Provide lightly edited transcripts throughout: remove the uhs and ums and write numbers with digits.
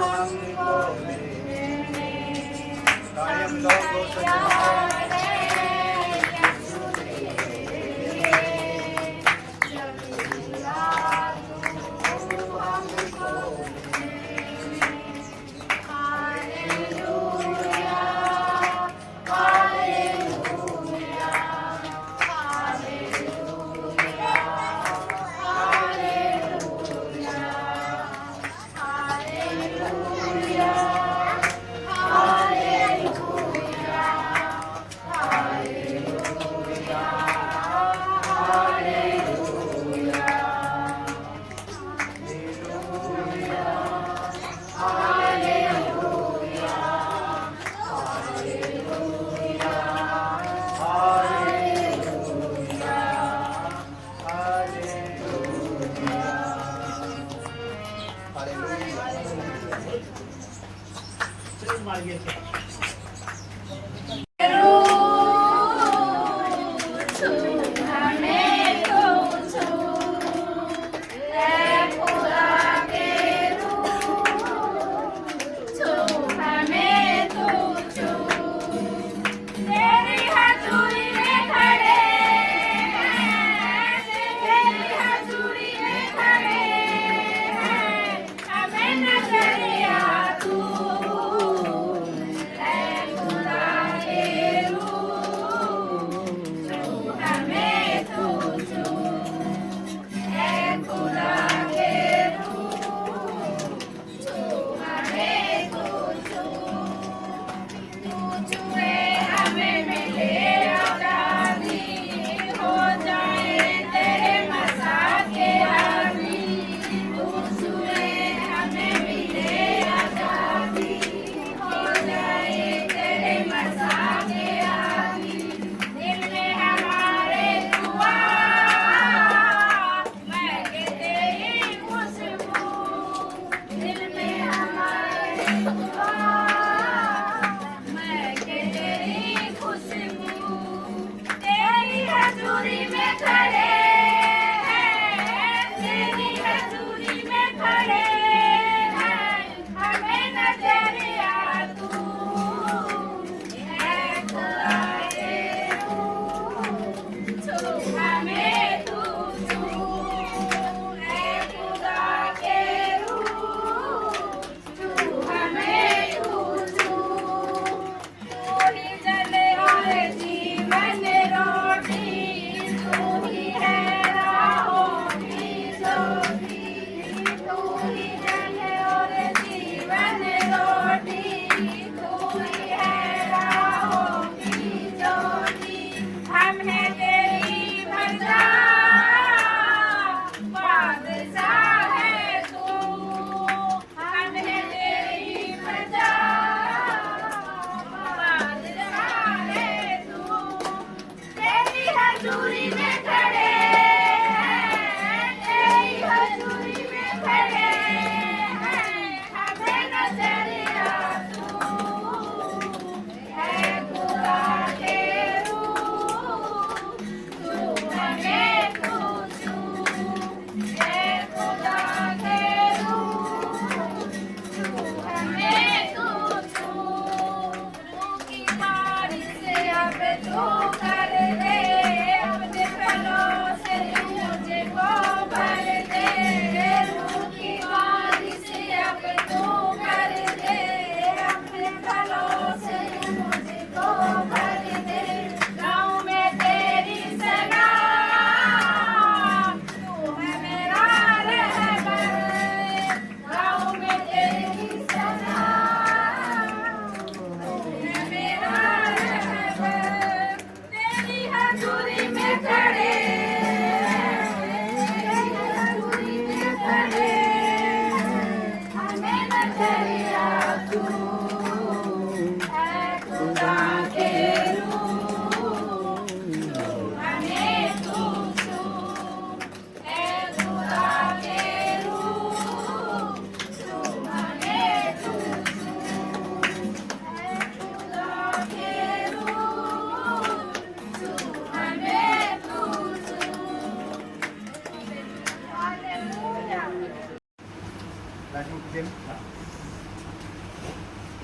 हमको मिलने कायम लोगों से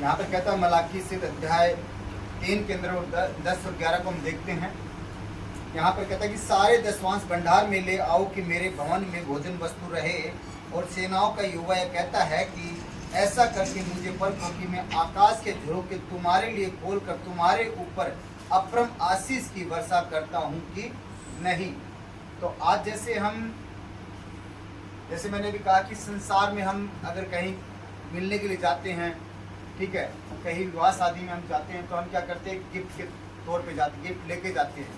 यहाँ पर कहता है मलाकी से अध्याय 3 के अंदर 10 और 11 को हम देखते हैं। यहाँ पर कहता है कि सारे दसवांश भंडार में ले आओ कि मेरे भवन में भोजन वस्तु रहे। और सेनाओं का युवा यह कहता है कि ऐसा करके मुझे परखो कि मैं आकाश के झरोखे तुम्हारे लिए खोल कर तुम्हारे ऊपर अप्रम आशीष की वर्षा करता हूँ कि नहीं। तो आज जैसे मैंने भी कहा कि संसार में हम अगर कहीं मिलने के लिए जाते हैं, ठीक है, कहीं विवाह शादी में हम जाते हैं तो हम क्या करते हैं, गिफ्ट के तौर पे जाते, गिफ्ट लेके जाते हैं,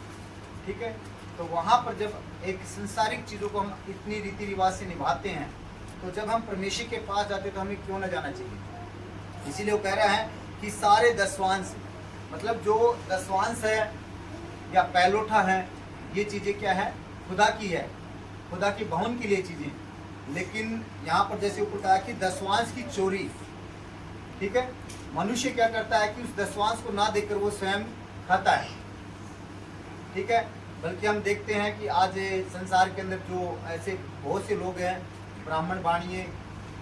ठीक है। तो वहाँ पर जब एक संसारिक चीज़ों को हम इतनी रीति रिवाज से निभाते हैं, तो जब हम परमेश्वर के पास जाते हैं तो हमें क्यों ना जाना चाहिए। इसीलिए वो कह रहा है कि सारे दसवांश, मतलब जो दसवांश है या पैलोठा है, ये चीज़ें क्या है, खुदा की है, खुदा की भवन के लिए चीज़ें। लेकिन यहाँ पर जैसे ऊपर कहा कि दसवांश की चोरी, ठीक है, मनुष्य क्या करता है कि उस दसवांश को ना देकर वो स्वयं खाता है, ठीक है। बल्कि हम देखते हैं कि आज संसार के अंदर जो ऐसे बहुत से लोग हैं, ब्राह्मण बाणिये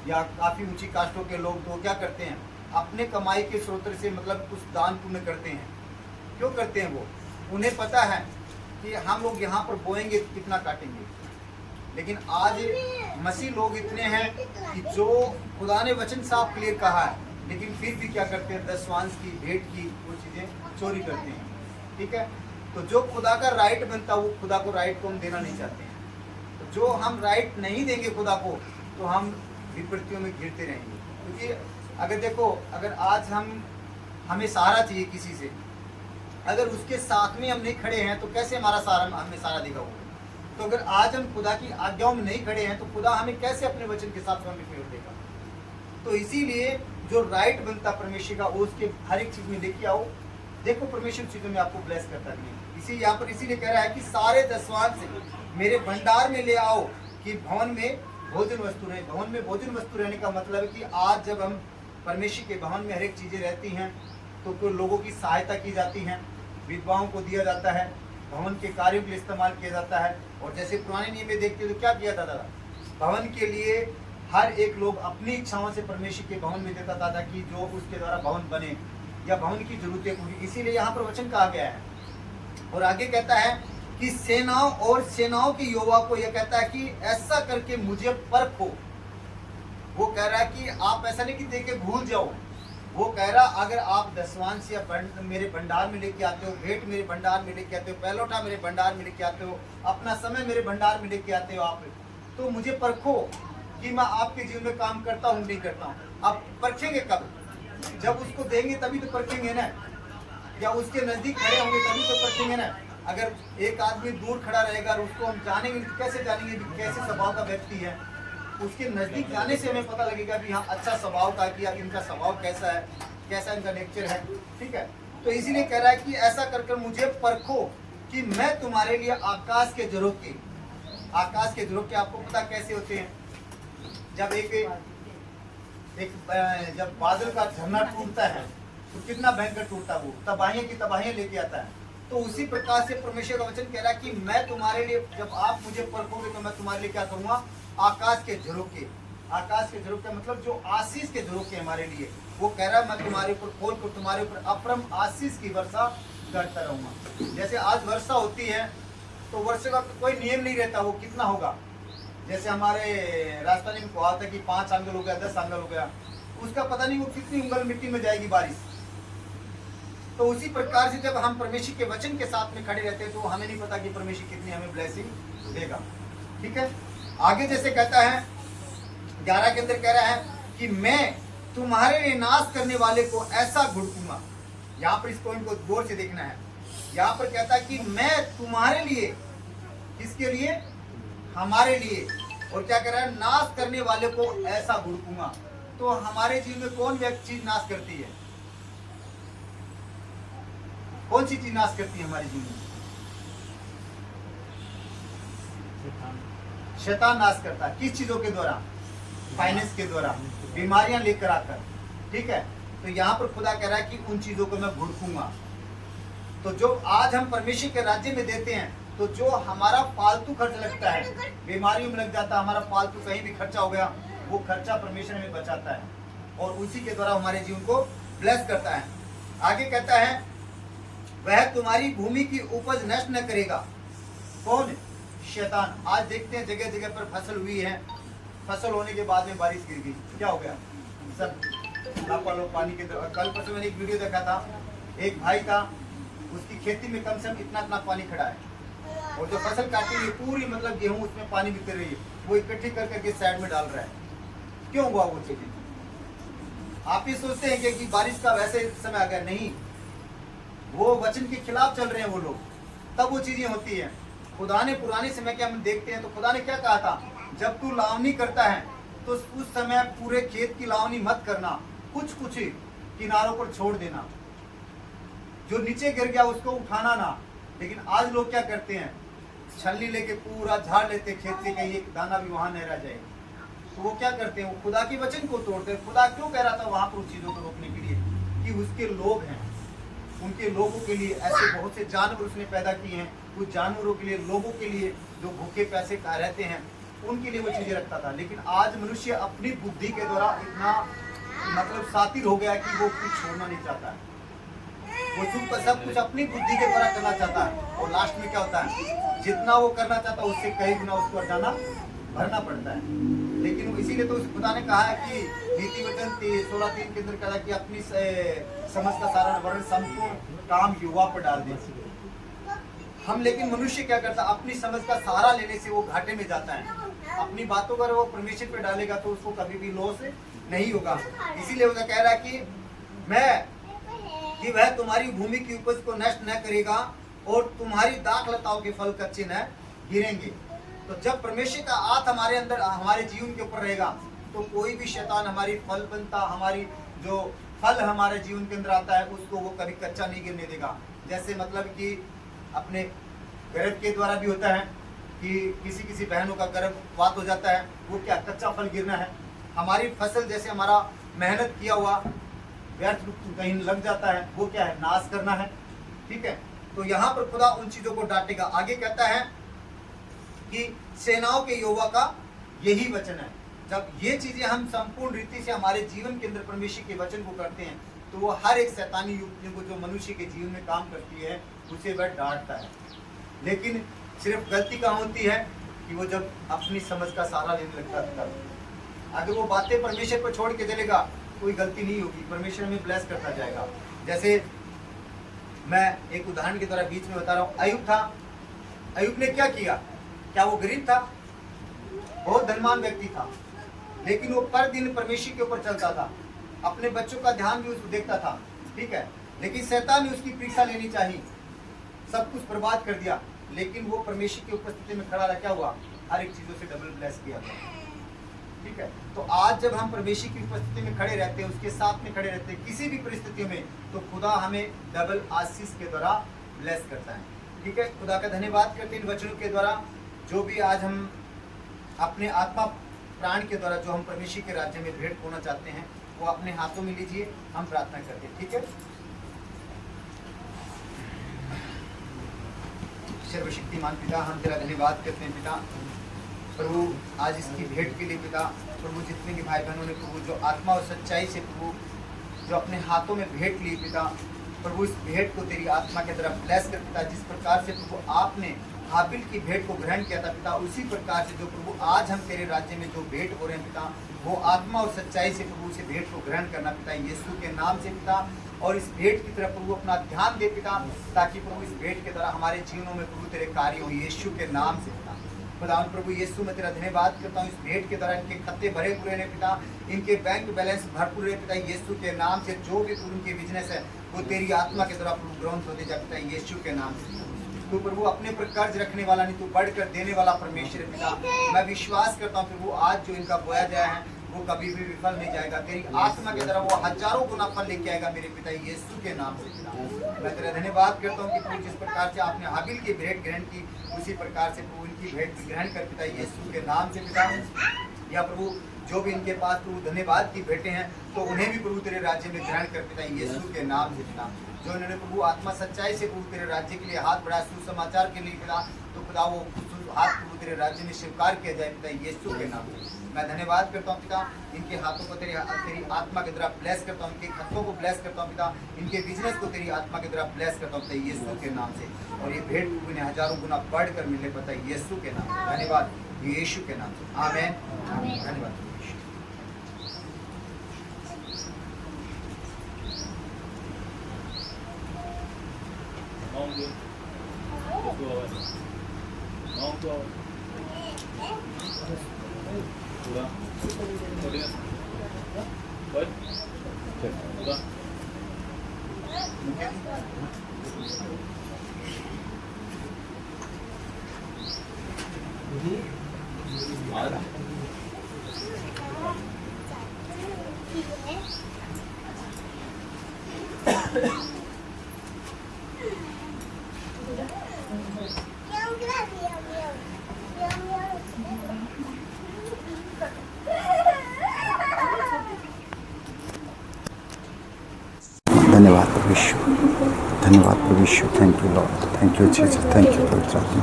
या काफ़ी ऊंची कास्टों के लोग, तो क्या करते हैं, अपने कमाई के स्रोत से मतलब कुछ दान पुण्य करते हैं। क्यों करते हैं वो, उन्हें पता है कि हम लोग यहाँ पर बोएंगे तो कितना काटेंगे। लेकिन आज मसीह लोग इतने हैं कि जो खुदा ने वचन साफ क्लियर कहा है, लेकिन फिर भी क्या करते हैं, दसवांश की, भेंट की वो चीज़ें चोरी करते हैं, ठीक है। तो जो खुदा का राइट बनता है, वो खुदा को राइट को हम देना नहीं चाहते हैं। तो जो हम राइट नहीं देंगे खुदा को, तो हम विपत्तियों में घिरते रहेंगे। क्योंकि अगर देखो, अगर आज हमें सहारा चाहिए किसी से, अगर उसके साथ में हम नहीं खड़े हैं तो कैसे हमारा सहारा हमें सहारा देगा वो। तो अगर आज हम खुदा की आज्ञाओं में नहीं खड़े हैं तो खुदा हमें कैसे अपने वचन के साथ हमें फेर देगा। तो इसीलिए जो राइट बनता परमेश्वर का, वो उसके हर एक चीज़ में लेके आओ। देखो परमेश्वर चीज़ों में आपको ब्लेस करता है। इसी यहाँ पर इसीलिए कह रहा है कि सारे दसवांश मेरे भंडार में ले आओ कि भवन में भोजन वस्तु रहे। भवन में भोजन वस्तु रहने का मतलब है कि आज जब हम परमेश्वर के भवन में हर एक चीज़ें रहती हैं तो लोगों की सहायता की जाती है, विधवाओं को दिया जाता है, भवन के कार्यों के लिए इस्तेमाल किया जाता है। और जैसे पुराने नियम में देखते तो क्या किया जाता था, भवन के लिए हर एक लोग अपनी इच्छाओं से परमेश्वर के भवन में देता था कि जो उसके द्वारा भवन बने या भवन की जरूरतें पूरी। इसीलिए यहाँ पर वचन कहा गया है। और आगे कहता है कि सेनाओं और सेनाओं के युवा को यह कहता है कि ऐसा करके मुझे परखो। वो कह रहा है कि आप ऐसा नहीं कि देख के भूल जाओ। वो कह रहा अगर आप दसवांश या मेरे भंडार में लेके आते हो, भेंट मेरे भंडार में लेके आते हो, पैलोठा मेरे भंडार में लेके आते हो, अपना समय मेरे भंडार में लेके आते हो आप, तो मुझे परखो कि मैं आपके जीवन में काम करता हूँ नहीं करता हूँ। आप परखेंगे कब, जब उसको देंगे तभी तो परखेंगे ना, या उसके नजदीक खड़े होंगे तभी तो परखेंगे ना। अगर एक आदमी दूर खड़ा रहेगा और उसको हम जानेंगे तो कैसे जानेंगे कि कैसे स्वभाव का व्यक्ति है। उसके नजदीक जाने से हमें पता लगेगा कि हाँ अच्छा स्वभाव का, कि इनका स्वभाव कैसा है, कैसा इनका नेचर है, ठीक है। तो इसीलिए कह रहा है कि ऐसा कर मुझे परखो कि मैं तुम्हारे लिए आकाश के झरोखे, आकाश के झरोखे आपको पता कैसे होते हैं, जब जब बादल का झरना टूटता है तो कितना भयंकर टूटता है, वो तबाहियां की तबाहियां लेके आता है। तो उसी प्रकार से परमेश्वर का वचन कह रहा है कि मैं तुम्हारे लिए, जब आप मुझे परखोगे तो मैं तुम्हारे लिए क्या करूंगा, आकाश के झरोखे। आकाश के झरोखे मतलब जो आशीष के झरोखे हमारे लिए, वो कह रहा है मैं तुम्हारे ऊपर खोल कर तुम्हारे ऊपर अपरम आशीष की वर्षा करता रहूंगा। जैसे आज वर्षा होती है तो वर्षा का कोई नियम नहीं रहता, वो कितना होगा। जैसे हमारे राजस्थानी में कहा था कि 5 आंगल हो गया, 10 आंगल हो गया, उसका पता नहीं वो कितनी उंगल मिट्टी में जाएगी बारिश। तो उसी प्रकार से जब हम परमेश्वर के वचन के साथ में खड़े रहते हैं तो हमें नहीं पता कि परमेश्वर कितनी हमें ब्लेसिंग देगा, ठीक है। आगे जैसे कहता है 11 के अंदर कह रहा है कि मैं तुम्हारे लिए नाश करने वाले को ऐसा घुड़कूंगा। यहाँ पर इस पॉइंट को गौर से देखना है। यहाँ पर कहता है कि मैं तुम्हारे लिए, किसके लिए, हमारे लिए। और क्या कह रहा है, नाश करने वाले को ऐसा घुड़कूंगा। तो हमारे जीवन में कौन व्यक्ति चीज नाश करती है, कौन सी चीज नाश करती है हमारे जीवन में? शैतान नाश करता है। किस चीजों के द्वारा, फाइनेंस के द्वारा, बीमारियां लेकर आकर, ठीक है। तो यहाँ पर खुदा कह रहा है कि उन चीजों को मैं भुड़कूंगा। तो जो आज हम परमेश्वर के राज्य में देते हैं, तो जो हमारा फालतू खर्च लगता है, बीमारियों में लग जाता है, हमारा फालतू कहीं भी खर्चा हो गया, वो खर्चा परमेश्वर में बचाता है और उसी के द्वारा हमारे जीवन को ब्लेस करता है। आगे कहता है वह तुम्हारी भूमि की उपज नष्ट न करेगा। कौन? शैतान। आज देखते हैं जगह जगह पर फसल हुई है, फसल होने के बाद में बारिश गिर गई, क्या हो गया? सब लापरवाही पानी के अंदर। कल परसों मैंने एक वीडियो देखा था, एक भाई था, उसकी खेती में कम से कम इतना पानी खड़ा है, और जो फसल काटी हुई पूरी मतलब गेहूं उसमें पानी बितर रही है, वो इकट्ठी कर करके साइड में डाल रहा है। क्यों हुआ वो चीजें? आप ही सोचते हैं कि बारिश का वैसे समय आ गया, नहीं, वो वचन के खिलाफ चल रहे हैं वो लोग, तब वो चीजें होती है। खुदा ने पुराने समय के हम देखते हैं तो खुदा ने क्या कहा था, जब तू लावनी करता है तो उस समय पूरे खेत की लावनी मत करना, कुछ कुछ किनारों पर छोड़ देना, जो नीचे गिर गया उसको उठाना ना। लेकिन आज लोग क्या करते हैं, छलनी लेके पूरा झाड़ लेते खेत से, कहीं एक दाना भी वहां नहीं रह जाए। तो वो क्या करते हैं, वो खुदा के वचन को तोड़ते हैं। खुदा क्यों कह रहा था वहां पर उस चीजों को रोकने के लिए? कि उसके लोग हैं, उनके लोगों के लिए ऐसे बहुत से जानवर उसने पैदा किए हैं, कुछ जानवरों के लिए, लोगों के लिए जो भूखे प्यासे खा रहते हैं, उनके लिए वो चीजें रखता था। लेकिन आज मनुष्य अपनी बुद्धि के द्वारा इतना मतलब सातिर हो गया कि वो कुछ छोड़ना नहीं चाहता है, वो सब कुछ अपनी बुद्धि के द्वारा करना चाहता है, और लास्ट में क्या होता है, जितना वो करना चाहता है उससे कई गुना उसको जाना भरना पड़ता है। लेकिन इसीलिए तो खुदा ने कहा है कि नीति वचन 16:3 के अंदर कहा कि अपनी समझ का सारा वर्ण संपूर्ण काम युवा पर डाल दे। हम लेकिन मनुष्य क्या करता है, अपनी समझ का सहारा लेने से वो घाटे में जाता है। अपनी बातों पर वो परमेश्वर पे डालेगा तो उसको कभी भी लॉस नहीं होगा। इसीलिए वो कह रहा है कि वह तुम्हारी भूमि की उपज को नष्ट न करेगा और तुम्हारी दाख लताओं के फल कच्चे न गिरेंगे। तो जब परमेश्वर का हाथ हमारे अंदर हमारे जीवन के ऊपर रहेगा तो कोई भी शैतान हमारी फल बनता, हमारी जो फल हमारे जीवन के अंदर आता है उसको वो कभी कच्चा नहीं गिरने देगा। जैसे मतलब कि अपने गर्भ के द्वारा भी होता है कि किसी किसी बहनों का गर्भपात हो जाता है, वो क्या कच्चा फल गिरना है। हमारी फसल जैसे हमारा मेहनत किया हुआ व्यर्थ कहीं लग जाता है, वो क्या है, नाश करना है। ठीक है, तो यहाँ पर खुदा उन चीजों को डांटेगा। आगे कहता है कि सेनाओं के यहोवा का यही वचन है। जब ये चीजें हम संपूर्ण रीति से हमारे जीवन के अंदर परमेश्वर के वचन को करते हैं तो वो हर एक शैतानी युक्तियों को जो मनुष्य के जीवन में काम करती है उसे वह डांटता है। लेकिन सिर्फ गलती कहाँ होती है कि वो जब अपनी समझ का सहारा लेने लगता है। अगर वो बातें परमेश्वर पर छोड़ के चलेगा कोई गलती नहीं होगी, परमेश्वर हमें ब्लेस करता जाएगा। जैसे मैं एक उदाहरण के द्वारा बीच में बता रहा हूँ, अय्यूब था। अय्यूब ने क्या किया? क्या वो गरीब था? बहुत धनवान व्यक्ति था, लेकिन वो पर दिन परमेश्वर के ऊपर चलता था, अपने बच्चों का ध्यान भी उसको देखता था। ठीक है, लेकिन शैतान ने उसकी परीक्षा लेनी चाहिए, सब कुछ बर्बाद कर दिया। लेकिन वो परमेश्वर की उपस्थिति में खड़ा रहा, क्या हुआ? हर एक चीजों से डबल ब्लेस किया गया। ठीक है, तो आज जब हम परमेश्वर की उपस्थिति में खड़े रहते हैं, उसके साथ में खड़े रहते हैं किसी भी परिस्थितियों में, तो खुदा हमें डबल आशीष के द्वारा ब्लेस करता है। ठीक है, खुदा का धन्यवाद करते हैं इन वचनों के द्वारा। जो भी आज हम अपने आत्मा प्राण के द्वारा जो हम परमेश्वर के राज्य में भेंट होना चाहते हैं वो अपने हाथों में लीजिए, हम प्रार्थना करते हैं। ठीक है, सर्वशक्तिमान पिता, हम तेरा धन्यवाद करते हैं पिता प्रभु, आज इसकी भेंट के लिए पिता प्रभु, जितने भी भाई बहनों ने प्रभु जो आत्मा और सच्चाई से प्रभु जो अपने हाथों में भेंट ली पिता प्रभु, इस भेंट को तेरी आत्मा के तरफ ब्लेस कर पिता। जिस प्रकार से प्रभु आपने हाबिल की भेंट को ग्रहण किया था पिता, उसी प्रकार से जो प्रभु आज हम तेरे राज्य में जो भेंट हो रहे हैं पिता, वो आत्मा और सच्चाई से प्रभु से भेंट को ग्रहण करना पिता, यीशु के नाम से पिता। और इस भेंट की तरफ प्रभु अपना ध्यान दे पिता, ताकि प्रभु इस भेंट के द्वारा हमारे जीवनों में प्रभु तेरे कार्य हो, यीशु के नाम से पिता। खुदावन प्रभु यीशु, मैं तेरा धन्यवाद करता हूँ इस भेंट के द्वारा इनके खत्ते भरे पूरे ने पिता, इनके बैंक बैलेंस भरपूर रहे पिता, यीशु के नाम से। जो भी प्रभु उनके बिजनेस है वो तेरी आत्मा के द्वारा प्रभु ग्रहण होते जाए पिता, यीशु के नाम से। तू प्रभु अपने पर कर्ज रखने वाला नहीं, तू बढ़कर देने वाला परमेश्वर है पिता। मैं विश्वास करता हूँ प्रभु आज जो इनका बोया जाया है वो कभी भी विफल नहीं जाएगा, तेरी आत्मा की तरह वो हजारों गुना फल लेके आएगा मेरे पिता, यीशु के नाम से पिता। मैं तेरा धन्यवाद करता हूँ कि प्रभु जिस प्रकार से आपने हाबिल की भेंट ग्रहण की उसी प्रकार से प्रभु इनकी भेंट ग्रहण कर पिता, यीशु के नाम से पिता। या प्रभु जो भी इनके पास प्रभु धन्यवाद की भेंटे हैं तो उन्हें भी प्रभु तेरे राज्य में ग्रहण कर पिता, यीशु के नाम से पिता। जो इन्होंने प्रभु आत्मा सच्चाई से प्रभु तेरे राज्य के लिए हाथ बढ़ाया, सुसमाचार के लिए पिता, तो पिता वो हाथ प्रभु तेरे राज्य में स्वीकार किया जाए पिता, यीशु के नाम से। मैं धन्यवाद करता हूँ पिता, इनके हाथों को तेरी आत्मा के द्वारा ब्लेस करता हूँ, इनके हाथों को ब्लेस करता हूँ पिता, इनके बिजनेस को तेरी आत्मा के द्वारा ब्लेस करता हूँ पिता यीशु के नाम से। और ये भेंट उन्हें हजारों गुना बढ़कर मिले पता यीशु के नाम। धन्यवाद यीशु के नाम से, आमीन। धन्यवाद। धन्यवाद प्रभु यीशु, धन्यवाद प्रभु यीशु, thank you Lord, thank you Jesus, thank you पवित्र आत्मा,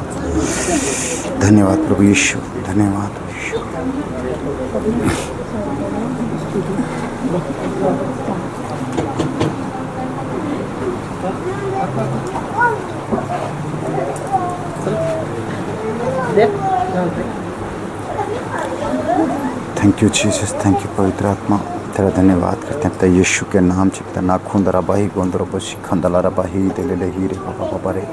धन्यवाद प्रभु यीशु, धन्यवाद प्रभु यीशु। Thank you Jesus, thank you पवित्र आत्मा, तेरा धन्यवाद करते हैं पिता यीशु के नाम से। पिता नाखून दरा बाही गोंदरो बसी खंदला रा बाही दे ले ही रे बाबा बाबा रे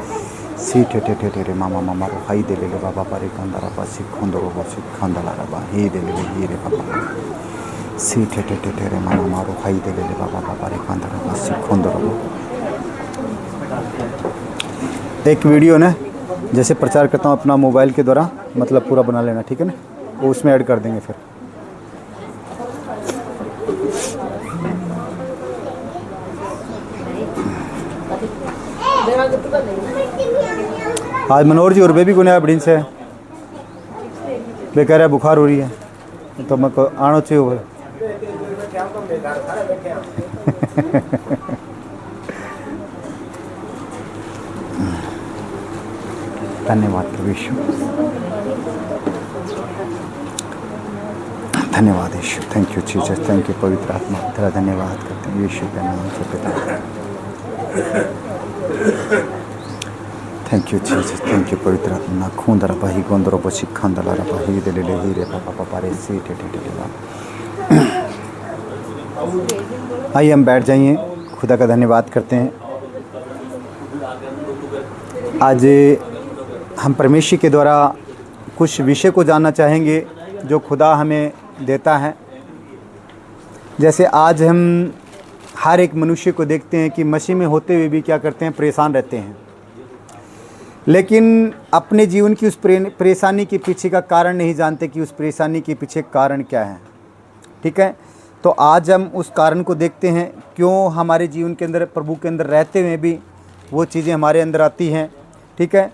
सी टे टे टे टे रे मामा मामा रो हाई दे ले बाबा बारे कंदरा बसी खोंदरो बसी खंदला रा बाही दे ले ही रे बाबा सी टे टे टे टे रे मामा मामा रो हाई दे ले बाबा बाबा रे कंदरा बसी खोंदरो। एक वीडियो ना जैसे प्रचार करता हूँ अपना मोबाइल के द्वारा, मतलब पूरा बना लेना, ठीक है ना, वो उसमें ऐड कर देंगे फिर। आज मनोहर जी और बेबी को नया बड़ीन से बेकार है, बुखार हो रही है, तो मैं आना चाहिए वो। धन्यवाद प्रभु यीशु, धन्यवाद यीशु, thank you Jesus, thank you पवित्र आत्मा, तेरा धन्यवाद करते हैं यीशु के नाम से पिता। Thank you Jesus, thank you पवित्र आत्मा, खून दरा बाही गोंदरो बसी खंदला रा बाही दे ले ही रे पापा पापा रे सी टे टे टे। आइए हम बैठ जाइए, खुदा का धन्यवाद करते हैं। आज हम परमेश्वर के द्वारा कुछ विषय को जानना चाहेंगे जो खुदा हमें देता है। जैसे आज हम हर एक मनुष्य को देखते हैं कि मसीह में होते हुए भी क्या करते हैं, परेशान रहते हैं, लेकिन अपने जीवन की उस परेशानी के पीछे का कारण नहीं जानते कि उस परेशानी के पीछे कारण क्या है। ठीक है, तो आज हम उस कारण को देखते हैं, क्यों हमारे जीवन के अंदर, प्रभु के अंदर रहते हुए भी वो चीज़ें हमारे अंदर आती हैं। ठीक है,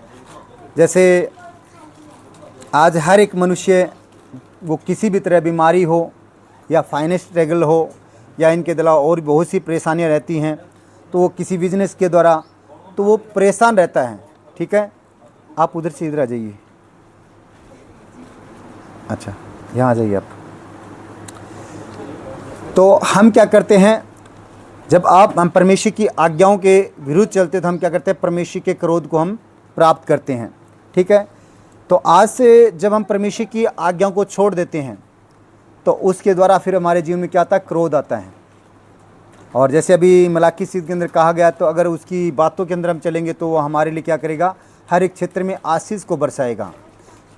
जैसे आज हर एक मनुष्य वो किसी भी तरह बीमारी हो या फाइनेंस स्ट्रगल हो या इनके अलावा और बहुत सी परेशानियां रहती हैं, तो वो किसी बिजनेस के द्वारा तो वो परेशान रहता है। ठीक है, आप उधर से इधर आ जाइए, अच्छा यहाँ आ जाइए आप। तो हम क्या करते हैं, जब हम परमेश्वर की आज्ञाओं के विरुद्ध चलते तो हम क्या करते हैं, परमेश्वर के क्रोध को हम प्राप्त करते हैं। ठीक है, तो आज से जब हम परमेश्वर की आज्ञाओं को छोड़ देते हैं तो उसके द्वारा फिर हमारे जीवन में क्या आता है, क्रोध आता है। और जैसे अभी मलाकी सीध के अंदर कहा गया, तो अगर उसकी बातों के अंदर हम चलेंगे तो वो हमारे लिए क्या करेगा, हर एक क्षेत्र में आशीष को बरसाएगा।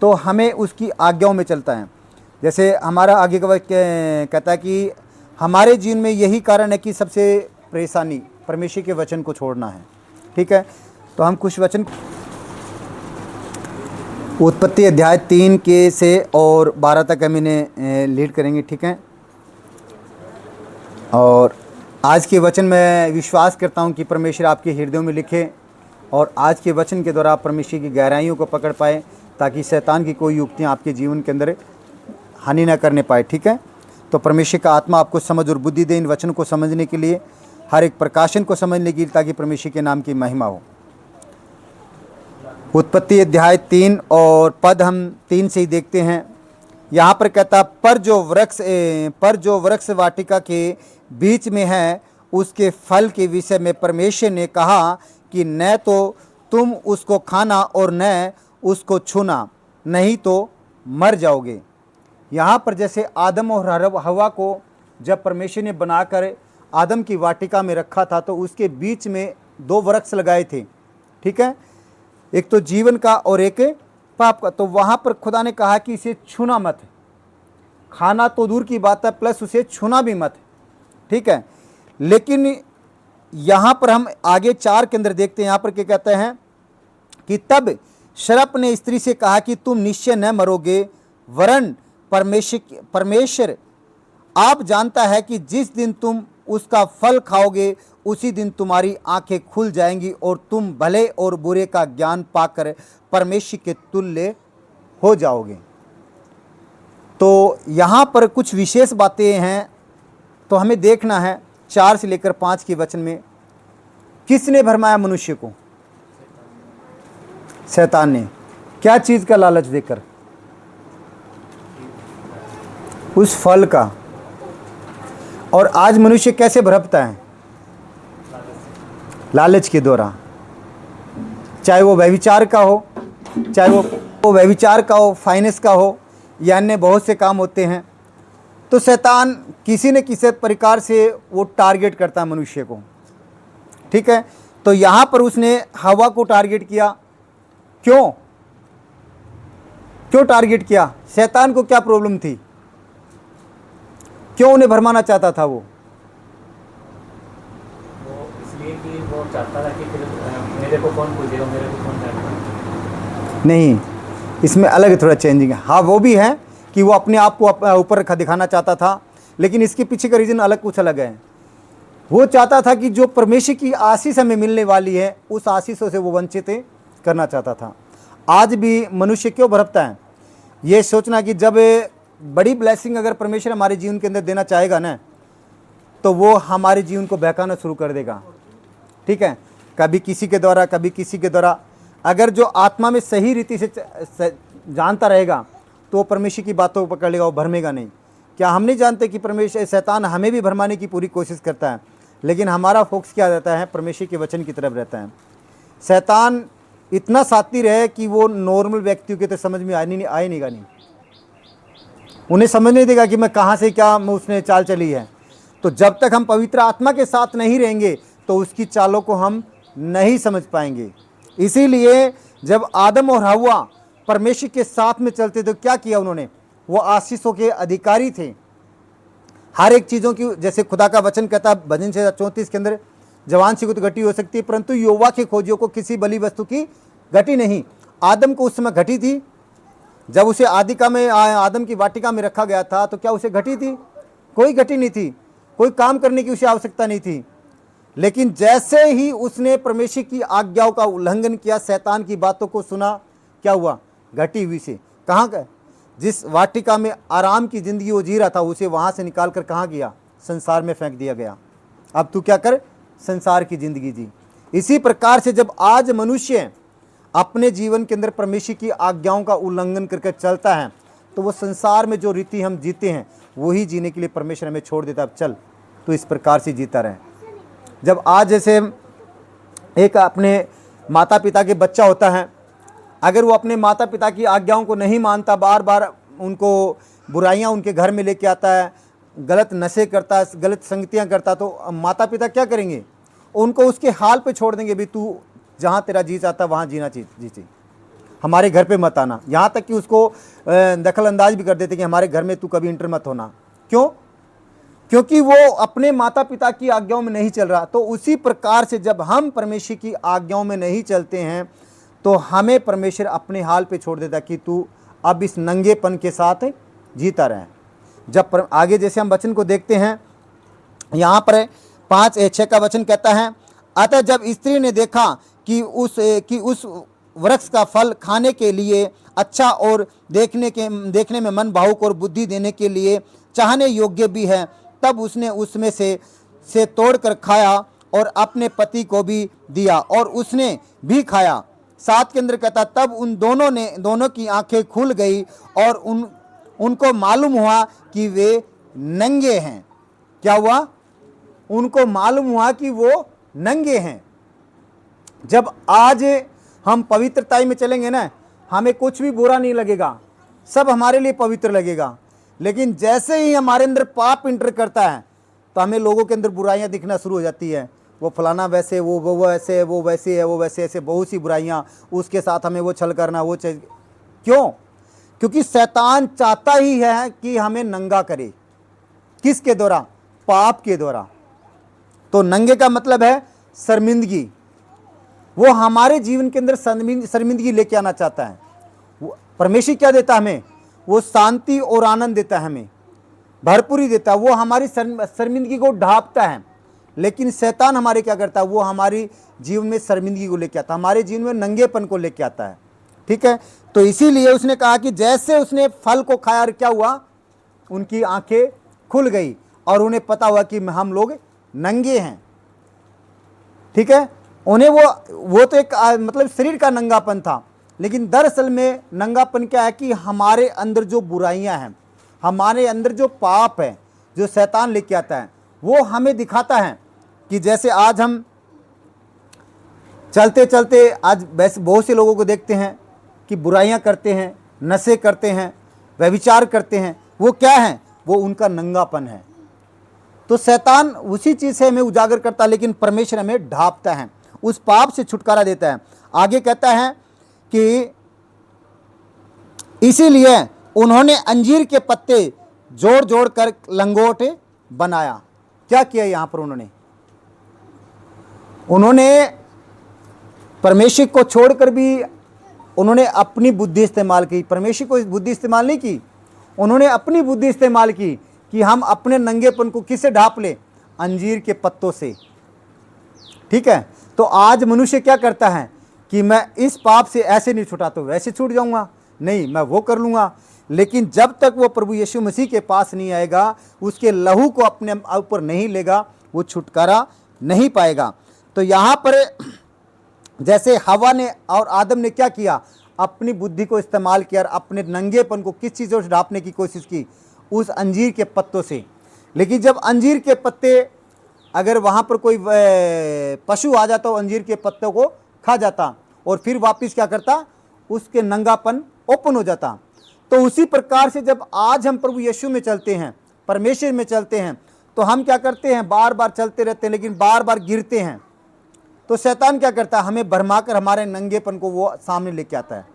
तो हमें उसकी आज्ञाओं में चलता है। जैसे हमारा आगे का वाक्य कहता है कि हमारे जीवन में यही कारण है कि सबसे परेशानी परमेश्वर के वचन को छोड़ना है। ठीक है, तो हम कुछ वचन उत्पत्ति अध्याय 3 के से और 12 तक हम इन्हें लीड करेंगे। ठीक है, और आज के वचन में विश्वास करता हूं कि परमेश्वर आपके हृदयों में लिखे और आज के वचन के द्वारा आप परमेश्वर की गहराइयों को पकड़ पाए, ताकि शैतान की कोई युक्तियां आपके जीवन के अंदर हानि न करने पाए। ठीक है, तो परमेश्वर का आत्मा आपको समझ और बुद्धि दे इन वचन को समझने के लिए, हर एक प्रकाशन को समझने के लिए, ताकि परमेश्वर के नाम की महिमा हो। उत्पत्ति अध्याय 3 और पद हम 3 से ही देखते हैं यहाँ पर कहता पर जो वृक्ष वाटिका के बीच में है उसके फल के विषय में परमेश्वर ने कहा कि न तो तुम उसको खाना और न उसको छूना, नहीं तो मर जाओगे। यहाँ पर जैसे आदम और हवा को जब परमेश्वर ने बनाकर आदम की वाटिका में रखा था तो उसके बीच में 2 वृक्ष लगाए थे, ठीक है, एक तो जीवन का और एक पाप का। तो वहाँ पर खुदा ने कहा कि इसे छूना मत, खाना तो दूर की बात है, प्लस उसे छूना भी मत, ठीक है। लेकिन यहाँ पर हम आगे 4 के अंदर देखते हैं, यहाँ पर क्या कहते हैं कि तब शरप ने स्त्री से कहा कि तुम निश्चय न मरोगे, वरन परमेश्वर आप जानता है कि जिस दिन तुम उसका फल खाओगे उसी दिन तुम्हारी आंखें खुल जाएंगी और तुम भले और बुरे का ज्ञान पाकर परमेश्वर के तुल्य हो जाओगे। तो यहाँ पर कुछ विशेष बातें हैं, तो हमें देखना है 4 से लेकर 5 के वचन में किसने भरमाया मनुष्य को? शैतान ने। क्या चीज़ का लालच देकर? उस फल का। और आज मनुष्य कैसे भरपता है? लालच के द्वारा, चाहे वो व्यभिचार का हो, चाहे वो व्यभिचार का हो, फाइनेंस का हो, या अन्य बहुत से काम होते हैं। तो शैतान किसी न किसी प्रकार से वो टारगेट करता है मनुष्य को, ठीक है। तो यहाँ पर उसने हवा को टारगेट किया। क्यों टारगेट किया? शैतान को क्या प्रॉब्लम थी? क्यों उन्हें भरमाना चाहता था वो? इसलिए कि वो चाहता था कि फिर मेरे को कौन पूछेगा, मेरे को कौन जानेगा। नहीं, इसमें अलग थोड़ा चेंजिंग है। हाँ, वो भी है कि वो अपने आप को ऊपर रखा दिखाना चाहता था, लेकिन इसके पीछे का रीज़न अलग, कुछ अलग है। वो चाहता था कि जो परमेश्वर की आशीष हमें मिलने वाली है उस आशीषों से वो वंचित करना चाहता था। आज भी मनुष्य क्यों भरपता है? ये सोचना कि जब बड़ी ब्लेसिंग अगर परमेश्वर हमारे जीवन के अंदर देना चाहेगा ना, तो वो हमारे जीवन को बहकाना शुरू कर देगा, ठीक है। कभी किसी के द्वारा, कभी किसी के द्वारा। अगर जो आत्मा में सही रीति से जानता रहेगा तो वो परमेश्वर की बातों को पकड़ लेगा, वो भरमेगा नहीं। क्या हम नहीं जानते कि परमेश्वर, शैतान हमें भी भरमाने की पूरी कोशिश करता है, लेकिन हमारा फोकस क्या रहता है? परमेश्वर के वचन की तरफ रहता है। शैतान इतना शातिर है कि वो नॉर्मल व्यक्तियों के तो समझ में आएगा नहीं। उन्हें समझ नहीं देगा कि मैं कहाँ से क्या उसने चाल चली है। तो जब तक हम पवित्र आत्मा के साथ नहीं रहेंगे तो उसकी चालों को हम नहीं समझ पाएंगे। इसीलिए जब आदम और हव्वा परमेश्वर के साथ में चलते तो क्या किया उन्होंने? वो आशीषों के अधिकारी थे, हर एक चीज़ों की। जैसे खुदा का वचन कहता है भजन 34 के अंदर, जवान सी को तो घटी हो सकती है परंतु यहोवा के खोजियों को किसी बलि वस्तु की घटी नहीं। आदम को उस समय घटी थी, जब उसे आदम की वाटिका में रखा गया था तो क्या उसे घटी थी? कोई घटी नहीं थी, कोई काम करने की उसे आवश्यकता नहीं थी। लेकिन जैसे ही उसने परमेश्वर की आज्ञाओं का उल्लंघन किया, शैतान की बातों को सुना, क्या हुआ? घटी हुई से कहाँ गए? जिस वाटिका में आराम की ज़िंदगी वो जी रहा था, उसे वहाँ से निकाल कर कहाँ गया? संसार में फेंक दिया गया। अब तू क्या कर? संसार की ज़िंदगी जी। इसी प्रकार से जब आज मनुष्य अपने जीवन के अंदर परमेश्वर की आज्ञाओं का उल्लंघन करके चलता है तो वो संसार में जो रीति हम जीते हैं वही जीने के लिए परमेश्वर हमें छोड़ देता है। अब चल तो इस प्रकार से जीता रहे। जब आज जैसे एक अपने माता पिता के बच्चा होता है, अगर वो अपने माता पिता की आज्ञाओं को नहीं मानता, बार बार उनको बुराइयां उनके घर में लेके आता है, गलत नशे करता है, गलत संगतियां करता, तो माता पिता क्या करेंगे? उनको उसके हाल पे छोड़ देंगे, भी तू जहाँ तेरा जी चाहता वहाँ जीना जी, हमारे घर पे मत आना। यहाँ तक कि उसको दखल अंदाज भी कर देते कि हमारे घर में तू कभी इंटर मत होना। क्यों? क्योंकि वो अपने माता पिता की आज्ञाओं में नहीं चल रहा। तो उसी प्रकार से जब हम परमेश्वर की आज्ञाओं में नहीं चलते हैं तो हमें परमेश्वर अपने हाल पे छोड़ देता कि तू अब इस नंगेपन के साथ जीता रहे। जब आगे जैसे हम वचन को देखते हैं, यहाँ पर 5:6 का वचन कहता है, अतः जब स्त्री ने देखा कि उस वृक्ष का फल खाने के लिए अच्छा और देखने में मन भावुक और बुद्धि देने के लिए चाहने योग्य भी है, तब उसने उसमें से तोड़कर खाया और अपने पति को भी दिया और उसने भी खाया। 7 के अंदर कहता, तब उन दोनों की आंखें खुल गई और उनको मालूम हुआ कि वे नंगे हैं। क्या हुआ? उनको मालूम हुआ कि वो नंगे हैं। जब आज हम पवित्रता में चलेंगे ना, हमें कुछ भी बुरा नहीं लगेगा, सब हमारे लिए पवित्र लगेगा। लेकिन जैसे ही हमारे अंदर पाप इंटर करता है तो हमें लोगों के अंदर बुराइयां दिखना शुरू हो जाती है। वो फलाना वैसे, वो ऐसे, वो वैसे है, वो वैसे ऐसे, बहुत सी बुराइयां, उसके साथ हमें वो छल करना, वो क्यों? क्योंकि शैतान चाहता ही है कि हमें नंगा करे। किसके द्वारा? पाप के द्वारा। तो नंगे का मतलब है शर्मिंदगी। वो हमारे जीवन के अंदर शर्मिंदगी लेके आना चाहता है। परमेश्वर क्या देता है हमें? वो शांति और आनंद देता है, हमें भरपूरी देता है। वो हमारी शर्मिंदगी को ढांपता है। लेकिन शैतान हमारे क्या करता है? वो हमारी जीवन में शर्मिंदगी को लेके आता है, हमारे जीवन में नंगेपन को लेके आता है। ठीक है, तो इसीलिए उसने कहा कि जैसे उसने फल को खाया, क्या हुआ? उनकी आंखें खुल गई और उन्हें पता हुआ कि हम लोग नंगे हैं। ठीक है, उन्हें वो तो एक मतलब शरीर का नंगापन था, लेकिन दरअसल में नंगापन क्या है कि हमारे अंदर जो बुराइयां हैं, हमारे अंदर जो पाप है, जो शैतान लेके आता है, वो हमें दिखाता है कि जैसे आज हम चलते चलते आज बहुत से लोगों को देखते हैं कि बुराइयां करते हैं, नशे करते हैं, व्यभिचार करते हैं। वो क्या है? वो उनका नंगापन है। तो शैतान उसी चीज़ से हमें उजागर करता है, लेकिन परमेश्वर हमें ढांपता है, उस पाप से छुटकारा देता है। आगे कहता है कि इसीलिए उन्होंने अंजीर के पत्ते जोड़ जोड़ कर लंगोट बनाया। क्या किया यहां पर? उन्होंने परमेश्वर को छोड़कर भी उन्होंने अपनी बुद्धि इस्तेमाल की। परमेश्वर को बुद्धि इस्तेमाल नहीं की, उन्होंने अपनी बुद्धि इस्तेमाल की कि हम अपने नंगेपन को किससे ढांप ले? अंजीर के पत्तों से। ठीक है, तो आज मनुष्य क्या करता है कि मैं इस पाप से ऐसे नहीं छुटा तो वैसे छूट जाऊंगा, नहीं मैं वो कर लूंगा। लेकिन जब तक वो प्रभु यीशु मसीह के पास नहीं आएगा, उसके लहू को अपने ऊपर नहीं लेगा, वो छुटकारा नहीं पाएगा। तो यहाँ पर जैसे हवा ने और आदम ने क्या किया? अपनी बुद्धि को इस्तेमाल किया और अपने नंगेपन को किस चीज़ों से ढांपने की कोशिश की? उस अंजीर के पत्तों से। लेकिन जब अंजीर के पत्ते, अगर वहाँ पर कोई पशु आ जाता, अंजीर के पत्तों को खा जाता और फिर वापस क्या करता? उसके नंगापन ओपन हो जाता। तो उसी प्रकार से जब आज हम प्रभु यीशु में चलते हैं, परमेश्वर में चलते हैं, तो हम क्या करते हैं? बार बार चलते रहते हैं, लेकिन बार बार गिरते हैं। तो शैतान क्या करता है? हमें भरमाकर हमारे नंगेपन को वो सामने लेके आता है,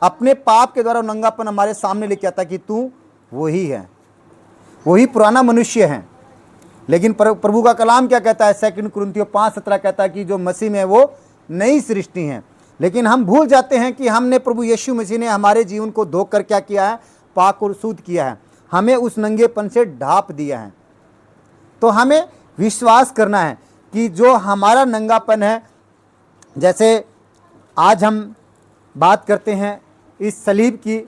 अपने पाप के द्वारा नंगापन हमारे सामने लेके आता है कि तू वही है, वही पुराना मनुष्य है। लेकिन प्रभु का कलाम क्या कहता है? 2 कुरिन्थियों 5:17 कहता है कि जो मसीह में वो नई सृष्टि है। लेकिन हम भूल जाते हैं कि हमने प्रभु यीशु मसीह ने हमारे जीवन को धोकर क्या किया है? पाक और शुद्ध किया है, हमें उस नंगेपन से ढांप दिया है। तो हमें विश्वास करना है कि जो हमारा नंगापन है, जैसे आज हम बात करते हैं इस सलीब की,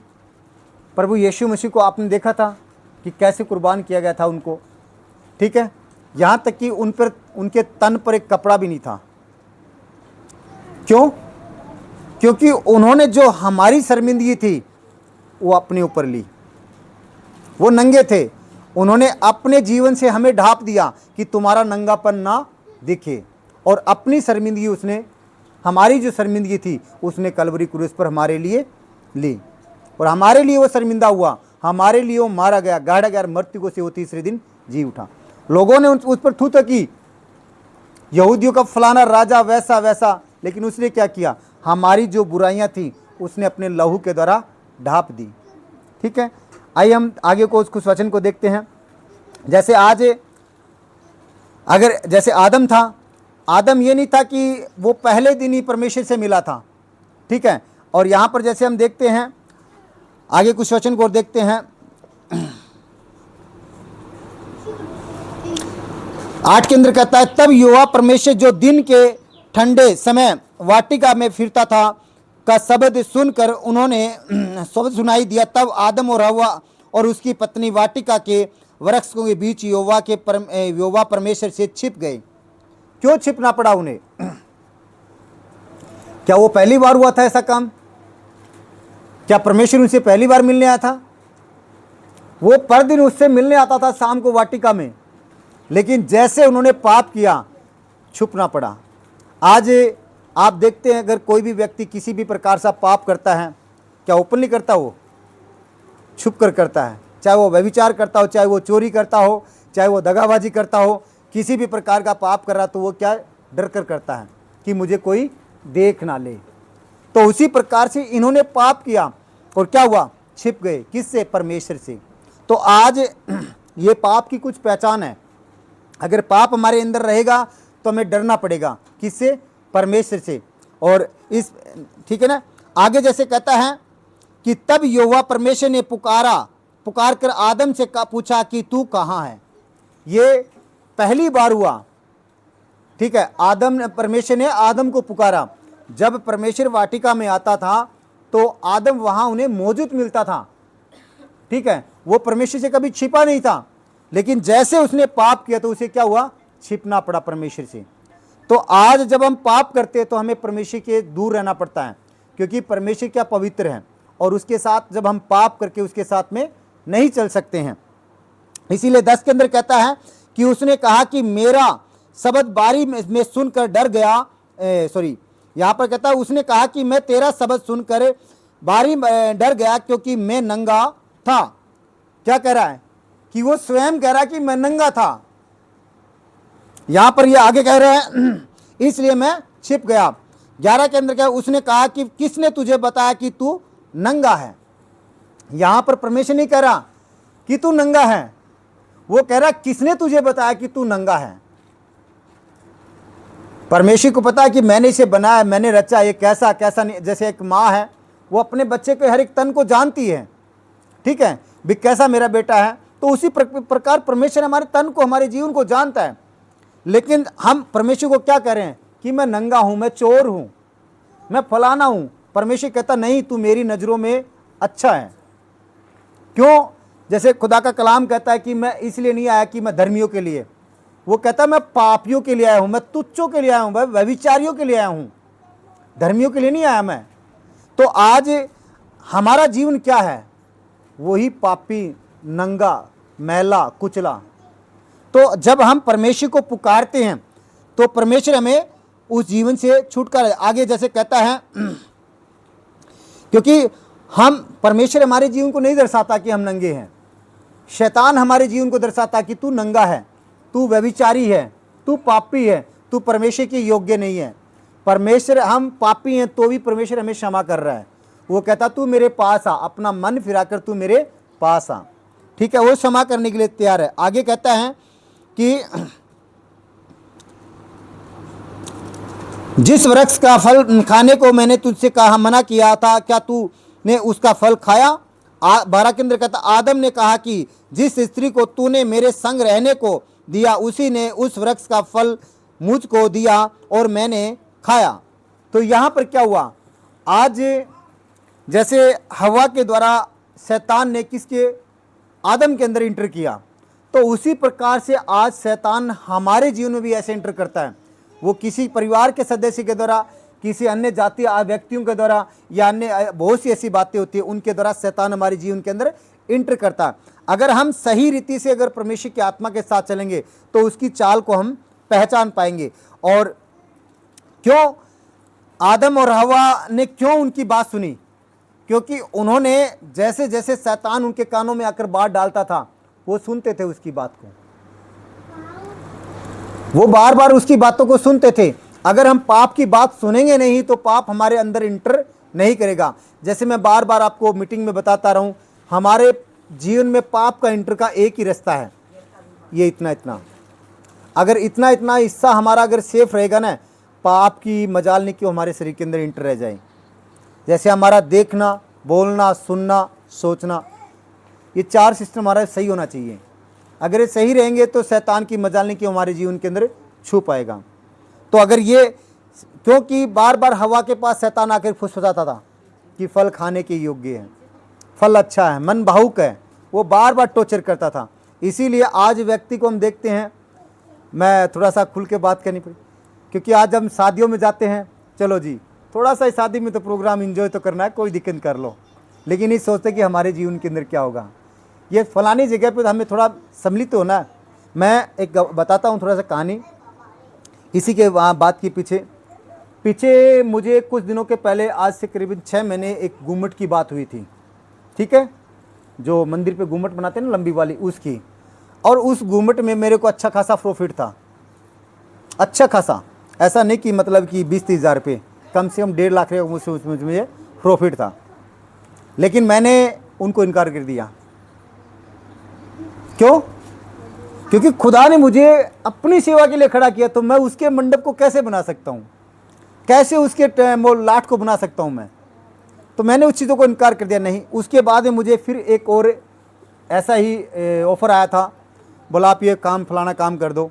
प्रभु यीशु मसीह को आपने देखा था कि कैसे कुर्बान किया गया था उनको। ठीक है, यहाँ तक कि उन पर, उनके तन पर एक कपड़ा भी नहीं था। क्यों? क्योंकि उन्होंने जो हमारी शर्मिंदगी थी वो अपने ऊपर ली। वो नंगे थे, उन्होंने अपने जीवन से हमें ढांप दिया कि तुम्हारा नंगापन ना दिखे, और अपनी शर्मिंदगी उसने, हमारी जो शर्मिंदगी थी उसने कलवरी क्रूस पर हमारे लिए ली, और हमारे लिए वो शर्मिंदा हुआ, हमारे लिए वो मारा गया, गाड़ा गया, मृत्यु को से वो तीसरे दिन जी उठा। लोगों ने उस पर थूथा की, यहूदियों का फलाना राजा वैसा वैसा, लेकिन उसने क्या किया? हमारी जो बुराइयां थी उसने अपने लहू के द्वारा ढांप दी। ठीक है, आइए हम आगे को उस वचन को देखते हैं। जैसे आज अगर जैसे आदम था, आदम ये नहीं था कि वो पहले दिन ही परमेश्वर से मिला था। ठीक है, और यहाँ पर जैसे हम देखते हैं आगे कुछ वचन को देखते हैं, 8 के अंदर कहता है, तब यहोवा परमेश्वर जो दिन के ठंडे समय वाटिका में फिरता था का शब्द सुनकर उन्होंने शब्द सुनाई दिया। तब आदम और हव्वा और उसकी पत्नी वाटिका के वृक्षों के बीच यहोवा परमेश्वर से छिप गए। क्यों छिपना पड़ा उन्हें? क्या वो पहली बार हुआ था ऐसा काम? क्या परमेश्वर उनसे पहली बार मिलने आया था? वो पर दिन उससे मिलने आता था शाम को वाटिका में, लेकिन जैसे उन्होंने पाप किया छुपना पड़ा। आज आप देखते हैं अगर कोई भी व्यक्ति किसी भी प्रकार से पाप करता है, क्या ओपनली करता, वो छुप कर करता है। चाहे वो व्यभिचार करता हो, चाहे वो चोरी करता हो, चाहे वो दगाबाजी करता हो, किसी भी प्रकार का पाप कर रहा तो वो क्या डर कर करता है कि मुझे कोई देख ना ले। तो उसी प्रकार से इन्होंने पाप किया और क्या हुआ, छिप गए। किससे? परमेश्वर से। तो आज ये पाप की कुछ पहचान है। अगर पाप हमारे अंदर रहेगा तो हमें डरना पड़ेगा। किससे? परमेश्वर से। और इस, ठीक है ना, आगे जैसे कहता है कि तब यहोवा परमेश्वर ने पुकार कर आदम से पूछा कि तू कहाँ है। ये पहली बार हुआ, ठीक है। परमेश्वर ने आदम को पुकारा। जब परमेश्वर वाटिका में आता था तो आदम वहां उन्हें मौजूद मिलता था, ठीक है। वो परमेश्वर से कभी छिपा नहीं था, लेकिन जैसे उसने पाप किया तो उसे क्या हुआ, छिपना पड़ा परमेश्वर से। तो आज जब हम पाप करते हैं तो हमें परमेश्वर के दूर रहना पड़ता है, क्योंकि परमेश्वर क्या पवित्र है और उसके साथ जब हम पाप करके उसके साथ में नहीं चल सकते हैं। इसीलिए 10 के अंदर कहता है कि उसने कहा कि मेरा शब्द बारी में सुनकर डर गया। यहाँ पर कहता है उसने कहा कि मैं तेरा शब्द सुनकर बारी डर गया क्योंकि मैं नंगा था। क्या कह रहा है कि वो स्वयं कह रहा है कि मैं नंगा था। यहां पर ये आगे कह रहे हैं इसलिए मैं छिप गया। 11 के अंदर क्या, उसने कहा कि किसने तुझे बताया कि तू नंगा है। यहां पर परमेश्वर नहीं कह रहा कि तू नंगा है, वो कह रहा किसने तुझे बताया कि तू नंगा है। परमेश्वर को पता है कि मैंने इसे बनाया, मैंने रचा, ये कैसा कैसा नहीं। जैसे एक माँ है, वो अपने बच्चे के हर एक तन को जानती है, ठीक है, भी कैसा मेरा बेटा है। तो उसी प्रकार परमेश्वर हमारे तन को, हमारे जीवन को जानता है। लेकिन हम परमेश्वर को क्या कह रहे हैं कि मैं नंगा हूं, मैं चोर हूं, मैं फलाना हूं। परमेश्वर कहता नहीं, तू मेरी नजरों में अच्छा है। क्यों? जैसे खुदा का कलाम कहता है कि मैं इसलिए नहीं आया कि मैं धर्मियों के लिए, वो कहता मैं पापियों के लिए आया हूं, मैं तुच्छों के लिए आया हूं, मैं व्यभिचारियों के लिए आया हूं, धर्मियों के लिए नहीं आया मैं। तो आज हमारा जीवन क्या है, वही पापी, नंगा, मैला, कुचला। तो जब हम परमेश्वर को पुकारते हैं तो परमेश्वर हमें उस जीवन से छुटकारा। आगे जैसे कहता है क्योंकि हम, परमेश्वर हमारे जीवन को नहीं दर्शाता कि हम नंगे हैं, शैतान हमारे जीवन को दर्शाता कि तू नंगा है, तू व्यभिचारी है, तू पापी है, तू परमेश्वर के योग्य नहीं है। परमेश्वर, हम पापी हैं तो भी परमेश्वर हमें क्षमा कर रहा है। वो कहता तू मेरे पास आ, अपना मन फिराकर तू मेरे पास आ, ठीक है। वो क्षमा करने के लिए तैयार है। आगे कहता है कि जिस वृक्ष का फल खाने को मैंने तुझसे कहा, मना किया था, क्या तूने उसका फल खाया? 12 के अंदर कहता आदम ने कहा कि जिस स्त्री को तूने मेरे संग रहने को दिया उसी ने उस वृक्ष का फल मुझको दिया और मैंने खाया। तो यहाँ पर क्या हुआ, आज जैसे हवा के द्वारा शैतान ने किसके, आदम के अंदर इंटर किया, तो उसी प्रकार से आज शैतान हमारे जीवन में भी ऐसे इंटर करता है। वो किसी परिवार के सदस्य के द्वारा, किसी अन्य जाति व्यक्तियों के द्वारा, या अन्य बहुत सी ऐसी बातें होती है उनके द्वारा शैतान हमारे जीवन के अंदर इंटर करता है। अगर हम सही रीति से अगर परमेश्वर की आत्मा के साथ चलेंगे तो उसकी चाल को हम पहचान पाएंगे। और क्यों आदम और हवा ने क्यों उनकी बात सुनी, क्योंकि उन्होंने जैसे जैसे शैतान उनके कानों में आकर बात डालता था वो सुनते थे उसकी बात को, वो बार बार उसकी बातों को सुनते थे। अगर हम पाप की बात सुनेंगे नहीं तो पाप हमारे अंदर इंटर नहीं करेगा। जैसे मैं बार बार आपको मीटिंग में बताता रहूं, हमारे जीवन में पाप का इंटर का एक ही रास्ता है, ये इतना इतना। अगर इतना इतना हिस्सा हमारा अगर सेफ रहेगा ना, पाप की मजाल नहीं कि हमारे शरीर के अंदर इंटर रह जाए। जैसे हमारा देखना, बोलना, सुनना, सोचना, ये 4 सिस्टम हमारा सही होना चाहिए। अगर ये सही रहेंगे तो शैतान की मजाल नहीं कि हमारे जीवन के अंदर छू पाएगा। तो अगर ये, क्योंकि बार बार हवा के पास शैतान आकर फुसफुसाता था कि फल खाने के योग्य है, फल अच्छा है, मन भावुक है, वो बार बार टॉर्चर करता था। इसीलिए आज व्यक्ति को हम देखते हैं, मैं थोड़ा सा खुल के बात करनी पड़ी, क्योंकि आज हम शादियों में जाते हैं, चलो जी थोड़ा सा शादी में तो प्रोग्राम एंजॉय तो करना है, कोई दिक्कत कर लो, लेकिन ये सोचते कि हमारे जीवन के अंदर क्या होगा। ये फलानी जगह पे हमें थोड़ा सम्मिलित होना है। मैं एक बताता हूँ थोड़ा सा कहानी इसी के बात के पीछे मुझे कुछ दिनों के पहले, आज से करीबन 6 महीने, एक गुम्मट की बात हुई थी, ठीक है, जो मंदिर पे गुम्मट बनाते हैं ना लंबी वाली, उसकी। और उस गुम्मट में मेरे को अच्छा खासा प्रॉफिट था, अच्छा खासा, ऐसा नहीं कि मतलब कि 20-30 हज़ार रुपये, कम से कम 1.5 लाख रुपये मुझे प्रॉफिट था। लेकिन मैंने उनको इनकार कर दिया। क्यों? क्योंकि खुदा ने मुझे अपनी सेवा के लिए खड़ा किया, तो मैं उसके मंडप को कैसे बना सकता हूँ, कैसे उसके लाट को बना सकता हूँ मैं। तो मैंने उस चीज़ों को इनकार कर दिया। नहीं, उसके बाद में मुझे फिर एक और ऐसा ही ऑफ़र आया था, बोला आप ये काम फलाना काम कर दो।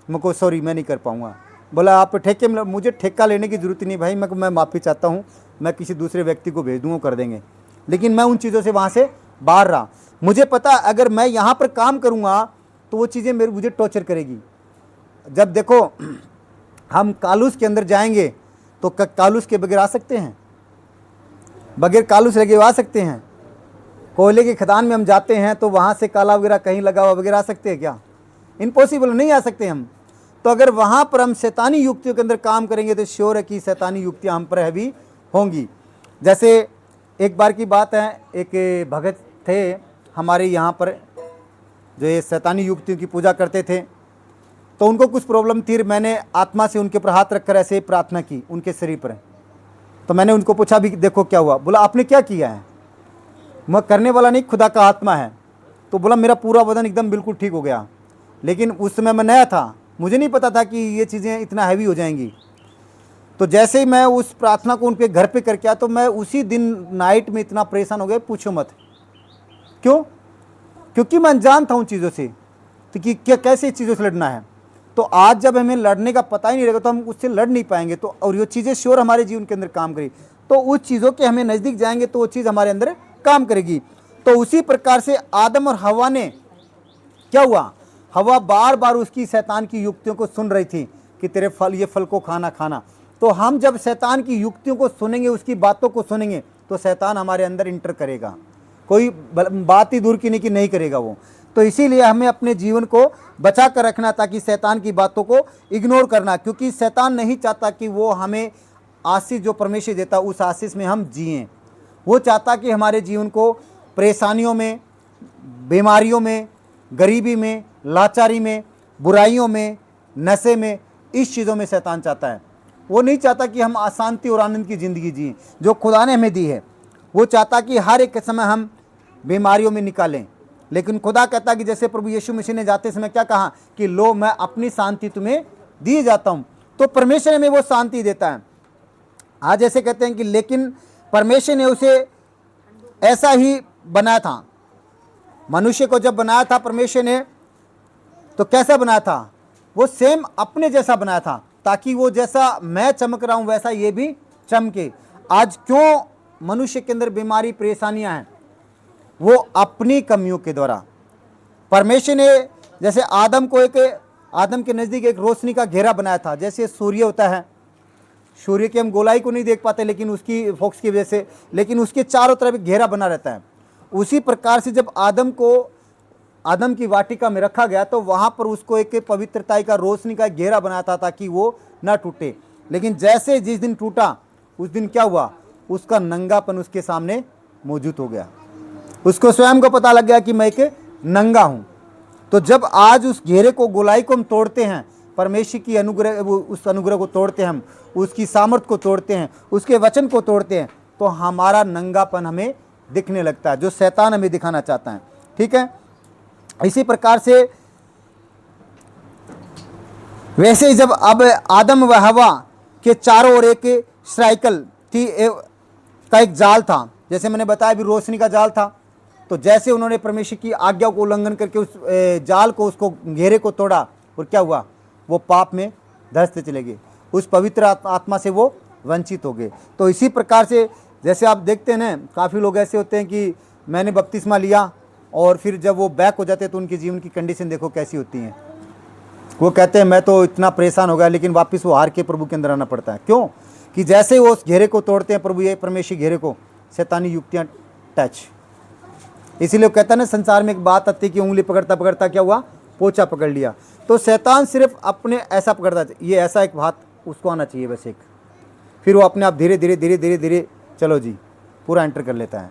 मुझको सॉरी मैं नहीं कर पाऊँगा। बोला आप ठेके में, मुझे ठेका लेने की ज़रूरत नहीं भाई, मैं माफ़ी चाहता हूँ, मैं किसी दूसरे व्यक्ति को भेज दूँगा, कर देंगे। लेकिन मैं उन चीज़ों से वहाँ से बाहर रहा। मुझे पता अगर मैं यहाँ पर काम करूँगा तो वो चीज़ें मुझे टॉर्चर करेगी। जब देखो हम कालूस के अंदर जाएंगे तो कालूस के बगैर आ सकते हैं? बगैर कालूस लगे आ सकते हैं? कोयले की खदान में हम जाते हैं तो वहाँ से काला वगैरह कहीं लगा हुआ वगैरह आ सकते हैं क्या? इम्पॉसिबल, नहीं आ सकते हम। तो अगर वहाँ पर हम शैतानी युक्तियों के अंदर काम करेंगे तो श्योर है कि शैतानी युक्तियाँ हम पर हैवी होंगी। जैसे एक बार की बात है, एक भगत थे हमारे यहाँ पर जो ये शैतानी युक्तियों की पूजा करते थे, तो उनको कुछ प्रॉब्लम थी। मैंने आत्मा से उनके ऊपर हाथ रखकर ऐसे प्रार्थना की उनके शरीर पर। तो मैंने उनको पूछा भी देखो क्या हुआ। बोला आपने क्या किया है? मैं करने वाला नहीं, खुदा का आत्मा है। तो बोला मेरा पूरा बदन एकदम बिल्कुल ठीक हो गया। लेकिन उस समय मैं नया था, मुझे नहीं पता था कि ये चीज़ें इतना हैवी हो जाएंगी। तो जैसे ही मैं उस प्रार्थना को उनके घर पे करके आया तो मैं उसी दिन नाइट में इतना परेशान हो गया, पूछो मत। क्यों? क्योंकि मैं अनजान था उन चीज़ों से, तो कि क्या कैसे इस चीज़ों से लड़ना है। तो आज जब हमें लड़ने का पता ही नहीं रहेगा तो हम उससे लड़ नहीं पाएंगे। तो और ये चीज़ें श्योर हमारे जीवन के अंदर काम करेगी, तो उस चीज़ों के हमें नज़दीक जाएंगे तो वो चीज़ हमारे अंदर काम करेगी। तो उसी प्रकार से आदम और हवा ने क्या हुआ, हवा बार बार उसकी शैतान की युक्तियों को सुन रही थी कि तेरे फल, ये फल को खाना। तो हम जब शैतान की युक्तियों को सुनेंगे, उसकी बातों को सुनेंगे, तो शैतान हमारे अंदर इंटर करेगा। कोई बात ही दूर की नहीं कि नहीं करेगा वो। तो इसीलिए हमें अपने जीवन को बचा कर रखना ताकि शैतान की बातों को इग्नोर करना, क्योंकि शैतान नहीं चाहता कि वो हमें आशीष जो परमेश्वर देता उस आशीष में हम जिएं। वो चाहता कि हमारे जीवन को परेशानियों में, बीमारियों में, गरीबी में, लाचारी में, बुराइयों में, नशे में, इस चीज़ों में शैतान चाहता है। वो नहीं चाहता कि हम अशांति और आनंद की ज़िंदगी जिएं जो खुदा ने हमें दी है। वो चाहता कि हर एक समय हम बीमारियों में निकालें। लेकिन खुदा कहता कि जैसे प्रभु यीशु मसीह ने जाते समय क्या कहा कि लो मैं अपनी शांति तुम्हें दी जाता हूँ। तो परमेश्वर हमें वो शांति देता है। आज ऐसे कहते हैं कि लेकिन परमेश्वर ने उसे ऐसा ही बनाया था। मनुष्य को जब बनाया था परमेश्वर ने, तो कैसा बनाया था? वो सेम अपने जैसा बनाया था, ताकि वो जैसा मैं चमक रहा हूँ वैसा ये भी चमके। आज क्यों मनुष्य के अंदर बीमारी परेशानियां हैं? वो अपनी कमियों के द्वारा। परमेश्वर ने जैसे आदम के नज़दीक एक रोशनी का घेरा बनाया था। जैसे सूर्य होता है, सूर्य की हम गोलाई को नहीं देख पाते लेकिन उसकी फोक्स की वजह से, लेकिन उसके चारों तरफ एक घेरा बना रहता है। उसी प्रकार से जब आदम की वाटिका में रखा गया तो वहाँ पर उसको एक पवित्रता का, रोशनी का घेरा बनाया था ताकि वो ना टूटे। लेकिन जैसे जिस दिन टूटा उस दिन क्या हुआ? उसका नंगापन उसके सामने मौजूद हो गया। उसको स्वयं को पता लग गया कि मैं एक नंगा हूँ। तो जब आज उस घेरे को, गोलाई को हम तोड़ते हैं, परमेश्वर की अनुग्रह, उस अनुग्रह को तोड़ते हैं, हम उसकी सामर्थ को तोड़ते हैं, उसके वचन को तोड़ते हैं, तो हमारा नंगापन हमें दिखने लगता है जो शैतान हमें दिखाना चाहता है। ठीक है, इसी प्रकार से वैसे ही जब अब आदम व हवा के चारों ओर एक सर्कल थी, का एक जाल था। जैसे मैंने बताया भी रोशनी का जाल था। तो जैसे उन्होंने परमेश्वर की आज्ञा को उल्लंघन करके उस जाल को, उसको घेरे को तोड़ा, और क्या हुआ? वो पाप में धंसते चले गए। उस पवित्र आत्मा से वो वंचित हो गए। तो इसी प्रकार से जैसे आप देखते हैं ना, काफ़ी लोग ऐसे होते हैं कि मैंने बपतिस्मा लिया और फिर जब वो बैक हो जाते हैं तो उनके जीवन की कंडीशन देखो कैसी होती हैं। वो कहते हैं मैं तो इतना परेशान हो गया, लेकिन वापस वो हार के प्रभु के अंदर आना पड़ता है। क्यों? कि जैसे वो उस घेरे को तोड़ते हैं प्रभु, ये परमेश्वर घेरे को, शैतानी युक्तियाँ टच। इसीलिए वो कहता है ना, संसार में एक बात आती है कि उंगली पकड़ता पकड़ता क्या हुआ, पोछा पकड़ लिया। तो शैतान सिर्फ अपने ऐसा पकड़ता है, ये ऐसा एक हाथ उसको आना चाहिए बस एक, फिर वो अपने आप धीरे धीरे धीरे धीरे धीरे चलो जी पूरा एंटर कर लेता है।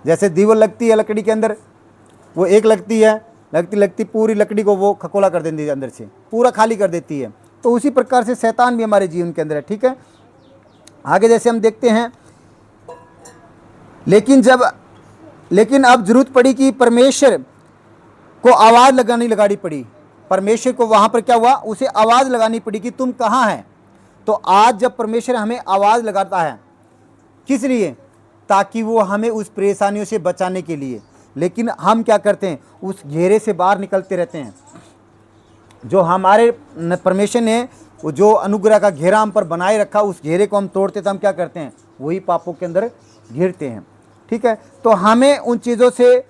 जैसे दीवार लगती है लकड़ी के अंदर, वो एक लगती है, लगती लगती पूरी लकड़ी को वो खकोला कर देती है, अंदर से पूरा खाली कर देती है। तो उसी प्रकार से शैतान भी हमारे जीवन के अंदर है। ठीक है, आगे जैसे हम देखते हैं, लेकिन अब जरूरत पड़ी कि परमेश्वर को आवाज़ लगानी पड़ी। परमेश्वर को वहाँ पर क्या हुआ, उसे आवाज़ लगानी पड़ी कि तुम कहाँ हैं। तो आज जब परमेश्वर हमें आवाज़ लगाता है, किस लिए, ताकि वो हमें उस परेशानियों से बचाने के लिए। लेकिन हम क्या करते हैं, उस घेरे से बाहर निकलते रहते हैं। जो हमारे परमेश्वर ने वो जो अनुग्रह का घेरा हम पर बनाए रखा, उस घेरे को हम तोड़ते तो हम क्या करते हैं, वही पापों के अंदर घिरते हैं। ठीक है, तो हमें उन चीज़ों से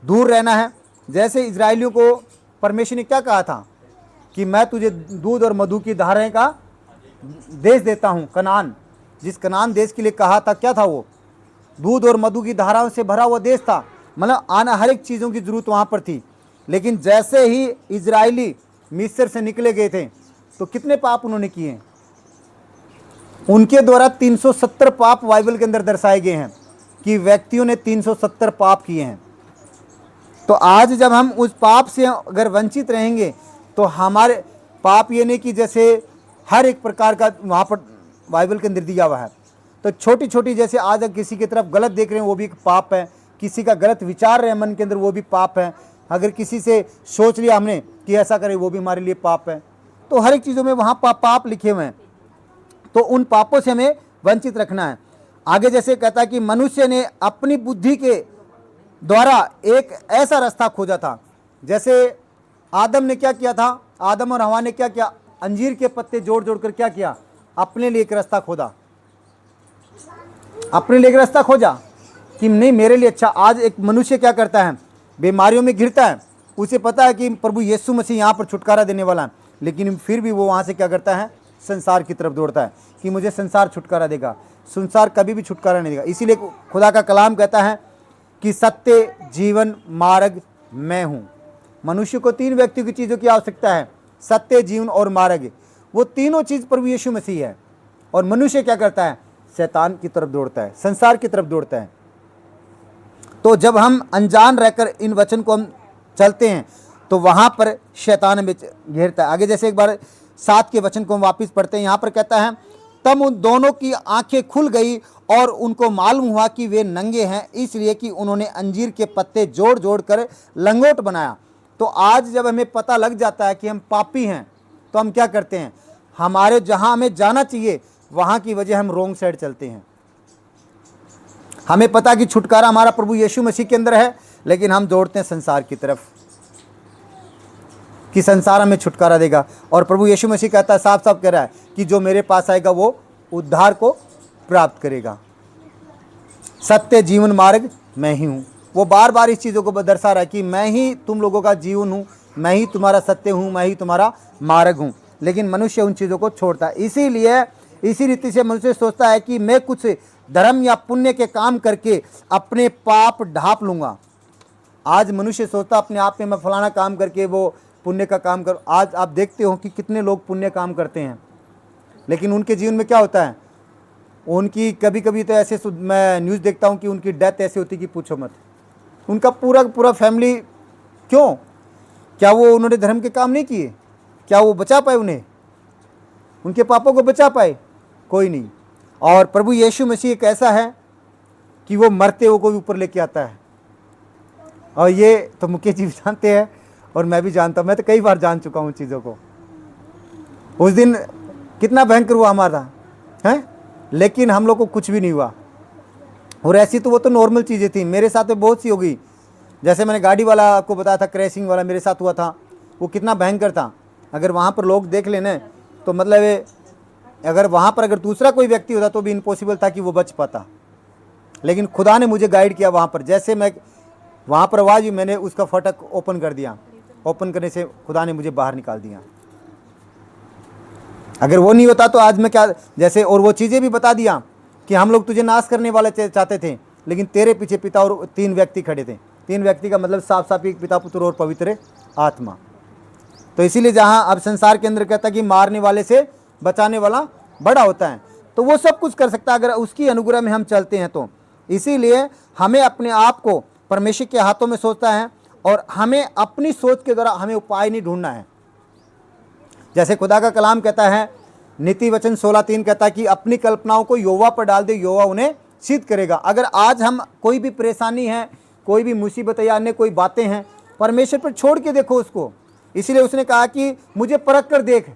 दूर रहना है। जैसे इजराइलियों को परमेश्वर ने क्या कहा था कि मैं तुझे दूध और मधु की धाराएं का देश देता हूँ, कनान। जिस कनान देश के लिए कहा था, क्या था वो, दूध और मधु की धाराओं से भरा हुआ देश था। मतलब आना हर एक चीज़ों की ज़रूरत वहाँ पर थी। लेकिन जैसे ही इजराइली मिस्र से निकले गए थे, तो कितने पाप उन्होंने किए हैं। उनके द्वारा 370 पाप बाइबल के अंदर दर्शाए गए हैं कि व्यक्तियों ने 370 पाप किए हैं। तो आज जब हम उस पाप से अगर वंचित रहेंगे, तो हमारे पाप ये नहीं कि जैसे हर एक प्रकार का वहाँ पर बाइबल के अंदर दिया हुआ है। तो छोटी छोटी, जैसे आज अगर किसी की तरफ गलत देख रहे हैं वो भी एक पाप है, किसी का गलत विचार रहे मन के अंदर वो भी पाप है, अगर किसी से सोच लिया हमने कि ऐसा करें वो भी हमारे लिए पाप है। तो हर एक चीज़ों में वहाँ पाप लिखे हुए हैं। तो उन पापों से हमें वंचित रखना है। आगे जैसे कहता है कि मनुष्य ने अपनी बुद्धि के द्वारा एक ऐसा रास्ता खोजा था। जैसे आदम ने क्या किया था, आदम और हवा ने क्या किया, अंजीर के पत्ते जोड़ जोड़ कर क्या किया, अपने लिए एक रास्ता खोदा, अपने लिए एक रास्ता खोजा कि नहीं मेरे लिए अच्छा। आज एक मनुष्य क्या करता है, बीमारियों में घिरता है, उसे पता है कि प्रभु यीशु मसीह यहाँ पर छुटकारा देने वाला है, लेकिन फिर भी वो वहाँ से क्या करता है, संसार की तरफ दौड़ता है कि मुझे संसार छुटकारा देगा। संसार कभी भी छुटकारा नहीं देगा। इसीलिए खुदा का कलाम कहता है कि सत्य, जीवन, मार्ग मैं हूँ। मनुष्य को 3 व्यक्तियों की चीज़ों की आवश्यकता है, सत्य, जीवन और मार्ग। वो तीनों चीज़ प्रभु यीशु मसीह है। और मनुष्य क्या करता है, शैतान की तरफ दौड़ता है, संसार की तरफ दौड़ता है। तो जब हम अनजान रहकर इन वचन को हम चलते हैं, तो वहाँ पर शैतान हमें घेरता है। आगे जैसे एक बार 7 के वचन को हम वापस पढ़ते हैं। यहाँ पर कहता है, तब उन दोनों की आंखें खुल गई और उनको मालूम हुआ कि वे नंगे हैं, इसलिए कि उन्होंने अंजीर के पत्ते जोड़ जोड़ कर लंगोट बनाया। तो आज जब हमें पता लग जाता है कि हम पापी हैं, तो हम क्या करते हैं, हमारे जहाँ हमें जाना चाहिए वहाँ की वजह हम रोंग साइड चलते हैं। हमें पता कि छुटकारा हमारा प्रभु यीशु मसीह के अंदर है, लेकिन हम दौड़ते हैं संसार की तरफ कि संसार हमें छुटकारा देगा। और प्रभु यीशु मसीह कहता है, साफ साफ कह रहा है कि जो मेरे पास आएगा वो उद्धार को प्राप्त करेगा। सत्य, जीवन, मार्ग मैं ही हूँ। वो बार बार इस चीज़ों को दर्शा रहा है कि मैं ही तुम लोगों का जीवन हूँ, मैं ही तुम्हारा सत्य हूँ, मैं ही तुम्हारा मार्ग हूँ। लेकिन मनुष्य उन चीज़ों को छोड़ता है। इसीलिए इसी रीति से मनुष्य सोचता है कि मैं कुछ धर्म या पुण्य के काम करके अपने पाप ढांप लूँगा। आज मनुष्य सोचता अपने आप में मैं फलाना काम करके वो पुण्य का काम कर। आज आप देखते हो कि कितने लोग पुण्य काम करते हैं, लेकिन उनके जीवन में क्या होता है, उनकी कभी कभी तो ऐसे मैं न्यूज़ देखता हूँ कि उनकी डेथ ऐसी होती कि पूछो मत। उनका पूरा फैमिली, क्यों, क्या वो उन्होंने धर्म के काम नहीं किए, क्या वो बचा पाए, उन्हें उनके पापों को बचा पाए, कोई नहीं। और प्रभु यीशु मसीह एक ऐसा है कि वो मरते हुए को भी ऊपर लेके आता है। और ये तो मुकेश जी भी जानते हैं और मैं भी जानता हूँ, मैं तो कई बार जान चुका हूँ चीज़ों को। उस दिन कितना भयंकर हुआ हमारा है, लेकिन हम लोग को कुछ भी नहीं हुआ। और ऐसी तो वो तो नॉर्मल चीज़ें थी, मेरे साथ में बहुत सी हो गई। जैसे मैंने गाड़ी वाला आपको बताया था, क्रैशिंग वाला मेरे साथ हुआ था, वो कितना भयंकर था। अगर वहाँ पर लोग देख लेने तो मतलब अगर वहाँ पर अगर दूसरा कोई व्यक्ति होता तो भी इम्पॉसिबल था कि वो बच पाता। लेकिन खुदा ने मुझे गाइड किया वहाँ पर। जैसे मैं वहाँ पर आवाज़, मैंने उसका फाटक ओपन कर दिया, ओपन करने से खुदा ने मुझे बाहर निकाल दिया। अगर वो नहीं होता तो आज मैं क्या, जैसे और वो चीज़ें भी बता दिया कि हम लोग तुझे नाश करने वाले चाहते थे, लेकिन तेरे पीछे पिता और 3 व्यक्ति खड़े थे तीन व्यक्ति का मतलब साफ साफ एक पिता, पुत्र और पवित्र आत्मा। तो इसीलिए जहाँ अब संसार के अंदर कहता है कि मारने वाले से बचाने वाला बड़ा होता है, तो वो सब कुछ कर सकता है अगर उसकी अनुग्रह में हम चलते हैं तो। इसीलिए हमें अपने आप को परमेश्वर के हाथों में सोचता है और हमें अपनी सोच के द्वारा हमें उपाय नहीं ढूंढना है। जैसे खुदा का कलाम कहता है, नीति वचन 16:3 कहता है कि अपनी कल्पनाओं को यहोवा पर डाल दे, यहोवा उन्हें सिद्ध करेगा। अगर आज हम कोई भी परेशानी है, कोई भी मुसीबत या अन्य कोई बातें हैं, परमेश्वर पर छोड़ के देखो उसको। इसीलिए उसने कहा कि मुझे परख कर देख।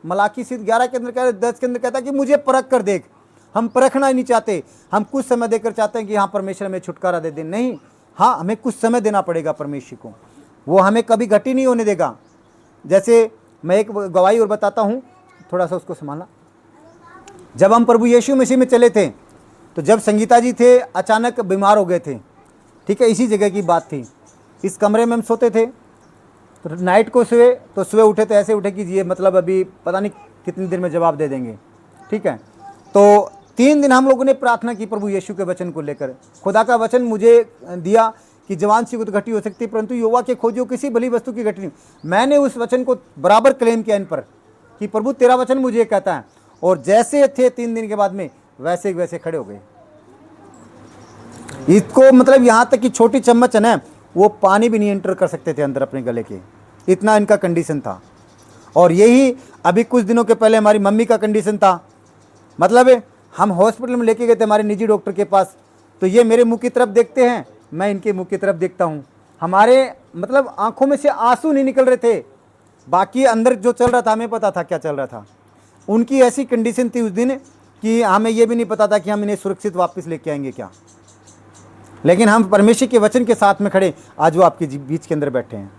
मलाकी 11 के अंदर 10 के अंदर कहता है कि मुझे परख कर देख। हम परखना ही नहीं चाहते, हम कुछ समय देकर चाहते हैं कि हाँ परमेश्वर हमें छुटकारा दे दे। नहीं, हाँ हमें कुछ समय देना पड़ेगा परमेश्वर को, वो हमें कभी घटी नहीं होने देगा। जैसे मैं एक गवाही और बताता हूँ, थोड़ा सा उसको संभालना। जब हम प्रभु यीशु मसीह में चले थे, तो जब संगीता जी थे अचानक बीमार हो गए थे, ठीक है, इसी जगह की बात थी। इस कमरे में हम सोते थे, तो नाइट को सोए, तो सुबह उठे तो ऐसे उठे कि ये मतलब अभी पता नहीं कितनी देर में जवाब दे देंगे, ठीक है। तो 3 दिन हम लोगों ने प्रार्थना की प्रभु यीशु के वचन को लेकर। खुदा का वचन मुझे दिया कि जवान सी को तो घटी हो सकती है, परंतु युवा के खोजो किसी भली वस्तु की घटी नहीं। मैंने उस वचन को बराबर क्लेम किया इन पर कि प्रभु तेरा वचन मुझे ये कहता है, और जैसे थे 3 दिन के बाद में वैसे वैसे खड़े हो गए। इसको मतलब यहाँ तक कि छोटी चम्मच है ना, वो पानी भी नहीं एंटर कर सकते थे अंदर अपने गले के, इतना इनका कंडीशन था। और यही अभी कुछ दिनों के पहले हमारी मम्मी का कंडीशन था। मतलब हम हॉस्पिटल में लेके गए थे हमारे निजी डॉक्टर के पास, तो ये मेरे मुंह की तरफ देखते हैं, मैं इनके मुंह की तरफ देखता हूँ। हमारे मतलब आंखों में से आंसू नहीं निकल रहे थे, बाकी अंदर जो चल रहा था हमें पता था क्या चल रहा था। उनकी ऐसी कंडीशन थी उस दिन कि हमें ये भी नहीं पता था कि हम इन्हें सुरक्षित वापस लेके आएंगे क्या। लेकिन हम परमेश्वर के वचन के साथ में खड़े, आज वो आपके बीच के अंदर बैठे हैं।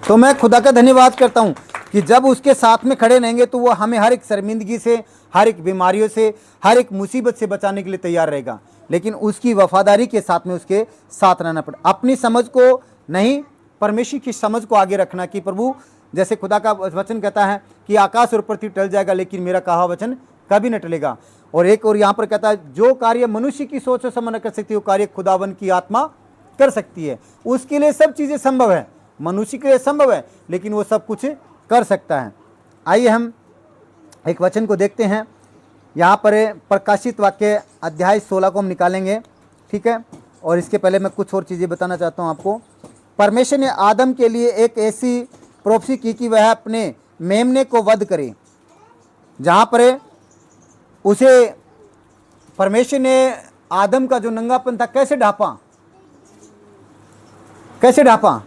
तो मैं खुदा का धन्यवाद करता हूँ कि जब उसके साथ में खड़े रहेंगे तो वो हमें हर एक शर्मिंदगी से, हर एक बीमारियों से, हर एक मुसीबत से बचाने के लिए तैयार रहेगा। लेकिन उसकी वफादारी के साथ में उसके साथ रहना पड़े। अपनी समझ को नहीं, परमेश्वर की समझ को आगे रखना कि प्रभु, जैसे खुदा का वचन कहता है कि आकाश और पृथ्वी टल जाएगा लेकिन मेरा कहा वचन कभी न टलेगा। और एक और यहाँ पर कहता है, जो कार्य मनुष्य की सोच से समझ न कर सकती, वो कार्य खुदावन की आत्मा कर सकती है। उसके लिए सब चीज़ें संभव है, मनुष्य के लिए संभव है, लेकिन वो सब कुछ कर सकता है। आइए हम एक वचन को देखते हैं। यहाँ पर प्रकाशित वाक्य अध्याय 16 को हम निकालेंगे, ठीक है। और इसके पहले मैं कुछ और चीज़ें बताना चाहता हूँ आपको। परमेश्वर ने आदम के लिए एक ऐसी प्रोफेसी की कि वह अपने मेमने को वध करे। जहाँ पर उसे परमेश्वर ने आदम का जो नंगापन था कैसे ढांपा, कैसे ढांपा?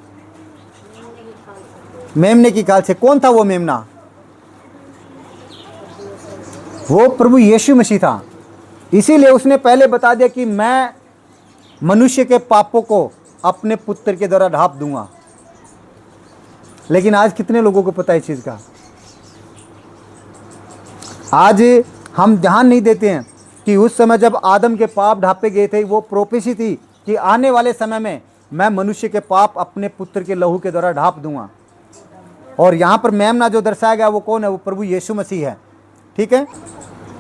मेमने की खाल से। कौन था वो मेमना? वो प्रभु यीशु मसीह था। इसीलिए उसने पहले बता दिया कि मैं मनुष्य के पापों को अपने पुत्र के द्वारा ढांप दूंगा। लेकिन आज कितने लोगों को पता है इस चीज़ का? आज हम ध्यान नहीं देते हैं कि उस समय जब आदम के पाप ढांपे गए थे, वो प्रोफेसी थी कि आने वाले समय में मैं मनुष्य के पाप अपने पुत्र के लहू के द्वारा ढांप दूंगा। और यहाँ पर मेमना जो दर्शाया गया वो कौन है? वो प्रभु यीशु मसीह है, ठीक है।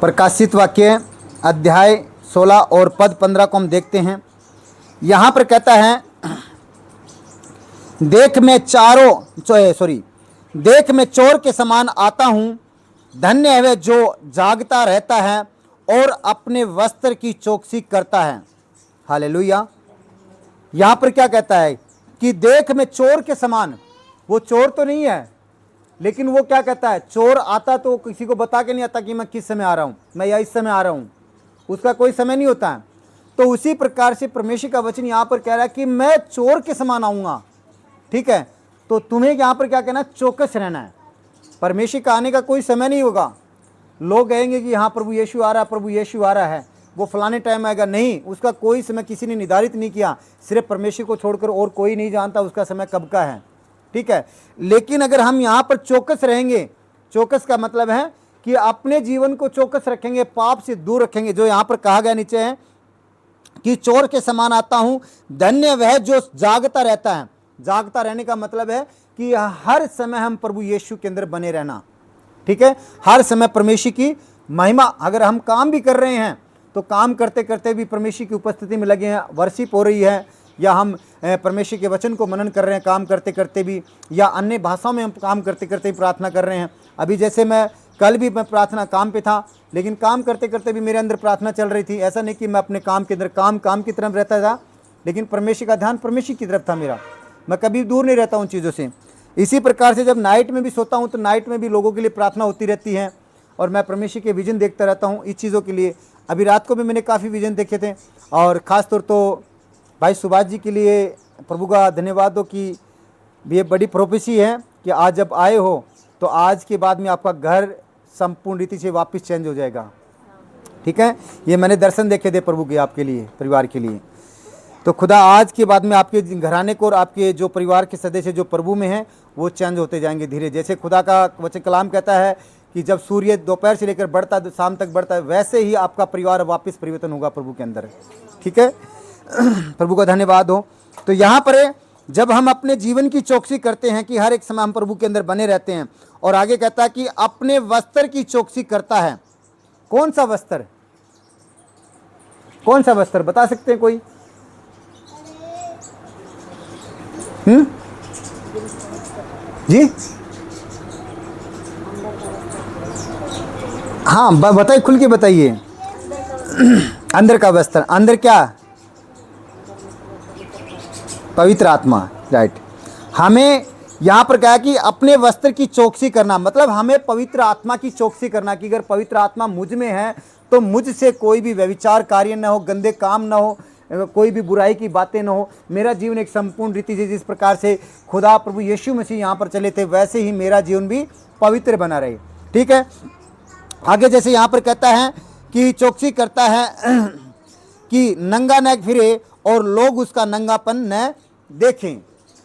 प्रकाशित वाक्य अध्याय 16 और पद 15 को हम देखते हैं। यहाँ पर कहता है, देख मैं चोर के समान आता हूँ, धन्य है वह जो जागता रहता है और अपने वस्त्र की चौकसी करता है। हालेलुया। यहाँ पर क्या कहता है कि देख मैं चोर के समान। वो चोर तो नहीं है, लेकिन वो क्या कहता है, चोर आता तो किसी को बता के नहीं आता कि मैं किस समय आ रहा हूँ, मैं या इस समय आ रहा हूँ, उसका कोई समय नहीं होता है। तो उसी प्रकार से परमेश्वर का वचन यहाँ पर कह रहा है कि मैं चोर के समान आऊँगा, ठीक है। तो तुम्हें यहाँ पर क्या कहना है? चौकस रहना है। परमेश्वर का आने का कोई समय नहीं होगा। लोग कहेंगे कि हाँ प्रभु यीशु आ रहा है, प्रभु यीशु आ रहा है, वो फलाने टाइम आएगा। नहीं, उसका कोई समय किसी ने निर्धारित नहीं किया। सिर्फ परमेश्वर को छोड़कर और कोई नहीं जानता उसका समय कब का है, ठीक है। लेकिन अगर हम यहाँ पर चौकस रहेंगे, चौकस का मतलब है कि अपने जीवन को चौकस रखेंगे, पाप से दूर रखेंगे। जो यहाँ पर कहा गया नीचे है कि चोर के समान आता हूँ, धन्य वह जो जागता रहता है। जागता रहने का मतलब है कि हर समय हम प्रभु यीशु के अंदर बने रहना, ठीक है। हर समय परमेश्वर की महिमा। अगर हम काम भी कर रहे हैं तो काम करते करते भी परमेश्वर की उपस्थिति में लगे हैं। वर्शिप हो रही है, या हम परमेश्वर के वचन को मनन कर रहे हैं काम करते करते भी, या अन्य भाषाओं में हम काम करते करते भी प्रार्थना कर रहे हैं। अभी जैसे मैं कल भी मैं प्रार्थना काम पे था, लेकिन काम करते करते भी मेरे अंदर प्रार्थना चल रही थी। ऐसा नहीं कि मैं अपने काम के अंदर काम की तरफ रहता था, लेकिन परमेश्वर का ध्यान परमेश्वर की तरफ था मेरा। मैं कभी दूर नहीं रहता उन चीज़ों से। इसी प्रकार से जब नाइट में भी सोता हूँ तो नाइट में भी लोगों के लिए प्रार्थना होती रहती है, और मैं परमेश्वर के विजन देखता रहता हूँ इस चीज़ों के लिए। अभी रात को भी मैंने काफ़ी विजन देखे थे, और ख़ास तौर तो भाई सुभाष जी के लिए प्रभु का धन्यवाद हो कि ये बड़ी प्रोफेसी है कि आज जब आए हो तो आज के बाद में आपका घर संपूर्ण रीति से वापस चेंज हो जाएगा। ठीक है, ये मैंने दर्शन देखे थे प्रभु के आपके लिए, परिवार के लिए। तो खुदा आज के बाद में आपके घराने को और आपके जो परिवार के सदस्य जो प्रभु में हैं वो चेंज होते जाएंगे धीरे। जैसे खुदा का वचन कलाम कहता है कि जब सूर्य दोपहर से लेकर बढ़ता है शाम तक बढ़ता है, वैसे ही आपका परिवार वापस परिवर्तन होगा प्रभु के अंदर। ठीक है, प्रभु का धन्यवाद हो। तो यहाँ पर जब हम अपने जीवन की चौकसी करते हैं कि हर एक समय हम प्रभु के अंदर बने रहते हैं, और आगे कहता है कि अपने वस्त्र की चौकसी करता है। कौन सा वस्त्र? कौन सा वस्त्र बता सकते हैं कोई? जी हाँ, बताइए, खुल के बताइए। अंदर का वस्त्र, अंदर क्या? पवित्र आत्मा, राइट। हमें यहाँ पर कहा कि अपने वस्त्र की चौकसी करना, मतलब हमें पवित्र आत्मा की चौकसी करना कि अगर पवित्र आत्मा मुझ में है तो मुझसे कोई भी व्यभिचार कार्य न हो, गंदे काम न हो, कोई भी बुराई की बातें न हो। मेरा जीवन एक संपूर्ण रीति से जिस प्रकार से खुदा प्रभु यीशु मसीह यहाँ पर चले थे, वैसे ही मेरा जीवन भी पवित्र बना रहे। ठीक है, आगे जैसे यहाँ पर कहता है कि चौकसी करता है कि नंगा न फिरे और लोग उसका नंगापन न देखें।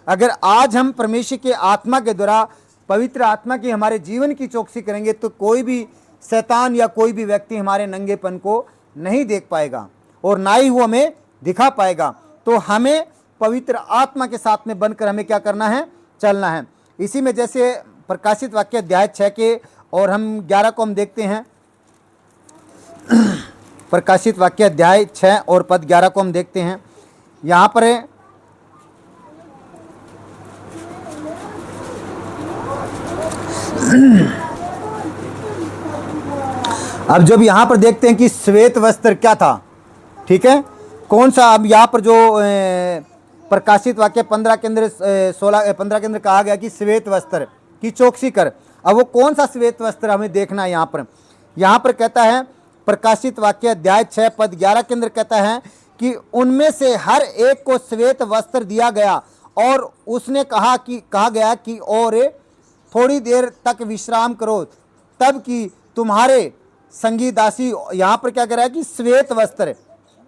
अगर आज हम परमेश्वर के आत्मा के द्वारा, पवित्र आत्मा की हमारे जीवन की चौकसी करेंगे तो कोई भी शैतान या कोई भी व्यक्ति हमारे नंगेपन को नहीं देख पाएगा और ना ही वो हमें दिखा पाएगा। तो हमें पवित्र आत्मा के साथ में बनकर हमें क्या करना है? चलना है। इसी में जैसे प्रकाशित वाक्य अध्याय 6 के और हम 11 को हम देखते हैं। प्रकाशित वाक्य अध्याय 6 और पद 11 को हम देखते हैं। यहाँ पर है अब जब यहाँ पर देखते हैं कि श्वेत वस्त्र क्या था। ठीक है, कौन सा? अब यहाँ पर जो प्रकाशित वाक्य 15 के अंदर 15 के अंदर कहा गया कि श्वेत वस्त्र की चौकसी कर। अब वो कौन सा श्वेत वस्त्र हमें देखना है? यहाँ पर कहता है प्रकाशित वाक्य अध्याय 6 पद 11 के अंदर कहता है कि उनमें से हर एक को श्वेत वस्त्र दिया गया, और उसने कहा गया कि और थोड़ी देर तक विश्राम करो, तब कि तुम्हारे संगी दासी। यहाँ पर क्या कह रहा है कि श्वेत वस्त्र।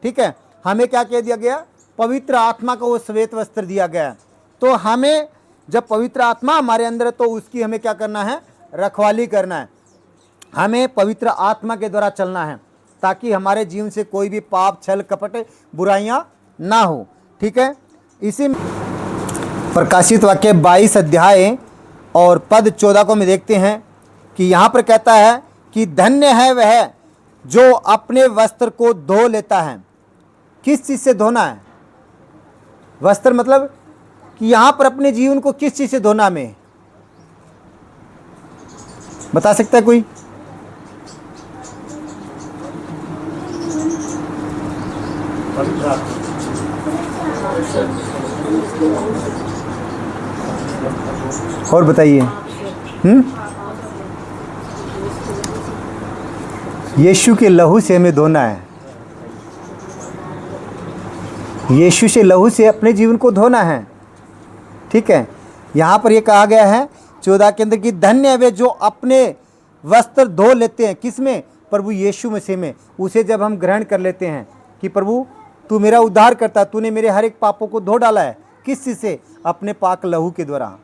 ठीक है, हमें क्या कह दिया गया? पवित्र आत्मा को वो श्वेत वस्त्र दिया गया। तो हमें जब पवित्र आत्मा हमारे अंदर है तो उसकी हमें क्या करना है? रखवाली करना है। हमें पवित्र आत्मा के द्वारा चलना है ताकि हमारे जीवन से कोई भी पाप, छल, कपट, बुराइयां ना हो। ठीक है, इसी प्रकाशित वाक्य 22 अध्याय और पद 14 को हम देखते हैं कि यहाँ पर कहता है कि धन्य है वह जो अपने वस्त्र को धो लेता है। किस चीज़ से धोना है? वस्त्र मतलब कि यहाँ पर अपने जीवन को किस चीज़ से धोना हमें? बता सकता है कोई? और बताइए। यीशु के लहू से हमें धोना है। यीशु से लहू से अपने जीवन को धोना है। ठीक है, यहाँ पर ये कहा गया है 14 के अंदर कि धन्य है वे जो अपने वस्त्र धो लेते हैं। किस में? प्रभु यीशु मसीह में। उसे जब हम ग्रहण कर लेते हैं कि प्रभु तू मेरा उद्धार करता, तूने मेरे हर एक पापों को धो डाला है। किस चीज़ से? अपने पाक लहू के द्वारा।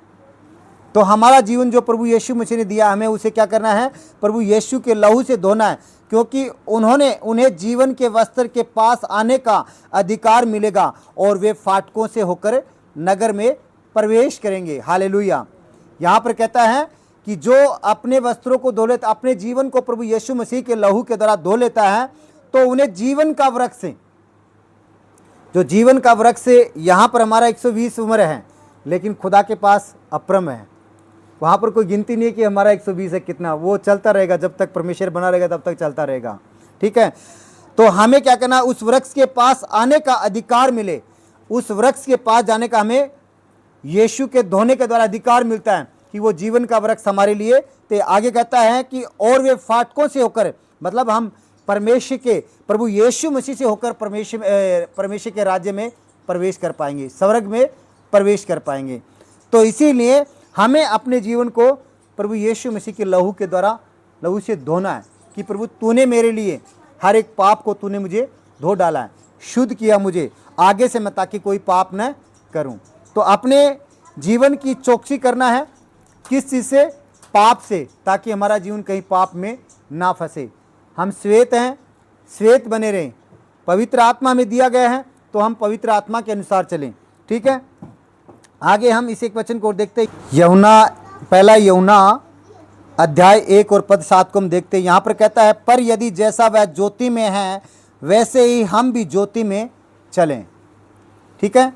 तो हमारा जीवन जो प्रभु यीशु मसीह ने दिया, हमें उसे क्या करना है? प्रभु यीशु के लहू से धोना है, क्योंकि उन्हें जीवन के वस्त्र के पास आने का अधिकार मिलेगा और वे फाटकों से होकर नगर में प्रवेश करेंगे। हालेलुया। यहाँ पर कहता है कि जो अपने वस्त्रों को धो लेता, अपने जीवन को प्रभु यीशु मसीह के लहू के द्वारा धो लेता है, तो उन्हें जीवन का वृक्ष जो जीवन का वृक्ष से यहाँ पर हमारा 120 उम्र है, लेकिन खुदा के पास अपरम है। वहाँ पर कोई गिनती नहीं है कि हमारा 120 है कितना, वो चलता रहेगा जब तक परमेश्वर बना रहेगा तब तक चलता रहेगा। ठीक है, तो हमें क्या करना, उस वृक्ष के पास आने का अधिकार मिले। उस वृक्ष के पास जाने का हमें यीशु के धोने के द्वारा अधिकार मिलता है कि वो जीवन का वृक्ष हमारे लिए। तो आगे कहता है कि और वे फाटकों से होकर, मतलब हम परमेश्वर के प्रभु यीशु मसीह से होकर परमेश्वर के राज्य में प्रवेश कर पाएंगे, स्वर्ग में प्रवेश कर पाएंगे। तो इसीलिए हमें अपने जीवन को प्रभु यीशु मसीह के लहू के द्वारा, लहू से धोना है कि प्रभु तूने मेरे लिए हर एक पाप को तूने मुझे धो डाला है, शुद्ध किया मुझे आगे से, मैं ताकि कोई पाप न करूं। तो अपने जीवन की चौकसी करना है, किस चीज़ से? पाप से, ताकि हमारा जीवन कहीं पाप में ना फंसे। हम श्वेत हैं, श्वेत बने रहें, पवित्र आत्मा में दिया गया है, तो हम पवित्र आत्मा के अनुसार चलें। ठीक है, आगे हम इस एक वचन को देखते हैं, यूहन्ना, पहला यूहन्ना अध्याय 1 और पद 7 को हम देखते हैं। यहाँ पर कहता है, पर यदि जैसा वह ज्योति में है वैसे ही हम भी ज्योति में चलें। ठीक है,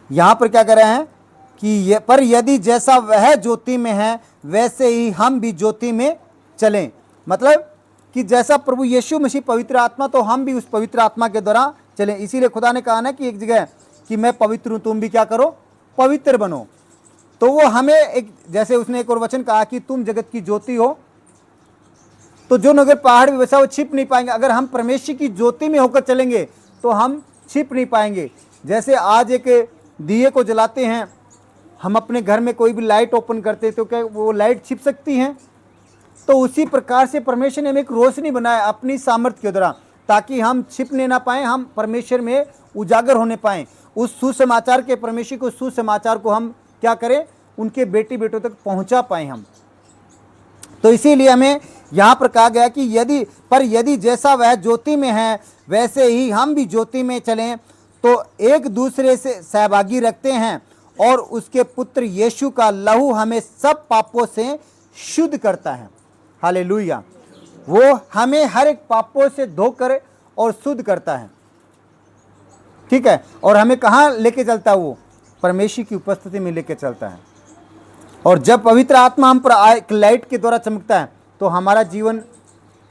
यहाँ पर क्या कह रहे हैं कि पर यदि जैसा वह ज्योति में है वैसे ही हम भी ज्योति में चलें। मतलब कि जैसा प्रभु यीशु मसीह पवित्र आत्मा, तो हम भी उस पवित्र आत्मा के द्वारा चलें। इसीलिए खुदा ने कहा ना कि एक जगह कि मैं पवित्र हूँ, तुम भी क्या करो, पवित्र बनो। तो वो हमें एक, जैसे उसने एक और वचन कहा कि तुम जगत की ज्योति हो, तो जो नगर पहाड़ भी वैसा वो छिप नहीं पाएंगे। अगर हम परमेश्वर की ज्योति में होकर चलेंगे तो हम छिप नहीं पाएंगे। जैसे आज एक दिए को जलाते हैं, हम अपने घर में कोई भी लाइट ओपन करते हैं तो क्या वो लाइट छिप सकती हैं? तो उसी प्रकार से परमेश्वर ने हमें एक रोशनी बनाया अपनी सामर्थ्य के द्वारा, ताकि हम छिपने ना पाएँ, हम परमेश्वर में उजागर होने पाएँ। उस सुसमाचार के, परमेश्वर को सुसमाचार को हम क्या करें, उनके बेटी बेटों तक पहुंचा पाए हम। तो इसीलिए हमें यहाँ पर कहा गया कि यदि जैसा वह ज्योति में है वैसे ही हम भी ज्योति में चलें, तो एक दूसरे से सहभागी रखते हैं और उसके पुत्र यीशु का लहू हमें सब पापों से शुद्ध करता है। हालेलुया, वो हमें हर एक पापों से धोकर और शुद्ध करता है। ठीक है, और हमें कहाँ लेके चलता है? वो परमेश्वर की उपस्थिति में लेके चलता है। और जब पवित्र आत्मा हम पर एक लाइट के द्वारा चमकता है तो हमारा जीवन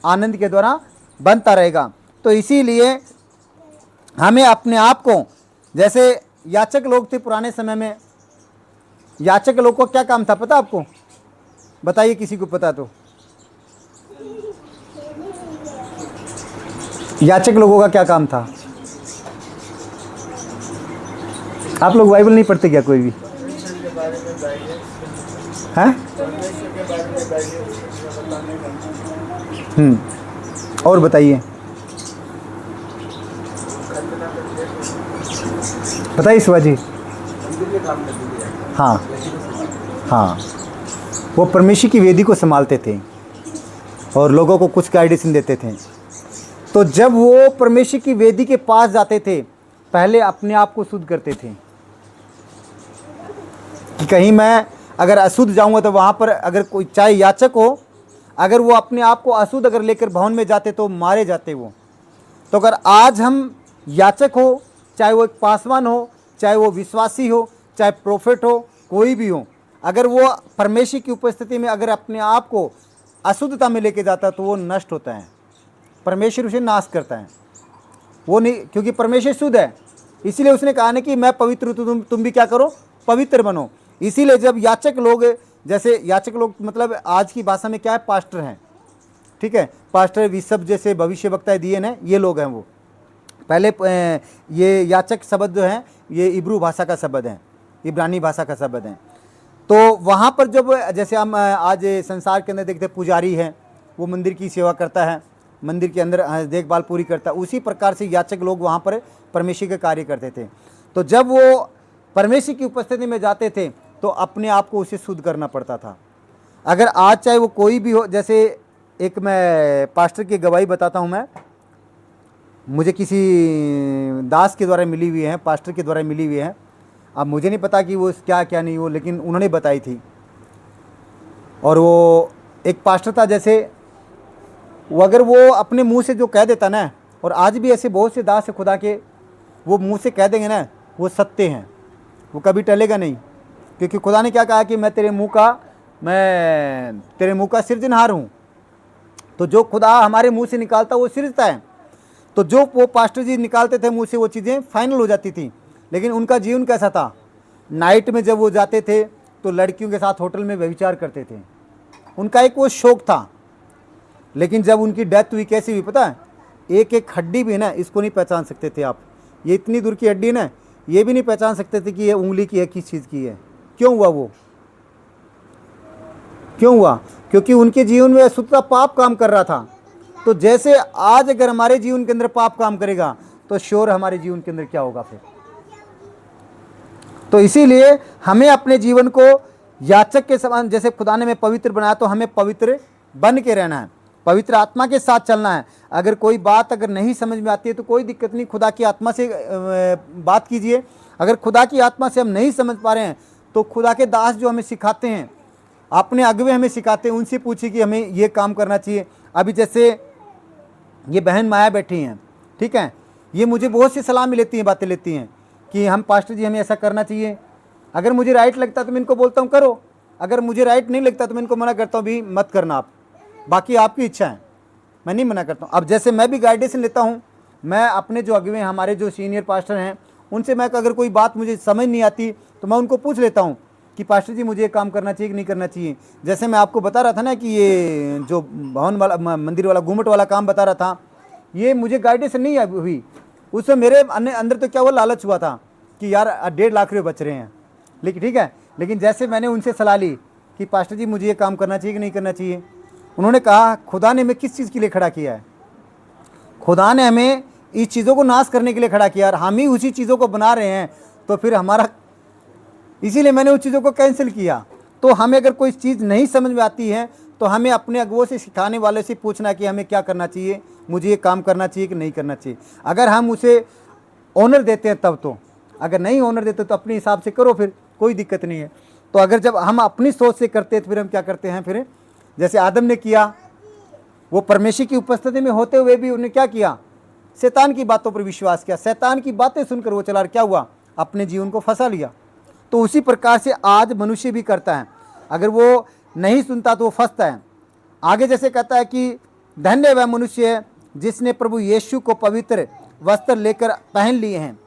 आनंद के द्वारा बनता रहेगा। तो इसीलिए हमें अपने आप को, जैसे याचक लोग थे पुराने समय में, याचक लोग को क्या काम था पता आपको? बताइए, किसी को पता तो। याचक लोगों का क्या काम था? आप लोग बाइबल नहीं पढ़ते क्या कोई भी? हैं? और बताइए, बताइए शिवाजी। हाँ हाँ, वो परमेश्वर की वेदी को संभालते थे और लोगों को कुछ गाइडेंस देते थे। तो जब वो परमेश्वर की वेदी के पास जाते थे, पहले अपने आप को शुद्ध करते थे कि कहीं मैं अगर अशुद्ध जाऊंगा तो वहाँ पर अगर कोई, चाहे याचक हो, अगर वो अपने आप को अशुद्ध अगर लेकर भवन में जाते तो मारे जाते वो। तो अगर आज हम याचक हो, चाहे वो एक पासवान हो, चाहे वो विश्वासी हो, चाहे प्रोफेट हो, कोई भी हो, अगर वो परमेश्वर की उपस्थिति में अगर अपने आप को अशुद्धता में लेके जाता है तो वो नष्ट होता है, परमेश्वर उसे नाश करता है। वो नहीं, क्योंकि परमेश्वर शुद्ध है, इसीलिए उसने कहा ना कि मैं पवित्र हूँ तो तुम भी क्या करो, पवित्र बनो। इसीलिए जब याचक लोग, जैसे याचक लोग मतलब आज की भाषा में क्या है, पास्टर हैं। ठीक है, पास्टर, बिशप जैसे भविष्यवक्ता दिए ना, ये लोग हैं। वो पहले ये याचक शब्द जो है ये इब्रू भाषा का शब्द है, इब्रानी भाषा का शब्द है। तो वहाँ पर जब, जैसे हम आज संसार के अंदर देखते हैं, पुजारी है, वो मंदिर की सेवा करता है, मंदिर के अंदर देखभाल पूरी करता है, उसी प्रकार से याचक लोग वहाँ पर परमेश्वर के कार्य करते थे। तो जब वो परमेश्वर की उपस्थिति में जाते थे तो अपने आप को उसे शुद्ध करना पड़ता था। अगर आज चाहे वो कोई भी हो, जैसे एक मैं पास्टर की गवाही बताता हूँ, मैं मुझे किसी दास के द्वारा मिली हुई है, पास्टर के द्वारा मिली हुई है। अब मुझे नहीं पता कि वो क्या क्या नहीं हो, लेकिन उन्होंने बताई थी। और वो एक पास्टर था, जैसे वो अगर वो अपने मुंह से जो कह देता ना, और आज भी ऐसे बहुत से दास है खुदा के, वो मुंह से कह देंगे ना, वो सत्य हैं, वो कभी टलेगा नहीं। क्योंकि खुदा ने क्या कहा कि मैं तेरे मुंह का सृजनहार हूँ। तो जो खुदा हमारे मुंह से निकालता वो सृजता है। तो जो वो पास्टर जी निकालते थे मुंह से, वो चीज़ें फाइनल हो जाती थी। लेकिन उनका जीवन कैसा था? नाइट में जब वो जाते थे तो लड़कियों के साथ होटल में व्यभिचार करते थे। उनका एक वो शौक था। लेकिन जब उनकी डेथ हुई, कैसी हुई पता है? एक एक हड्डी भी ना, इसको नहीं पहचान सकते थे आप। ये इतनी दूर की हड्डी है ना, ये भी नहीं पहचान सकते थे कि ये उंगली की है, किस चीज़ की है। क्यों हुआ वो? क्यों हुआ? क्योंकि उनके जीवन में शुद्धता पाप काम कर रहा था। तो जैसे आज अगर हमारे जीवन के अंदर पाप काम करेगा तो श्योर हमारे जीवन के अंदर क्या होगा फिर? तो इसीलिए हमें अपने जीवन को याचक के समान, जैसे खुदा ने हमें पवित्र बनाया, तो हमें पवित्र बन के रहना है, पवित्र आत्मा के साथ चलना है। अगर कोई बात अगर नहीं समझ में आती है तो कोई दिक्कत नहीं, खुदा की आत्मा से बात कीजिए। अगर खुदा की आत्मा से हम नहीं समझ पा रहे हैं तो खुदा के दास जो हमें सिखाते हैं, अपने अगुवे हमें सिखाते हैं, उनसे पूछिए कि हमें ये काम करना चाहिए। अभी जैसे ये बहन माया बैठी हैं, ठीक है, ये मुझे बहुत सी सलाह लेती हैं, बातें लेती हैं कि हम पास्टर जी हमें ऐसा करना चाहिए। अगर मुझे राइट लगता है तो मैं इनको बोलता हूँ करो, अगर मुझे राइट नहीं लगता तो मैं इनको मना करता हूँ भी मत करना आप, बाकी आपकी इच्छा है, मैं नहीं मना करता हूँ। अब जैसे मैं भी गाइडेंस लेता हूँ, मैं अपने जो अगुवे हमारे जो सीनियर पास्टर हैं उनसे मैं अगर कोई बात मुझे समझ नहीं आती तो मैं उनको पूछ लेता हूँ कि पास्टर जी मुझे ये काम करना चाहिए कि नहीं करना चाहिए। जैसे मैं आपको बता रहा था ना कि ये जो भवन वाला मंदिर वाला घूमट वाला काम बता रहा था, ये मुझे गाइडेंस नहीं हुई, उसमें मेरे अंदर तो क्या वो लालच हुआ था कि यार 1.5 लाख रुपये बच रहे हैं, लेकिन ठीक है। लेकिन जैसे मैंने उनसे सलाह ली कि पास्टर जी मुझे ये काम करना चाहिए कि नहीं करना चाहिए, उन्होंने कहा खुदा ने हमें किस चीज़ के लिए खड़ा किया है? खुदा ने हमें इस चीज़ों को नाश करने के लिए खड़ा किया और हम ही उसी चीज़ों को बना रहे हैं, तो फिर हमारा, इसीलिए मैंने उस चीज़ों को कैंसिल किया। तो हमें अगर कोई चीज़ नहीं समझ में आती है तो हमें अपने अगुवों से, सिखाने वाले से पूछना कि हमें क्या करना चाहिए, मुझे ये काम करना चाहिए कि नहीं करना चाहिए। अगर हम उसे ऑनर देते हैं तब तो, अगर नहीं ऑनर देते तो अपने हिसाब से करो, फिर कोई दिक्कत नहीं है। तो अगर जब हम अपनी सोच से करते हैं तो फिर हम क्या करते हैं? फिर जैसे आदम ने किया, वो परमेश्वर की उपस्थिति में होते हुए भी उन्हें क्या किया? शैतान की बातों पर विश्वास किया, शैतान की बातें सुनकर वो चला, क्या हुआ? अपने जीवन को फंसा लिया। तो उसी प्रकार से आज मनुष्य भी करता है, अगर वो नहीं सुनता तो वो फंसता है। आगे जैसे कहता है कि धन्य वह मनुष्य है जिसने प्रभु यीशु को पवित्र वस्त्र लेकर पहन लिए हैं।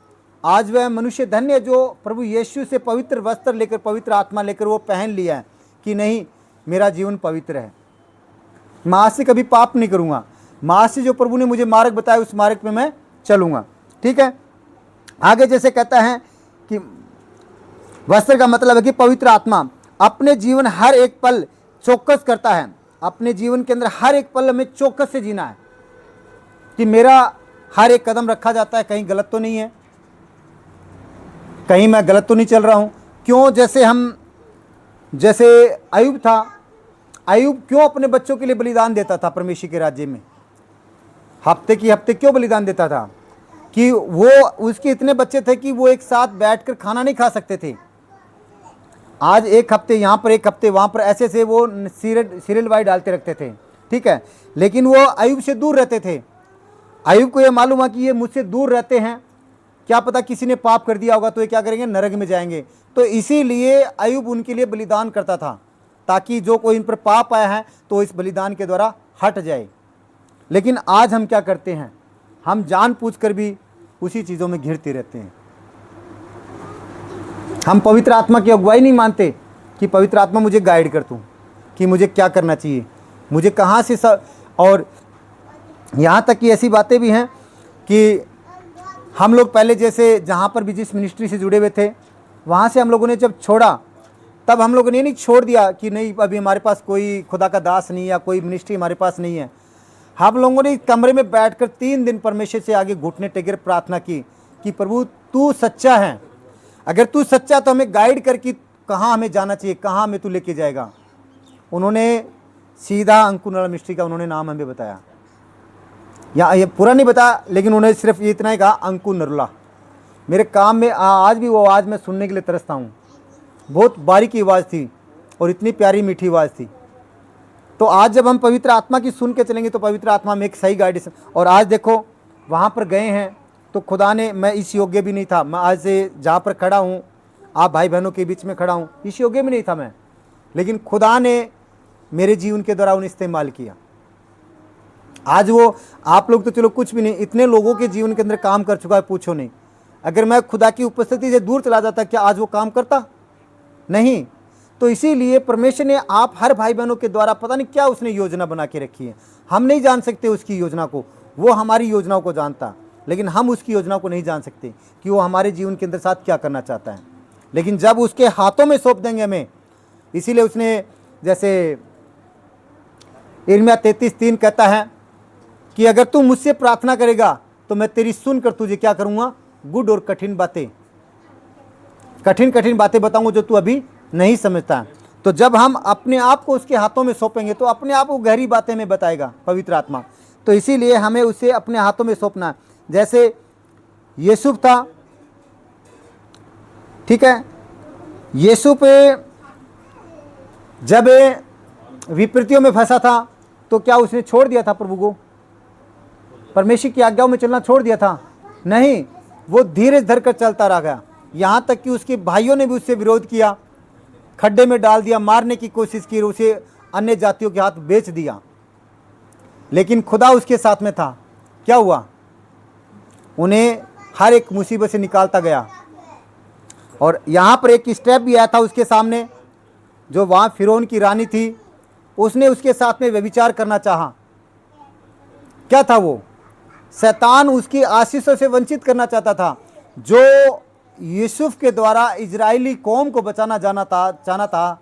आज वह मनुष्य धन्य है जो प्रभु यीशु से पवित्र वस्त्र लेकर, पवित्र आत्मा लेकर वो पहन लिया है कि नहीं मेरा जीवन पवित्र है, मैं आज से कभी पाप नहीं करूँगा, मैं आज से जो प्रभु ने मुझे मार्ग बताया उस मार्ग पे मैं चलूँगा। ठीक है, आगे जैसे कहता है कि वस्त्र का मतलब है कि पवित्र आत्मा अपने जीवन हर एक पल चौकस करता है, अपने जीवन के अंदर हर एक पल में चौकस से जीना है कि मेरा हर एक कदम रखा जाता है, कहीं गलत तो नहीं है, कहीं मैं गलत तो नहीं चल रहा हूँ। क्यों? जैसे अय्यूब था, अय्यूब क्यों अपने बच्चों के लिए बलिदान देता था परमेश्वर के राज्य में? हफ्ते की हफ्ते क्यों बलिदान देता था? कि वो, उसके इतने बच्चे थे कि वो एक साथ बैठकर खाना नहीं खा सकते थे। आज एक हफ्ते यहाँ पर, एक हफ्ते वहाँ पर, ऐसे से वो सीरियल वाइज डालते रखते थे, ठीक है। लेकिन वो अय्यूब से दूर रहते थे। अय्यूब को ये मालूम हुआ कि ये मुझसे दूर रहते हैं, क्या पता किसी ने पाप कर दिया होगा तो ये क्या करेंगे? नरक में जाएंगे। तो इसीलिए अय्यूब उनके लिए बलिदान करता था ताकि जो कोई इन पर पाप आया है तो इस बलिदान के द्वारा हट जाए। लेकिन आज हम क्या करते हैं? हम जानबूझकर भी उसी चीज़ों में घिरते रहते हैं। हम पवित्र आत्मा की अगुवाई नहीं मानते कि पवित्र आत्मा मुझे गाइड कर तू कि मुझे क्या करना चाहिए, मुझे कहाँ से और यहाँ तक कि ऐसी बातें भी हैं कि हम लोग पहले जैसे जहाँ पर भी जिस मिनिस्ट्री से जुड़े हुए थे वहाँ से हम लोगों ने जब छोड़ा तब हम लोगों ने नहीं छोड़ दिया कि नहीं अभी हमारे पास कोई खुदा का दास नहीं या कोई मिनिस्ट्री हमारे पास नहीं है। हम लोगों ने कमरे में बैठकर 3 दिन परमेश्वर से आगे घुटने टेकर प्रार्थना की कि प्रभु तू सच्चा है, अगर तू सच्चा तो हमें गाइड कर कि कहाँ हमें जाना चाहिए, कहाँ हमें तू लेके जाएगा। उन्होंने सीधा अंकुर नरला मिनिस्ट्री का उन्होंने नाम हमें बताया, या ये पूरा नहीं बताया लेकिन उन्होंने सिर्फ ये इतना ही कहा अंकुर नरला। मेरे काम में आज भी वो आवाज़ मैं सुनने के लिए तरसता हूँ। बहुत बारीकी आवाज़ थी और इतनी प्यारी मीठी आवाज़ थी। तो आज जब हम पवित्र आत्मा की सुन के चलेंगे तो पवित्र आत्मा में एक सही गाइडेंस। और आज देखो वहाँ पर गए हैं तो खुदा ने, मैं इस योग्य भी नहीं था, मैं आज से जहाँ पर खड़ा हूँ, आप भाई बहनों के बीच में खड़ा हूँ, इस योग्य भी नहीं था मैं, लेकिन खुदा ने मेरे जीवन के द्वारा उन्हें इस्तेमाल किया। आज वो, आप लोग तो चलो कुछ भी नहीं, इतने लोगों के जीवन के अंदर काम कर चुका है, पूछो नहीं। अगर मैं खुदा की उपस्थिति से दूर चला जाता, क्या आज वो काम करता? नहीं। तो इसीलिए परमेश्वर ने आप हर भाई बहनों के द्वारा पता नहीं क्या उसने योजना बना के रखी है। हम नहीं जान सकते उसकी योजना को, वो हमारी योजनाओं को जानता, लेकिन हम उसकी योजना को नहीं जान सकते कि वो हमारे जीवन के अंदर साथ क्या करना चाहता है। लेकिन जब उसके हाथों में सौंप देंगे हमें, इसीलिए उसने, जैसे यिर्मयाह 33:3 कहता है कि अगर तू मुझसे प्रार्थना करेगा तो मैं तेरी सुनकर तुझे क्या करूँगा, गुड और कठिन बातें बताऊंगा जो तू अभी नहीं समझता। तो जब हम अपने आप को उसके हाथों में सौंपेंगे तो अपने आप को गहरी बातें में बताएगा पवित्र आत्मा। तो इसीलिए हमें उसे अपने हाथों में सौंपना है। जैसे यूसुफ था, ठीक है, यूसुफ जब विपत्तियों में फंसा था तो क्या उसने छोड़ दिया था प्रभु को, परमेश्वर की आज्ञाओं में चलना छोड़ दिया था? नहीं, वो धीरज धरकर चलता रह गया, यहाँ तक कि उसके भाइयों ने भी उससे विरोध किया, खड्डे में डाल दिया, मारने की कोशिश की, उसे अन्य जातियों के हाथ बेच दिया, लेकिन खुदा उसके साथ में था। क्या हुआ? उन्हें हर एक मुसीबत से निकालता गया। और यहाँ पर एक स्टेप भी आया था उसके सामने, जो वहाँ फिरौन की रानी थी, उसने उसके साथ में व्यभिचार करना चाहा। क्या था वो? शैतान उसकी आशीषों से वंचित करना चाहता था। जो यूसुफ के द्वारा इजरायली कौम को बचाना जाना था,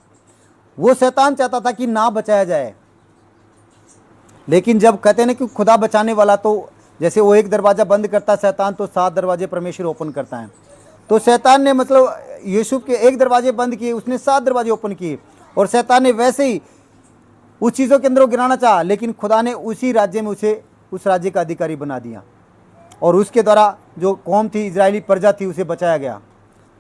वो शैतान चाहता था कि ना बचाया जाए। लेकिन जब कहते हैं ना कि खुदा बचाने वाला, तो जैसे वो एक दरवाज़ा बंद करता शैतान, तो 7 दरवाजे परमेश्वर ओपन करता है। तो शैतान ने मतलब यूसुफ के एक दरवाजे बंद किए, उसने 7 दरवाजे ओपन किए, और शैतान ने वैसे ही उस चीज़ों के अंदर वो गिराना चाहा, लेकिन खुदा ने उसी राज्य में उसे उस राज्य का अधिकारी बना दिया, और उसके द्वारा जो कौम थी, इजरायली प्रजा थी, उसे बचाया गया।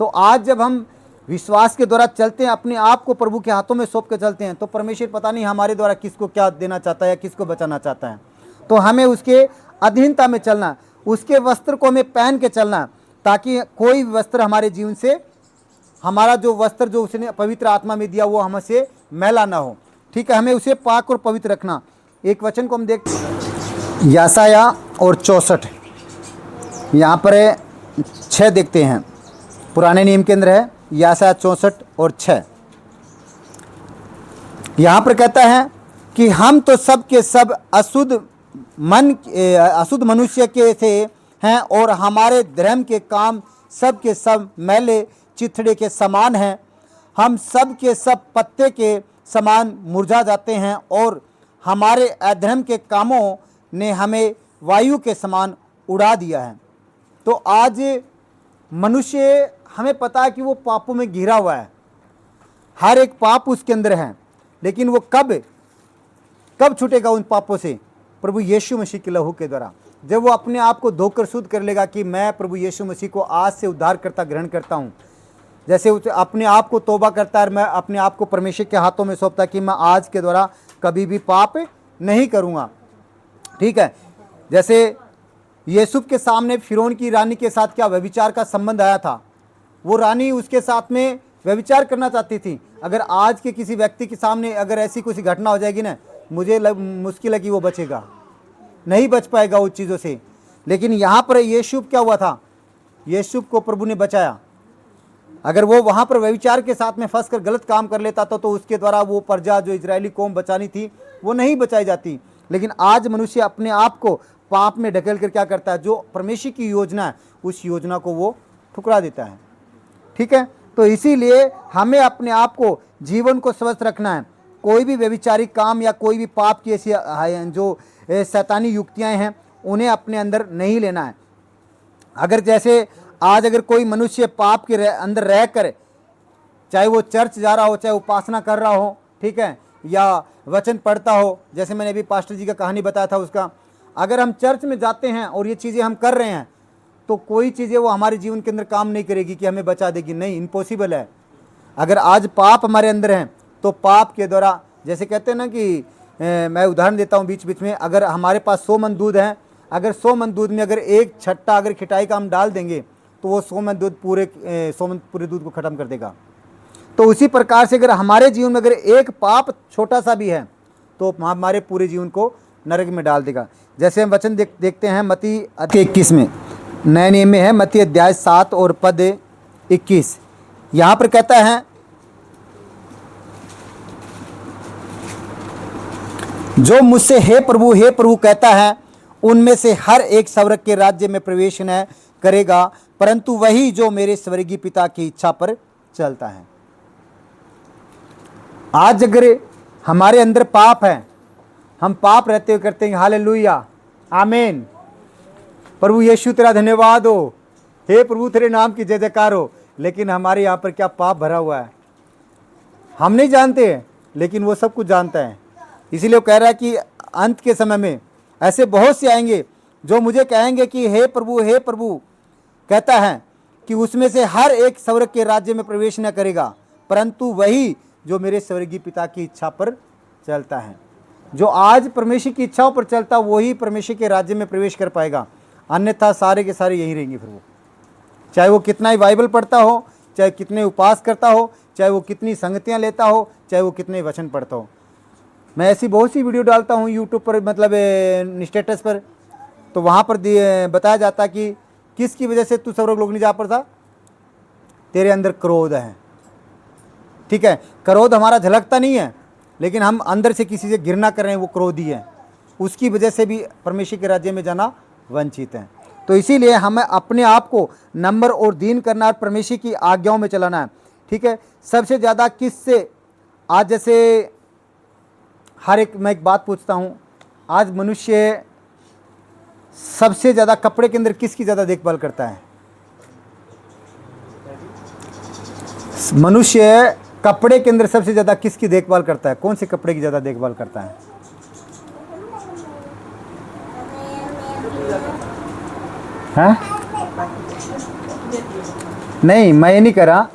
तो आज जब हम विश्वास के द्वारा चलते हैं, अपने आप को प्रभु के हाथों में सौंप के चलते हैं, तो परमेश्वर पता नहीं हमारे द्वारा किसको क्या देना चाहता है या किसको बचाना चाहता है। तो हमें उसके अधीनता में चलना, उसके वस्त्र को हमें पहन के चलना, ताकि कोई वस्त्र हमारे जीवन से, हमारा जो वस्त्र जो उसने पवित्र आत्मा में दिया, वो हमसे मैला ना हो। ठीक है, हमें उसे पाक और पवित्र रखना। एक वचन को हम देखते हैं, यशाया और 64, यहाँ पर 6 देखते हैं, पुराने नियम के अंदर है, यशाया 64 और 6। यहाँ पर कहता है कि हम तो सब के सब अशुद्ध मनुष्य के से हैं, और हमारे धर्म के काम सब के सब मैले चिथड़े के समान हैं। हम सब के सब पत्ते के समान मुरझा जाते हैं, और हमारे अधर्म के कामों ने हमें वायु के समान उड़ा दिया है। तो आज मनुष्य, हमें पता है कि वो पापों में घिरा हुआ है, हर एक पाप उसके अंदर है, लेकिन वो कब छूटेगा उन पापों से? प्रभु यीशु मसीह के लहू के द्वारा। जब वो अपने आप को धोकर शुद्ध कर लेगा कि मैं प्रभु यीशु मसीह को आज से उद्धारकर्ता ग्रहण करता हूँ, जैसे उसे अपने आप को तौबा करता है, मैं अपने आप को परमेश्वर के हाथों में सौंपता कि मैं आज के द्वारा कभी भी पाप नहीं करूँगा। ठीक है, जैसे यूसुफ के सामने फिरौन की रानी के साथ क्या व्यभिचार का संबंध आया था, वो रानी उसके साथ में व्यभिचार करना चाहती थी। अगर आज के किसी व्यक्ति के सामने अगर ऐसी कुछ घटना हो जाएगी ना, मुझे मुश्किल है कि वो बचेगा, नहीं बच पाएगा उस चीज़ों से। लेकिन यहाँ पर यूसुफ क्या हुआ था, यूसुफ को प्रभु ने बचाया। अगर वो वहाँ पर व्यभिचार के साथ में फंस कर गलत काम कर लेता था, तो उसके द्वारा वो प्रजा जो इजरायली कौम बचानी थी, वो नहीं बचाई जाती। लेकिन आज मनुष्य अपने आप को पाप में ढकेल कर क्या करता है, जो परमेश्वर की योजना है, उस योजना को वो ठुकरा देता है। ठीक है, तो इसीलिए हमें अपने आप को, जीवन को स्वस्थ रखना है। कोई भी व्यभिचारिक काम या कोई भी पाप की ऐसी जो शैतानी युक्तियाँ हैं, उन्हें अपने अंदर नहीं लेना है। अगर जैसे आज अगर कोई मनुष्य पाप के अंदर रह कर, चाहे वो चर्च जा रहा हो, चाहे उपासना कर रहा हो, ठीक है, या वचन पढ़ता हो, जैसे मैंने अभी पास्टर जी का कहानी बताया था उसका, अगर हम चर्च में जाते हैं और ये चीज़ें हम कर रहे हैं, तो कोई चीज़ें वो हमारे जीवन के अंदर काम नहीं करेगी कि हमें बचा देगी, नहीं, इम्पॉसिबल है। अगर आज पाप हमारे अंदर हैं, तो पाप के द्वारा, जैसे कहते हैं ना कि मैं उदाहरण देता हूँ बीच बीच में, अगर हमारे पास 100 मन दूध हैं, अगर 100 मन दूध में अगर एक छट्टा अगर खिटाई का हम डाल देंगे तो वो 100 मन दूध पूरे दूध को ख़त्म कर देगा। तो उसी प्रकार से अगर हमारे जीवन में अगर एक पाप छोटा सा भी है तो हमारे पूरे जीवन को नरक में डाल देगा। जैसे हम वचन देखते हैं मत्ती 21 में, नए नियम में है मत्ती अध्याय 7 और पद 21। यहाँ पर कहता है, जो मुझसे हे प्रभु कहता है उनमें से हर एक स्वर्ग के राज्य में प्रवेश न करेगा, परंतु वही जो मेरे स्वर्गीय पिता की इच्छा पर चलता है। आज अगर हमारे अंदर पाप है, हम पाप रहते हुए करते हैं, हालेलुया आमीन, प्रभु यीशु तेरा धन्यवाद हो, हे प्रभु तेरे नाम की जय जयकार हो, लेकिन हमारे यहाँ पर क्या पाप भरा हुआ है हम नहीं जानते, लेकिन वो सब कुछ जानता है। इसीलिए वो कह रहा है कि अंत के समय में ऐसे बहुत से आएंगे जो मुझे कहेंगे कि हे प्रभु कहता है कि उसमें से हर एक स्वर्ग के राज्य में प्रवेश न करेगा, परंतु वही जो मेरे स्वर्गीय पिता की इच्छा पर चलता है। जो आज परमेश्वर की इच्छाओं पर चलता वही परमेश्वर के राज्य में प्रवेश कर पाएगा, अन्यथा सारे के सारे यहीं रहेंगे। फिर वो चाहे वो कितना ही बाइबल पढ़ता हो, चाहे कितने उपास करता हो, चाहे वो कितनी संगतियाँ लेता हो, चाहे वो कितने वचन पढ़ता हो। मैं ऐसी बहुत सी वीडियो डालता हूँ यूट्यूब पर, मतलब स्टेटस पर, तो वहाँ पर बताया जाता कि किसकी वजह से तू स्वर्ग लोग नहीं जा पाता, तेरे अंदर क्रोध है। ठीक है, क्रोध हमारा झलकता नहीं है, लेकिन हम अंदर से किसी से घृणा कर रहे हैं, वो क्रोधी है, उसकी वजह से भी परमेश्वर के राज्य में जाना वंचित है। तो इसीलिए हमें अपने आप को नम्र और दीन करना और परमेश्वर की आज्ञाओं में चलाना है। ठीक है, सबसे ज़्यादा किससे, आज जैसे हर एक, मैं एक बात पूछता हूँ, आज मनुष्य सबसे ज़्यादा कपड़े के अंदर किसकी ज़्यादा देखभाल करता है? मनुष्य कपड़े के अंदर सबसे ज़्यादा किसकी देखभाल करता है? कौन से कपड़े की ज़्यादा देखभाल करता है? हैं? नहीं, मैं ये नहीं कह रहा,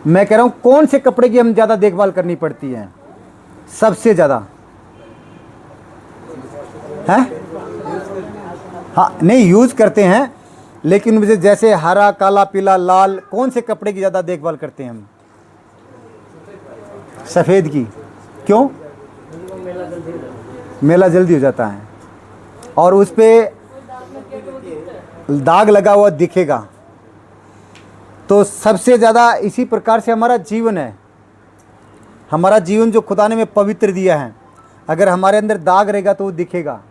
मैं कह रहा हूँ कौन से कपड़े की हम ज़्यादा देखभाल करनी पड़ती है सबसे ज़्यादा? हैं? हाँ, नहीं यूज़ करते हैं, लेकिन मुझे जैसे हरा, काला, पीला, लाल, कौन से कपड़े की ज़्यादा देखभाल करते हैं हम? सफ़ेद की। क्यों? मेला जल्दी हो जाता है और उस पर दाग लगा हुआ दिखेगा। तो सबसे ज़्यादा इसी प्रकार से हमारा जीवन है। हमारा जीवन जो खुदा ने हमें पवित्र दिया है, अगर हमारे अंदर दाग रहेगा तो वो दिखेगा।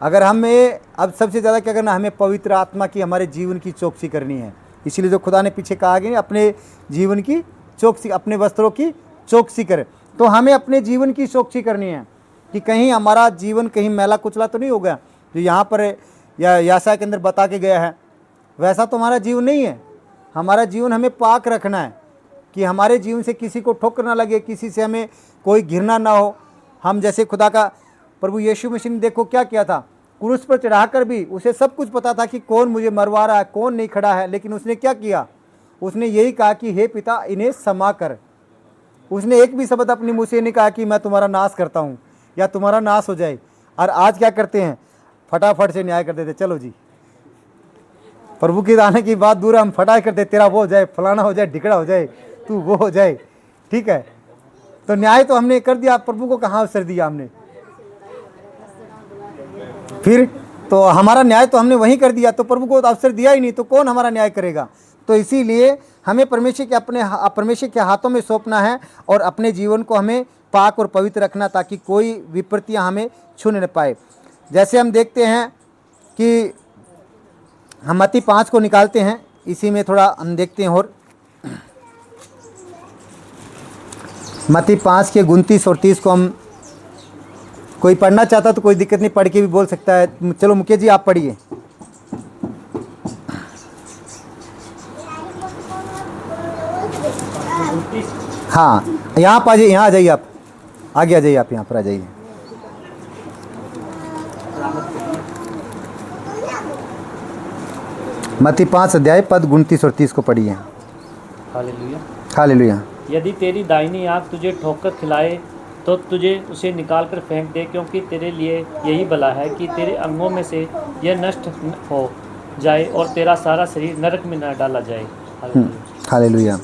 अगर हमें अब सबसे ज़्यादा क्या करना, हमें पवित्र आत्मा की हमारे जीवन की चौकसी करनी है। इसीलिए जो खुदा ने पीछे कहा कि अपने जीवन की चौकसी, अपने वस्त्रों की चौकसी करें, तो हमें अपने जीवन की चौकसी करनी है कि कहीं हमारा जीवन कहीं मैला कुचला तो नहीं हो गया, जो यहाँ पर या यासा के अंदर बता के गया है, वैसा तो हमारा जीवन नहीं है। हमारा जीवन हमें पाक रखना है कि हमारे जीवन से किसी को ठोकर ना लगे, किसी से हमें कोई घृणा ना हो। हम जैसे खुदा का प्रभु यीशु मसीह ने देखो क्या किया था, क्रूस पर चढ़ाकर भी उसे सब कुछ पता था कि कौन मुझे मरवा रहा है, कौन नहीं खड़ा है, लेकिन उसने क्या किया? उसने यही कहा कि हे पिता इन्हें क्षमा कर। उसने एक भी शब्द अपने मुँह से नहीं कहा कि मैं तुम्हारा नाश करता हूँ या तुम्हारा नाश हो जाए। और आज क्या करते हैं, फटाफट से न्याय कर देते, चलो जी प्रभु के आने की बात दूर है, हम फटाक करते, तेरा वो हो जाए, फलाना हो जाए, ढिकड़ा हो जाए, तू वो हो जाए। ठीक है, तो न्याय तो हमने कर दिया, प्रभु को कहाँ अवसर दिया हमने? फिर तो हमारा न्याय तो हमने वहीं कर दिया, तो प्रभु को तो अवसर दिया ही नहीं, तो कौन हमारा न्याय करेगा? तो इसीलिए हमें परमेश्वर के हाथों में सौंपना है और अपने जीवन को हमें पाक और पवित्र रखना, ताकि कोई विपत्तियां हमें छू न पाए। जैसे हम देखते हैं कि हम मत्ती 5 को निकालते हैं, इसी में थोड़ा हम देखते हैं। और मत्ती 5 के 29 और 30 को हम, कोई पढ़ना चाहता तो कोई दिक्कत नहीं, पढ़ के भी बोल सकता है। चलो मुकेश जी आप पढ़िए। हाँ, यहाँ पर आइए, यहाँ आ जाइए, आप आगे आ जाइए, आप यहाँ पर आ जाइए। मत्ती 5 अध्याय पद 29 और 30 को पढ़िए। हालेलुया। हालेलुया। यदि तेरी दाहिनी आँख तुझे ठोकर खिलाए तो तुझे उसे निकाल कर फेंक दे, क्योंकि तेरे लिए यही भला है कि तेरे अंगों में से यह नष्ट हो जाए और तेरा सारा शरीर नरक में न डाला जाए। हालेलुया। हालेलुया।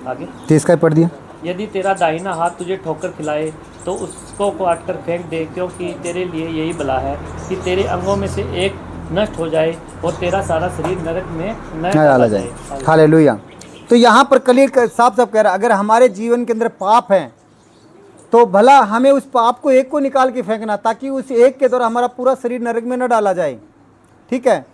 आगे, 30 का पढ़ दिया। यदि तेरा दाहिना हाथ तुझे ठोकर खिलाए तो उसको काट कर फेंक दे, क्योंकि तेरे लिए यही भला है कि तेरे अंगों में से एक नष्ट हो जाए और तेरा सारा शरीर नरक में न डाला जाए। हालेलुया। तो यहाँ पर क्लियर साफ साफ कह रहा है, अगर हमारे जीवन के अंदर पाप है तो भला हमें उस पाप को एक को निकाल के फेंकना, ताकि उस एक के द्वारा हमारा पूरा शरीर नरक में न डाला जाए। ठीक है,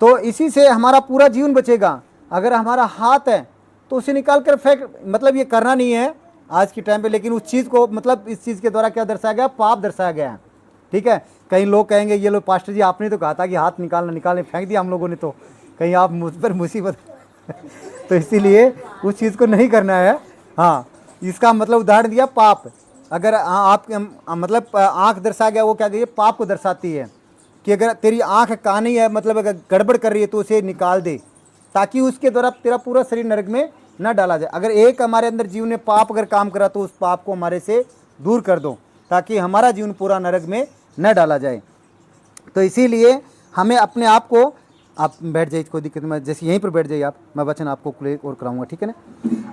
तो इसी से हमारा पूरा जीवन बचेगा। अगर हमारा हाथ है तो उसे निकाल कर फेंक, मतलब ये करना नहीं है आज के टाइम पे, लेकिन उस चीज़ को, मतलब इस चीज़ के द्वारा क्या दर्शाया गया, पाप दर्शाया गया है। ठीक है, कई लोग कहेंगे ये लो पास्टर जी आपने तो कहा था कि हाथ निकालने फेंक दिया हम लोगों ने, तो कहीं आप मुझ पर मुसीबत तो इसीलिए उस चीज़ को नहीं करना है। हाँ, इसका मतलब उदाहरण दिया पाप। अगर आप मतलब आँख दर्शाया गया, वो क्या गई, पाप को दर्शाती है कि अगर तेरी आँख कानी है, मतलब अगर गड़बड़ कर रही है तो उसे निकाल दे, ताकि उसके द्वारा तेरा पूरा शरीर नरक में न डाला जाए। अगर एक हमारे अंदर जीवन में पाप अगर काम करा तो उस पाप को हमारे से दूर कर दो, ताकि हमारा जीवन पूरा नरक में न डाला जाए। तो इसीलिए हमें अपने आप को, आप बैठ जाइए, कोई दिक्कत नहीं, जैसे यहीं पर बैठ जाइए आप, मैं वचन आपको क्लियर और कराऊंगा। ठीक है ना।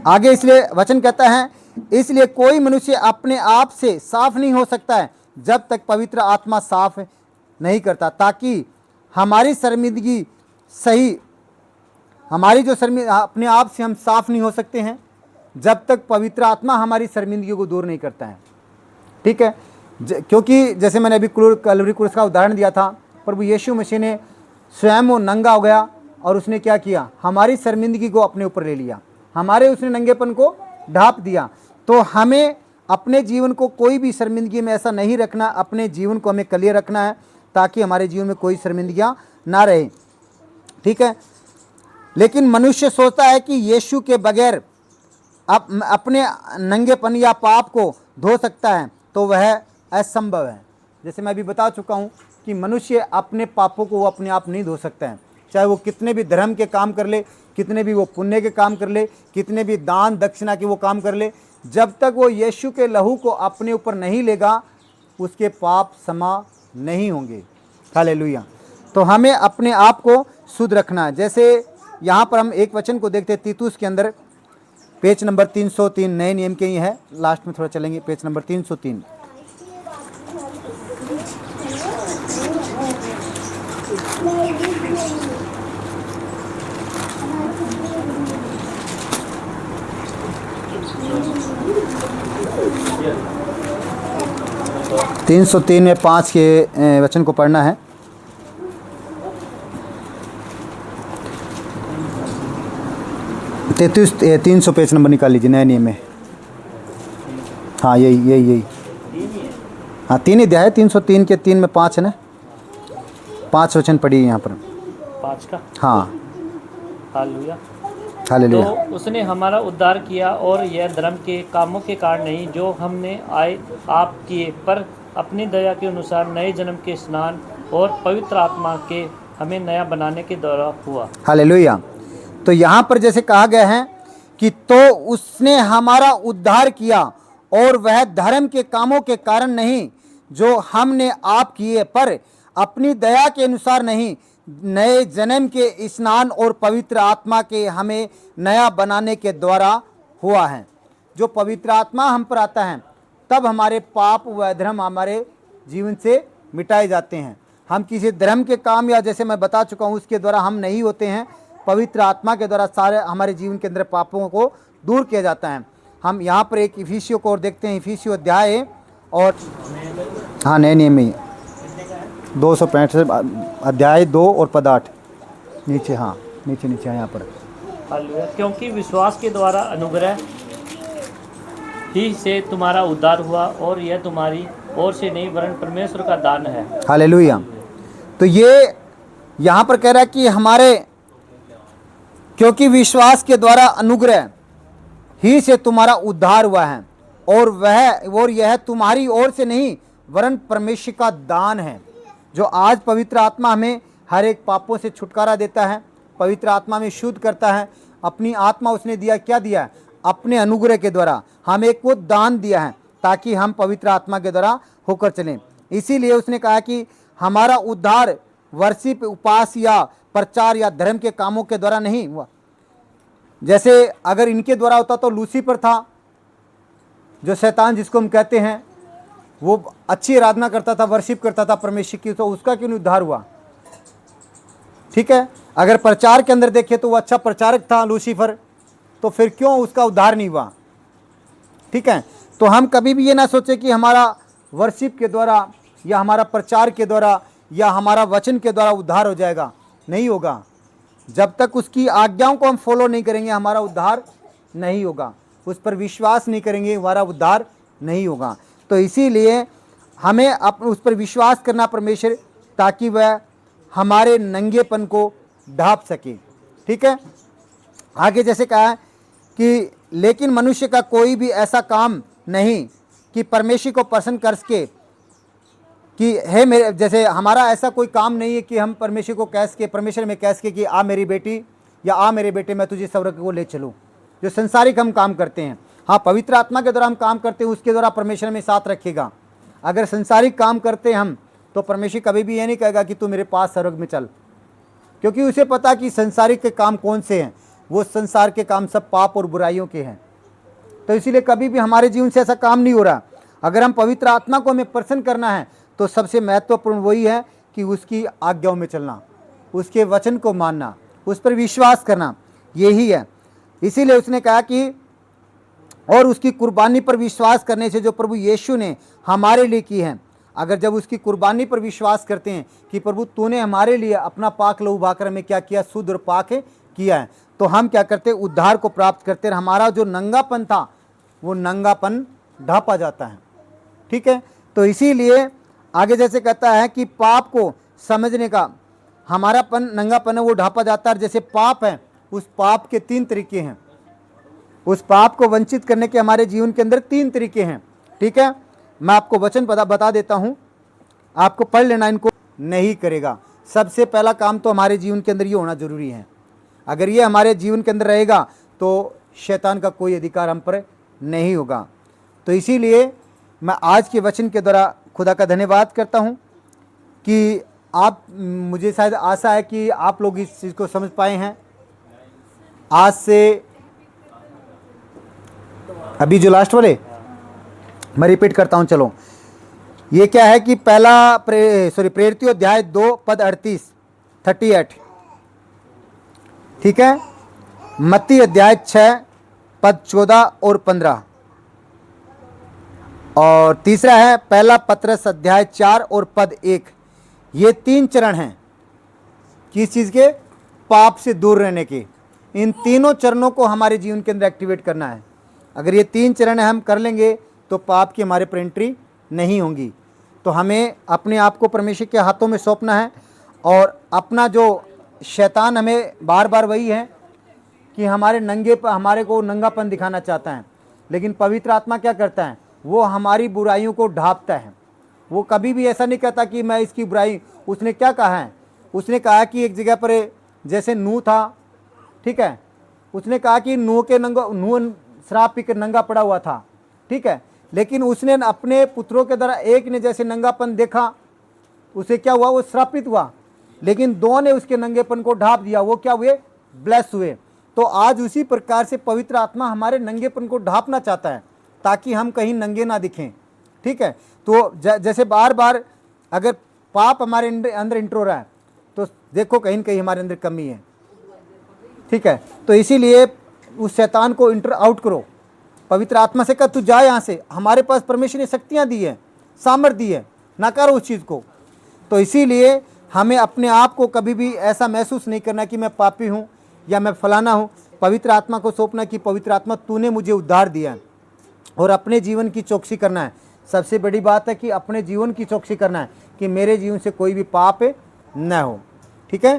आगे इसलिए वचन कहता है, इसलिए कोई मनुष्य अपने आप से साफ नहीं हो सकता है जब तक पवित्र आत्मा साफ नहीं करता, ताकि हमारी शर्मिंदगी सही, हमारी जो अपने आप से हम साफ नहीं हो सकते हैं जब तक पवित्र आत्मा हमारी शर्मिंदगी को दूर नहीं करता है। ठीक है, क्योंकि जैसे मैंने अभी कलवरी क्रूस का उदाहरण दिया था, प्रभु यीशु मसीह ने स्वयं वो नंगा हो गया और उसने क्या किया, हमारी शर्मिंदगी को अपने ऊपर ले लिया, हमारे उसने नंगेपन को ढांप दिया। तो हमें अपने जीवन को कोई भी शर्मिंदगी में ऐसा नहीं रखना, अपने जीवन को हमें क्लियर रखना है, ताकि हमारे जीवन में कोई शर्मिंदगियाँ ना रहे। ठीक है, लेकिन मनुष्य सोचता है कि यीशु के बगैर अपने नंगेपन या पाप को धो सकता है, तो वह असंभव है। जैसे मैं अभी बता चुका हूँ कि मनुष्य अपने पापों को वो अपने आप नहीं धो सकता है, चाहे वो कितने भी धर्म के काम कर ले, कितने भी वो पुण्य के काम कर ले, कितने भी दान दक्षिणा के वो काम कर ले, जब तक वो यीशु के लहू को अपने ऊपर नहीं लेगा उसके पाप क्षमा नहीं होंगे। हालेलुया। तो हमें अपने आप को शुद्ध रखना है। जैसे यहाँ पर हम एक वचन को देखते हैं तीतुस के अंदर, पेज नंबर 303, नए नियम के ही है, लास्ट में थोड़ा चलेंगे, पेज नंबर 303। तो 303 में 5 के वचन को पढ़ना है। तैतीस 300 पेज नंबर निकाल लीजिए नए नियम में। हाँ यही हाँ 3 अध्याय 303 के 3 में 5 है ना, 5 वचन पढ़िए यहाँ पर 5 का। हाँ हालेलुया। हालेलुया। तो उसने हमारा उद्धार किया, और यह धर्म के कामों के कारण नहीं जो हमने आप किए, पर अपनी दया के अनुसार नए जन्म के स्नान और पवित्र आत्मा के हमें नया बनाने के द्वारा हुआ। हालेलुया। तो यहाँ पर जैसे कहा गया है कि तो उसने हमारा उद्धार किया, और वह धर्म के कामों के कारण नहीं जो हमने आप किए, पर अपनी दया के अनुसार नहीं, नए जन्म के स्नान और पवित्र आत्मा के हमें नया बनाने के द्वारा हुआ है। जो पवित्र आत्मा हम पर आता है तब हमारे पाप व धर्म हमारे जीवन से मिटाए जाते हैं। हम किसी धर्म के काम या जैसे मैं बता चुका हूँ उसके द्वारा हम नहीं होते हैं, पवित्र आत्मा के द्वारा सारे हमारे जीवन के अंदर पापों को दूर किया जाता है। हम यहाँ पर एक इफिसियों को और देखते हैं, इफिसियों अध्याय और हाँ नए नियम में 265 अध्याय 2 और पद 8 नीचे, हाँ नीचे यहाँ पर। हालेलुया। क्योंकि विश्वास के द्वारा अनुग्रह ही से तुम्हारा उद्धार हुआ, और यह तुम्हारी ओर से नहीं वरन परमेश्वर का दान है। हालेलुया। तो ये यहाँ पर कह रहा है कि हमारे, क्योंकि विश्वास के द्वारा अनुग्रह ही से तुम्हारा उद्धार हुआ है, और यह तुम्हारी ओर से नहीं वरन परमेश्वर का दान है। जो आज पवित्र आत्मा हमें हर एक पापों से छुटकारा देता है, पवित्र आत्मा में शुद्ध करता है, अपनी आत्मा उसने दिया, क्या दिया? अपने अनुग्रह के द्वारा हमें एक वो दान दिया है, ताकि हम पवित्र आत्मा के द्वारा होकर चलें। इसीलिए उसने कहा कि हमारा उद्धार वर्शिप, उपास या प्रचार या धर्म के कामों के द्वारा नहीं हुआ। जैसे अगर इनके द्वारा होता तो लूसीफर था, जो शैतान जिसको हम कहते हैं, वो अच्छी आराधना करता था, वर्शिप करता था परमेश्वर की, तो उसका क्यों नहीं उद्धार हुआ? ठीक है, अगर प्रचार के अंदर देखें तो वो अच्छा प्रचारक था लूसीफर, तो फिर क्यों उसका उद्धार नहीं हुआ? ठीक है, तो हम कभी भी ये ना सोचे कि हमारा वर्शिप के द्वारा या हमारा प्रचार के द्वारा या हमारा वचन के द्वारा उद्धार हो जाएगा। नहीं होगा। जब तक उसकी आज्ञाओं को हम फॉलो नहीं करेंगे हमारा उद्धार नहीं होगा। उस पर विश्वास नहीं करेंगे हमारा उद्धार नहीं होगा। तो इसीलिए हमें उस पर विश्वास करना परमेश्वर, ताकि वह हमारे नंगेपन को ढांप सके। ठीक है, आगे जैसे कहा है कि लेकिन मनुष्य का कोई भी ऐसा काम नहीं कि परमेश्वर को प्रसन्न कर सके, कि है मेरे, जैसे हमारा ऐसा कोई काम नहीं है कि हम परमेश्वर को कह सके, परमेश्वर में कह सके कि आ मेरी बेटी या आ मेरे बेटे मैं तुझे स्वर्ग को ले चलूँ, जो संसारिक हम काम करते हैं। हाँ, पवित्र आत्मा के द्वारा हम काम करते हैं, उसके द्वारा परमेश्वर में साथ रखेगा। अगर संसारिक काम करते हैं हम, तो परमेश्वर कभी भी ये नहीं कहेगा कि तू मेरे पास स्वर्ग में चल, क्योंकि उसे पता कि संसारिक के काम कौन से हैं। वो संसार के काम सब पाप और बुराइयों के हैं। तो इसीलिए कभी भी हमारे जीवन से ऐसा काम नहीं हो रहा। अगर हम पवित्र आत्मा को हमें प्रसन्न करना है तो सबसे महत्वपूर्ण वही है कि उसकी आज्ञाओं में चलना, उसके वचन को मानना, उस पर विश्वास करना, यही है। इसीलिए उसने कहा कि और उसकी कुर्बानी पर विश्वास करने से जो प्रभु यीशु ने हमारे लिए की है। अगर जब उसकी कुर्बानी पर विश्वास करते हैं कि प्रभु तूने हमारे लिए अपना पाक लहू बहाकर हमें क्या किया, शुद्ध और पाक किया है, तो हम क्या करते, उद्धार को प्राप्त करते हैं। हमारा जो नंगापन था वो नंगापन ढांपा जाता है। ठीक है, तो इसीलिए आगे जैसे कहता है कि पाप को समझने का हमारा नंगापन है वो ढांपा जाता है। जैसे पाप है, उस पाप के 3 तरीके हैं। उस पाप को वंचित करने के हमारे जीवन के अंदर 3 तरीके हैं। ठीक है, मैं आपको वचन बता देता हूं, आपको पढ़ लेना, इनको नहीं करेगा। सबसे पहला काम तो हमारे जीवन के अंदर ये होना जरूरी है। अगर ये हमारे जीवन के अंदर रहेगा तो शैतान का कोई अधिकार हम पर नहीं होगा। तो इसीलिए मैं आज के वचन के द्वारा खुदा का धन्यवाद करता हूं कि आप, मुझे शायद आशा है कि आप लोग इस चीज़ को समझ पाए हैं। आज से अभी जो लास्ट वाले मैं रिपीट करता हूं, चलो। ये क्या है कि पहला प्रेरितियों अध्याय 2 पद 38। ठीक है, मत्ती अध्याय 6 पद 14 और 15। और तीसरा है पहला पत्रस अध्याय 4 और पद 1। ये 3 चरण हैं किस चीज़ के, पाप से दूर रहने के। इन तीनों चरणों को हमारे जीवन के अंदर एक्टिवेट करना है। अगर ये 3 चरण हम कर लेंगे तो पाप की हमारे पर एंट्री नहीं होंगी। तो हमें अपने आप को परमेश्वर के हाथों में सौंपना है। और अपना जो शैतान हमें बार बार वही है कि हमारे को नंगापन दिखाना चाहता है, लेकिन पवित्र आत्मा क्या करता है, वो हमारी बुराइयों को ढांपता है। वो कभी भी ऐसा नहीं कहता कि मैं इसकी बुराई, उसने क्या कहा है, उसने कहा कि एक जगह पर जैसे नूह था, ठीक है, उसने कहा कि नूह शराब पीकर नंगा पड़ा हुआ था। ठीक है, लेकिन उसने अपने पुत्रों के द्वारा एक ने जैसे नंगापन देखा, उसे क्या हुआ, वो श्रापित हुआ। लेकिन 2 ने उसके नंगेपन को ढांप दिया, वो क्या हुए, ब्लेस हुए। तो आज उसी प्रकार से पवित्र आत्मा हमारे नंगेपन को ढांपना चाहता है ताकि हम कहीं नंगे ना दिखें। ठीक है, तो जैसे बार बार अगर पाप हमारे अंदर इंटर हो रहा है तो देखो कहीं न कहीं हमारे अंदर कमी है। ठीक है, तो इसीलिए उस शैतान को इंटर आउट करो। पवित्र आत्मा से कह तू जा यहाँ से, हमारे पास परमेश्वर ने शक्तियाँ दी है, सामर्थ दी है, ना करो उस चीज़ को। तो इसीलिए हमें अपने आप को कभी भी ऐसा महसूस नहीं करना कि मैं पापी हूँ या मैं फलाना हूँ। पवित्र आत्मा को सौंपना कि पवित्र आत्मा तूने मुझे उद्धार दिया है, और अपने जीवन की चौकसी करना है। सबसे बड़ी बात है कि अपने जीवन की चौकसी करना है कि मेरे जीवन से कोई भी पाप न हो। ठीक है,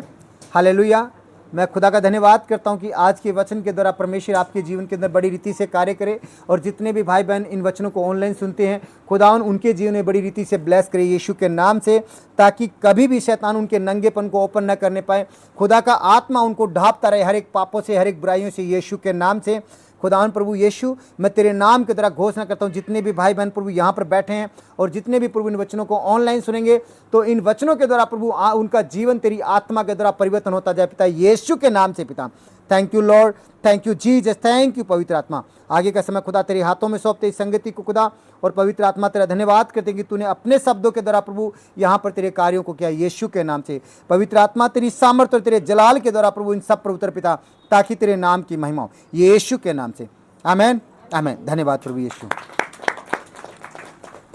हालेलुया। मैं खुदा का धन्यवाद करता हूं कि आज के वचन के द्वारा परमेश्वर आपके जीवन के अंदर बड़ी रीति से कार्य करे। और जितने भी भाई बहन इन वचनों को ऑनलाइन सुनते हैं, खुदावन उनके जीवन में बड़ी रीति से ब्लेस करे यीशु के नाम से, ताकि कभी भी शैतान उनके नंगेपन को ओपन न करने पाए। खुदा का आत्मा उनको ढांपता रहे हर एक पापों से, हर एक बुराइयों से, यीशु के नाम से। खुदावन प्रभु यीशु, मैं तेरे नाम के द्वारा घोषणा करता हूँ, जितने भी भाई बहन प्रभु यहाँ पर बैठे हैं और जितने भी प्रभु इन वचनों को ऑनलाइन सुनेंगे, तो इन वचनों के द्वारा प्रभु उनका जीवन तेरी आत्मा के द्वारा परिवर्तन होता जाए पिता, यीशु के नाम से पिता। Thank you Lord, thank you Jesus, thank you पवित्र आत्मा। आगे का समय खुदा तेरे हाथों में सौंपते इस संगति को खुदा, और पवित्र आत्मा तेरा धन्यवाद करते हैं कि तूने अपने शब्दों के द्वारा प्रभु यहाँ पर तेरे कार्यों को किया, यीशु के नाम से। पवित्र आत्मा तेरी सामर्थ्य और तेरे जलाल के द्वारा प्रभु इन सब पर उतर पिता, ताकि तेरे नाम की महिमा हो, यीशु के नाम से। आमेन, आमेन। धन्यवाद प्रभु यीशु,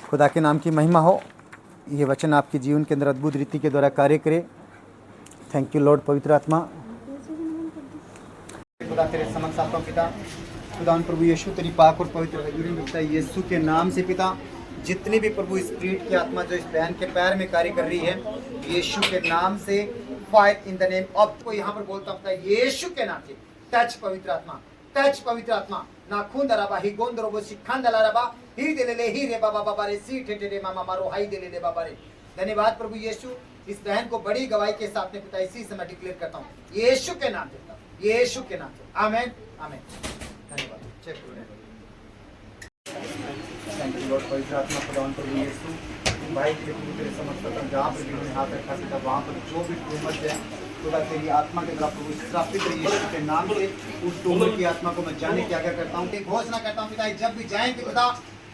खुदा के नाम की महिमा हो। ये वचन आपके जीवन के अंदर अद्भुत रीति के द्वारा कार्य करे। थैंक यू लॉर्ड पवित्र आत्मा। खुदा तेरे समक्ष आता हूं पिता, खुदा प्रभु यीशु तेरी पाक और पवित्र हजूरी में पिता, यीशु के नाम से पिता, जितनी भी प्रभु स्पिरिट की आत्मा जो इस बहन के पैर में कार्य कर रही है, यीशु के नाम से fire in the name of, को यहाँ पर बोलता हूँ यीशु के नाम से, टच पवित्र आत्मा, टच पवित्र आत्मा। नाखून दराबा ही गोंद रोबो सिखान दलाराबा ही देले ही रे बाबा बाबा रे सी ठेठे रे मामा मारो हाई देले बाबा रे। धन्यवाद प्रभु यीशु, इस बहन को बड़ी गवाही के साथ में पिता इसी समय डिक्लेयर करता हूँ, यीशु के नाम से, यीशु के नाम से। आमेन, आमेन। धन्यवाद। चेक करो। थैंक यू लॉर्ड पवित्र आत्मा, खुदावन प्रभु यीशु, भाई के तेरे समझ पर जहाँ पर भी हाथ रखा था, वहाँ पर जो भी ट्यूमर है खुदा तेरी आत्मा के द्वारा प्रभु श्रापित यीशु के नाम से उस ट्यूमर की आत्मा को मैं जाने क्या क्या करता हूँ, घोषणा करता हूँ पिता, जब भी जाएंगे खुदा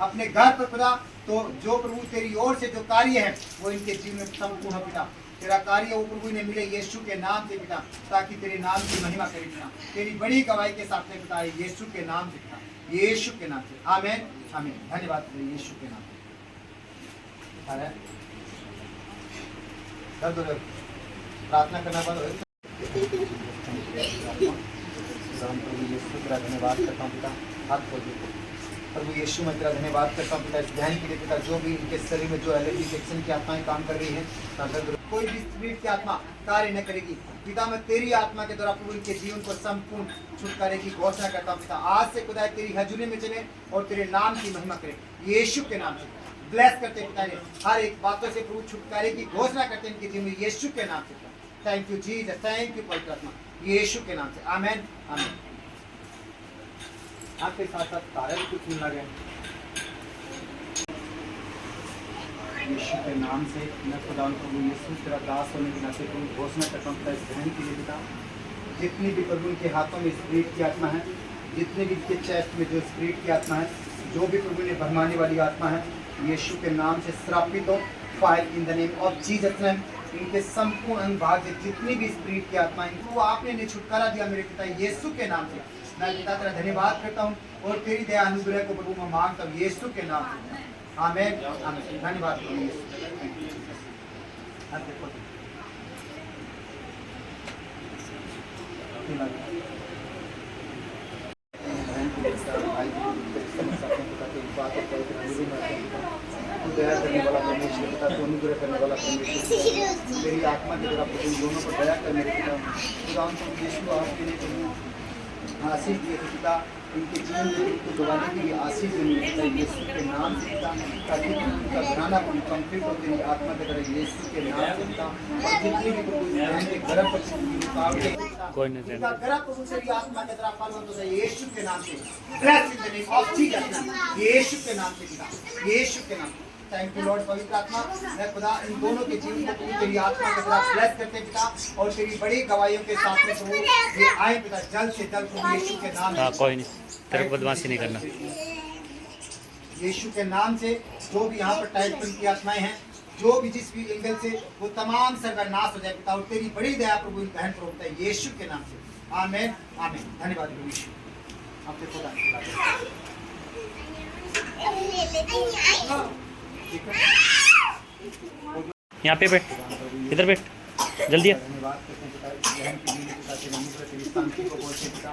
अपने घर पर खुदा, तो जो प्रभु तेरी ओर से जो कार्य है वो इनके जीवन में संपूर्ण पिता, तेरा कार्य वो प्रभु ने मिले यीशु के नाम से पिता, ताकि तेरे नाम की महिमा करे पिता, तेरी बड़ी गवाही के साथ में पिता, यीशु के नाम से पिता, यीशु के नाम से। आमेन, आमेन। धन्यवाद यीशु के नाम से। प्रार्थना करना बंद हो। धन्यवाद करता हूँ पिता, हाथ खोल प्रभु यीशु, मैं तेरा धन्यवाद करता हूँ पिता इस बहन के लिए पिता, जो भी इनके शरीर में जो एलर्जी सेक्शन की आत्माएं काम कर रही है, कोई भी स्पिरिट की आत्मा कार्य न करेगी पिता, मैं तेरी आत्मा के द्वारा प्रभु इनके जीवन को संपूर्ण छुटकारे की घोषणा करता हूँ पिता। आज से खुदा तेरी हजूरी में चले और तेरे नाम की महिमा करे, यीशु के नाम से ब्लेस करते पिता ने हर एक बातों से प्रभु छुटकारे की घोषणा करते इनके जीवन में, यीशु के नाम से। Thank you Jesus, thank you पवित्र आत्मा, यीशु के नाम से। आमेन, आमेन। आपके साथ साथ तारा भी कुछ मिला गया, यीशु के नाम से। मैं खुदा प्रभु यीशु तेरा दास होने के नाते प्रभु घोषणा करता हूँ इस बहन के लिए पिता, जितनी भी प्रभु उनके हाथों में स्पिरिट की आत्मा है, जितने भी इनके चेस्ट में जो स्पिरिट की आत्मा है, जो भी प्रभु ने भरमाने वाली आत्मा है, यीशु के नाम से श्रापित हो, fire in the name of Jesus name. इनके संपूर्ण अंग भाग से जितनी भी स्पिरिट की आत्मा इनको आपने छुटकारा दिया मेरे पिता, यीशु के नाम से। मैं पिता तेरा धन्यवाद करता हूँ और तेरी दया अनुग्रह को प्रभु मैं मांगता हूँ, यीशु के नाम से। आमेन, आमेन। धन्यवाद प्रभु यीशु। दया करने वाला परमेश्वर पिता, तो अनुग्रह करने वाला परमेश्वर, तेरी आत्मा के द्वारा प्रभु दोनों पर दया कर मेरे पिता। खुदा यीशु आपके लिए प्रभु आशीष दिए थे पिता, इनके जीवन में इनको गवाने के लिए आशीष देने पिता, यीशु के नाम से पिता, ताकि उनका घराना कंप्लीट हो तेरी आत्मा के द्वारा, यीशु के नाम से पिता। और जितने भी प्रभु बहन के गर्भ पर रुकावटें गर्भ प्रभु तेरी आत्मा के द्वारा फलवंत हो, यीशु के नाम से bless in the name of Jesus, यीशु के नाम से पिता, यीशु के नाम से। थैंक यू लॉर्ड पवित्र आत्मा, मैं खुदा इन दोनों के जीवन को प्रभु तेरी आत्मा के द्वारा ब्लेस करते पिता, और तेरी बड़ी गवाहियों के साथ में प्रभु ये आए पिता, जल्द से जल्द प्रभु यीशु के नाम से। कोई नहीं, तेरे को बदमाशी नहीं करना, यीशु के नाम से। जो भी यहाँ पर टाइप की आत्माएं हैं, जो भी जिस भी एंगल से, वो तमाम सर्वनाश हो जाए पिता, और तेरी बड़ी दया प्रभु इन बहन पर होता है, यीशु के नाम से। आमेन, आमेन। धन्यवाद प्रभु यीशु, आपके खुदा। यहाँ पे बैठ, इधर बैठ, जल्दी आ। धन्यवाद करते हैं पिता, बहन की जीवन पिता, तेरी अनुग्रह तेरी शांति को बोलते पिता,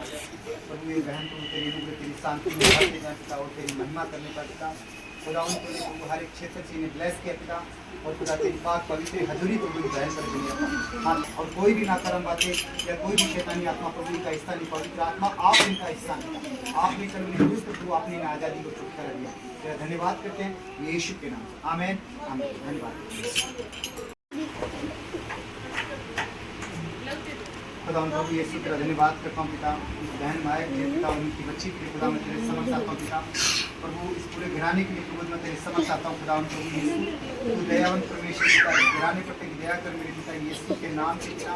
प्रभु ये बहन को तेरी अनुग्रह तेरी शांति में भर देना पिता, और तेरी महिमा करने का पिता। खुदा उनको प्रभु हर एक क्षेत्र से इन्हें ब्लेस किया पिता, और खुदा तेरी पाक पवित्र हजूरी को भी ग्रहण कर देंगे। हाँ, और कोई भी नाकरम बातें या कोई भी शैतानी आत्मा प्रभु का हिस्सा नहीं, पवित्र आत्मा आप इनका हिस्सा नहीं, आपने कल दुष्ट प्रभु अपनी आज़ादी को छुटकारा दिया। तेरा धन्यवाद करते हैं यीशु के नाम से। आमेन, आमेन। धन्यवाद। खुदा उन प्रभु यीशु तेरा धन्यवाद करता हूँ पिता, इस बहन माया के लिए पिता, उनकी बच्ची के लिए खुदा मैं तेरे समक्ष आता हूँ पिता, प्रभु इस पूरे घराने के लिए प्रभु मैं तेरे समक्ष आता हूँ खुदा उन प्रभु यीशु, तू दयावान परमेश्वर पिता, इस घराने पर तेरी दया कर मेरे पिता यीशु के नाम से पिता,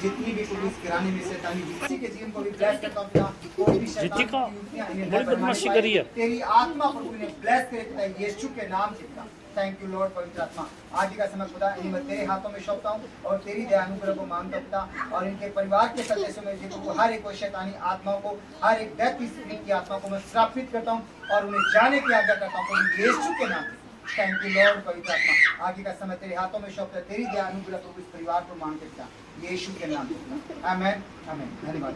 जितनी भी प्रभु इस घराने में शैतानी किसी के जीवन को भी ब्लेस करता हूँ पिता, कोई भी शैतान की युक्तियां इन्हें बड़ी बदमाशी करी है। तेरी आत्मा प्रभु इन्हें ब्लेस करे पिता यीशु के नाम से पिता। थैंक यू लॉर्ड पवित्र आत्मा, आज का समय खुदा इन्हें मैं तेरे हाथों में सौंपता हूँ और तेरी दया अनुग्रह को मांगता हूँ पिता, और इनके परिवार के सदस्यों में जिनको हर एक शैतानी आत्माओं को, हर एक डेथ स्पिरिट की आत्मा को मैं श्रापित करता हूँ और उन्हें जाने की आज्ञा करता हूँ यीशु के नाम। थैंक यू लॉर्ड पवित्र आत्मा, आगे का समय तेरे हाथों में सौंपता, तेरी दया अनुग्रह को इस परिवार को मांगते पिता यीशु के नाम से। आमेन आमेन। धन्यवाद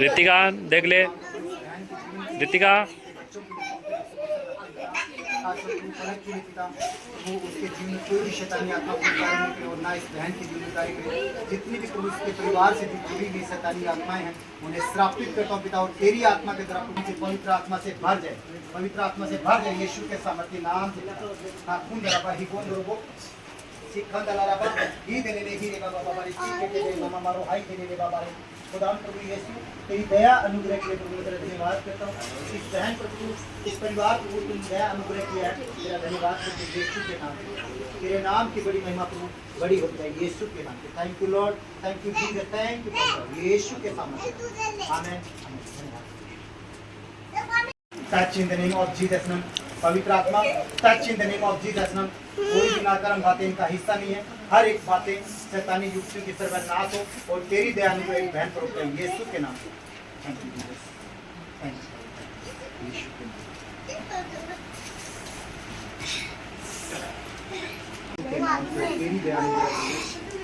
ऋतिका देख ले, ऋतिका उसके जीवन में कोई भी शैतानी आत्मा को कार्य नहीं करे और ना इस बहन की जीवन कार्य करे, जितनी भी प्रभु इसके परिवार से जुड़ी हुई शैतानी आत्माएं हैं उन्हें श्रापित करता हूँ पिता, और तेरी आत्मा के द्वारा प्रभु पवित्र आत्मा से भर जाए, पवित्र आत्मा से भर जाए यीशु के सामर्थ्य नाम से। खून दराबा ही कौन रोबो सिखन दलाराबा ही देने ले ही रे बाबा बाबा रे सीखे के मामा मारो हाई देने ले बाबा रे खुदा प्रभु यीशु तेरी दया अनुग्रह के लिए प्रभु तेरा धन्यवाद करता हूँ, इस बहन पर प्रभु, इस परिवार प्रभु तुम दया अनुग्रह किया है, तेरा धन्यवाद करते हैं यीशु के नाम से, तेरे नाम की बड़ी महिमा प्रभु बड़ी होती है यीशु के नाम से। Thank you Lord, thank you Jesus, thank you यीशु के सामने। आमेन। Touch in the name of Jesus name, पवित्र आत्मा touch in the name of Jesus name, कोई भी नाकर्म बातें इनका हिस्सा नहीं है, हर एक बातें शैतानी युक्तियों की सर्वनाश हो और तेरी दया अनुग्रह एक बहन पर होता है यीशु के नाम से। Thank you Jesus, thank you यीशु के नाम से, तेरी दया अनुग्रह